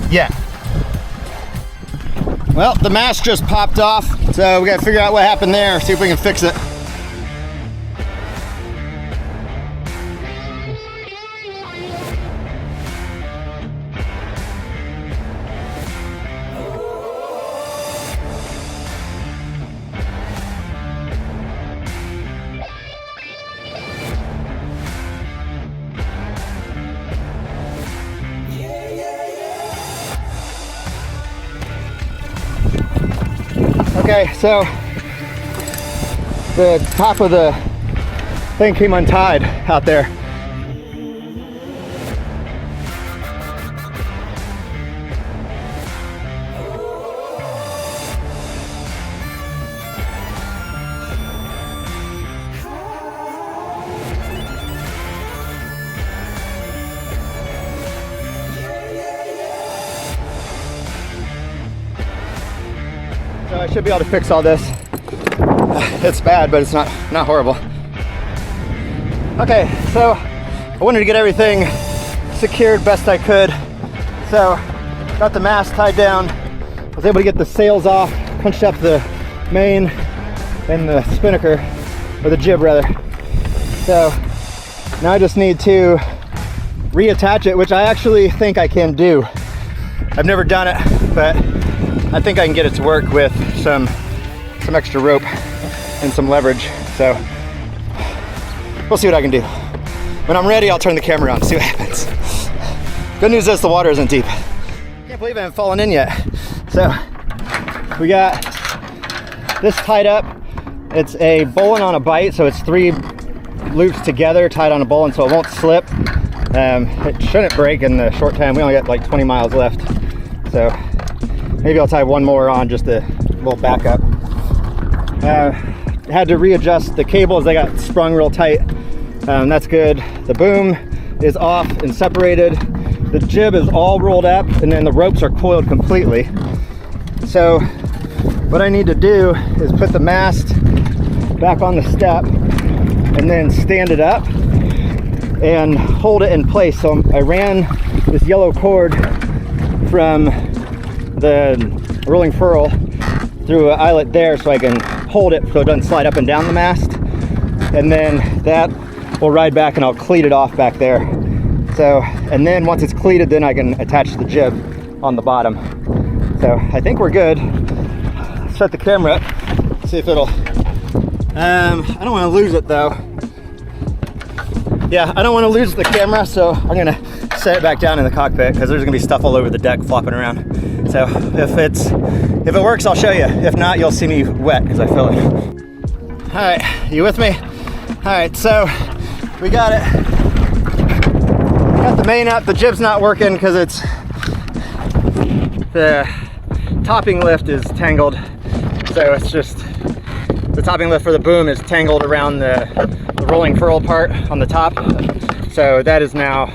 Yeah. Well, the mast just popped off, so we gotta figure out what happened there, see if we can fix it. Okay, so the top of the thing came untied out there. So I should be able to fix all this. It's bad, but it's not horrible. Okay, so I wanted to get everything secured best I could. So got the mast tied down. I was able to get the sails off, punched up the main and the spinnaker, or the jib rather. So now I just need to reattach it, which I actually think I can do. I've never done it, but I think I can get it to work with some extra rope and some leverage. So we'll see what I can do. When I'm ready, I'll turn the camera on and see what happens. Good news is the water isn't deep. Can't believe I haven't fallen in yet. So we got this tied up. It's a bowline on a bite, so it's 3 loops together tied on a bowline so it won't slip. It shouldn't break in the short time. We only got like 20 miles left. So maybe I'll tie one more on, just a little backup. had to readjust the cables. They got sprung real tight. That's good. The boom is off and separated. The jib is all rolled up, and then the ropes are coiled completely. So what I need to do is put the mast back on the step and then stand it up and hold it in place. So I ran this yellow cord from the rolling furl through an eyelet there so I can hold it so it doesn't slide up and down the mast. And then that will ride back and I'll cleat it off back there. So, and then once it's cleated, then I can attach the jib on the bottom. So I think we're good. Set the camera up, see if it'll, I don't want to lose it though. Yeah, I don't want to lose the camera, so I'm gonna set it back down in the cockpit because there's gonna be stuff all over the deck flopping around. So if it works, I'll show you. If not, you'll see me wet because I fill it. All right, you with me? All right, so we got it. Got the main up. The jib's not working because the topping lift is tangled. So it's just the topping lift for the boom is tangled around the rolling furl part on the top. So that is now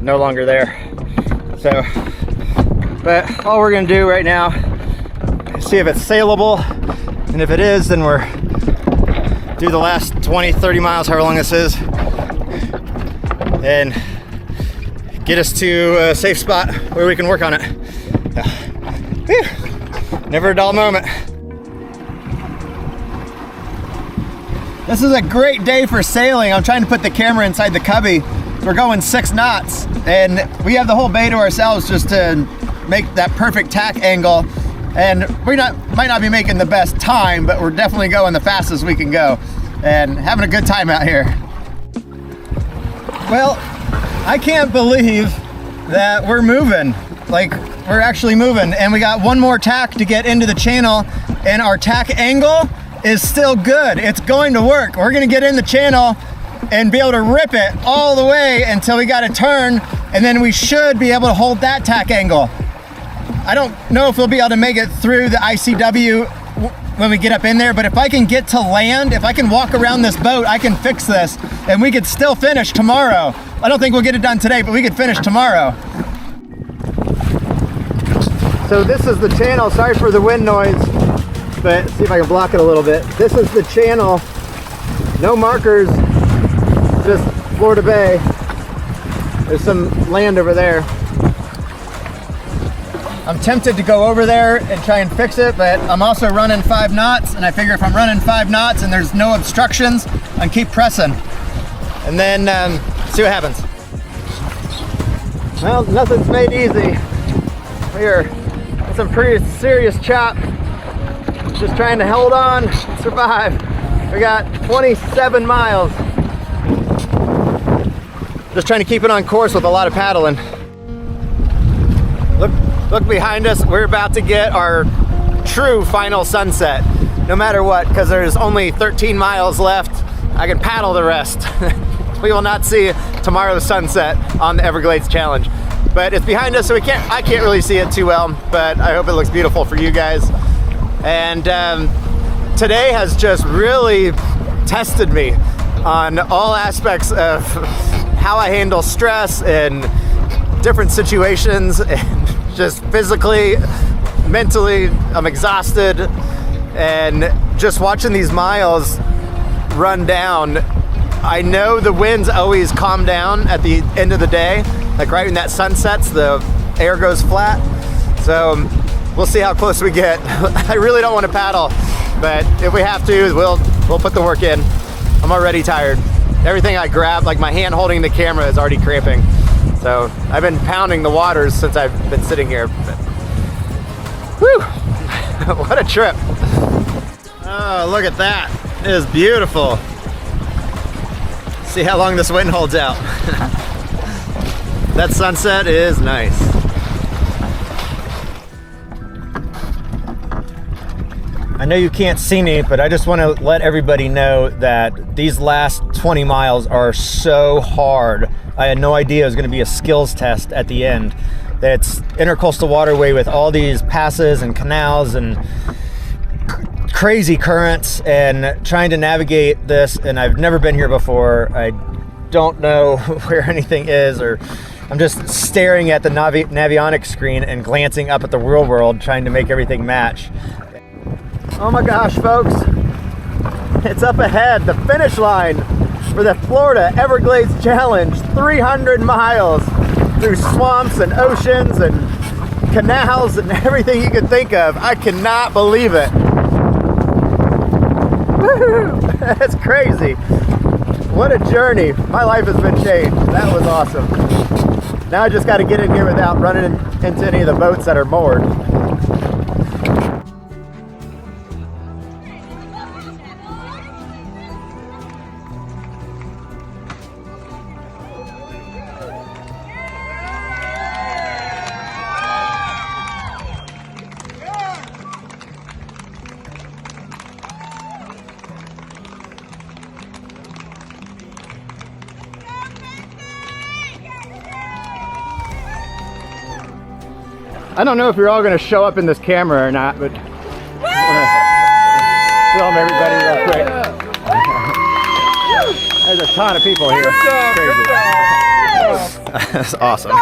no longer there. So, but all we're gonna do right now is see if it's saleable, and if it is, then we're do the last 20-30 miles, however long this is, and get us to a safe spot where we can work on it. Whew. Never a dull moment. This is a great day for sailing. I'm trying to put the camera inside the cubby. We're going 6 knots, and we have the whole bay to ourselves just to make that perfect tack angle. And we might not be making the best time, but we're definitely going the fastest we can go and having a good time out here. Well, I can't believe that we're moving. Like, we're actually moving, and we got one more tack to get into the channel, and our tack angle is still good. It's going to work. We're gonna get in the channel and be able to rip it all the way until we got to turn, and then we should be able to hold that tack angle. I don't know if we'll be able to make it through the ICW when we get up in there, but if I can get to land, if I can walk around this boat, I can fix this, and we could still finish tomorrow. I don't think we'll get it done today, but we could finish tomorrow. So this is the channel. Sorry for the wind noise, but see if I can block it a little bit. This is the channel. No markers, just Florida Bay. There's some land over there. I'm tempted to go over there and try and fix it, but I'm also running 5 knots, and I figure if I'm running 5 knots and there's no obstructions, I can keep pressing. And then see what happens. Well, nothing's made easy. We're in some pretty serious chop. Just trying to hold on, survive. We got 27 miles. Just trying to keep it on course with a lot of paddling. Look behind us, we're about to get our true final sunset. No matter what, because there's only 13 miles left. I can paddle the rest. We will not see tomorrow's sunset on the Everglades Challenge. But it's behind us, so I can't really see it too well, but I hope it looks beautiful for you guys. And today has just really tested me on all aspects of how I handle stress and different situations, and just physically, mentally, I'm exhausted, and just watching these miles run down. I know the winds always calm down at the end of the day, like right when that sun sets, the air goes flat. So we'll see how close we get. I really don't want to paddle, but if we have to, we'll put the work in. I'm already tired. Everything I grab, like my hand holding the camera, is already cramping. So I've been pounding the waters since I've been sitting here. But, whew, what a trip. Oh, look at that. It is beautiful. See how long this wind holds out. That sunset is nice. I know you can't see me, but I just want to let everybody know that these last 20 miles are so hard. I had no idea it was going to be a skills test at the end. It's intercoastal waterway with all these passes and canals and crazy currents and trying to navigate this, and I've never been here before. I don't know where anything is, or I'm just staring at the navionics screen and glancing up at the real world, trying to make everything match. Oh my gosh, folks, it's up ahead, the finish line for the Florida Everglades Challenge, 300 miles through swamps and oceans and canals and everything you could think of. I cannot believe it. Woo! That's crazy. What a journey. My life has been changed. That was awesome. Now I just got to get in here without running into any of the boats that are moored. I don't know if you're all going to show up in this camera or not, but I want to film everybody real quick. There's a ton of people here. Crazy. That's awesome.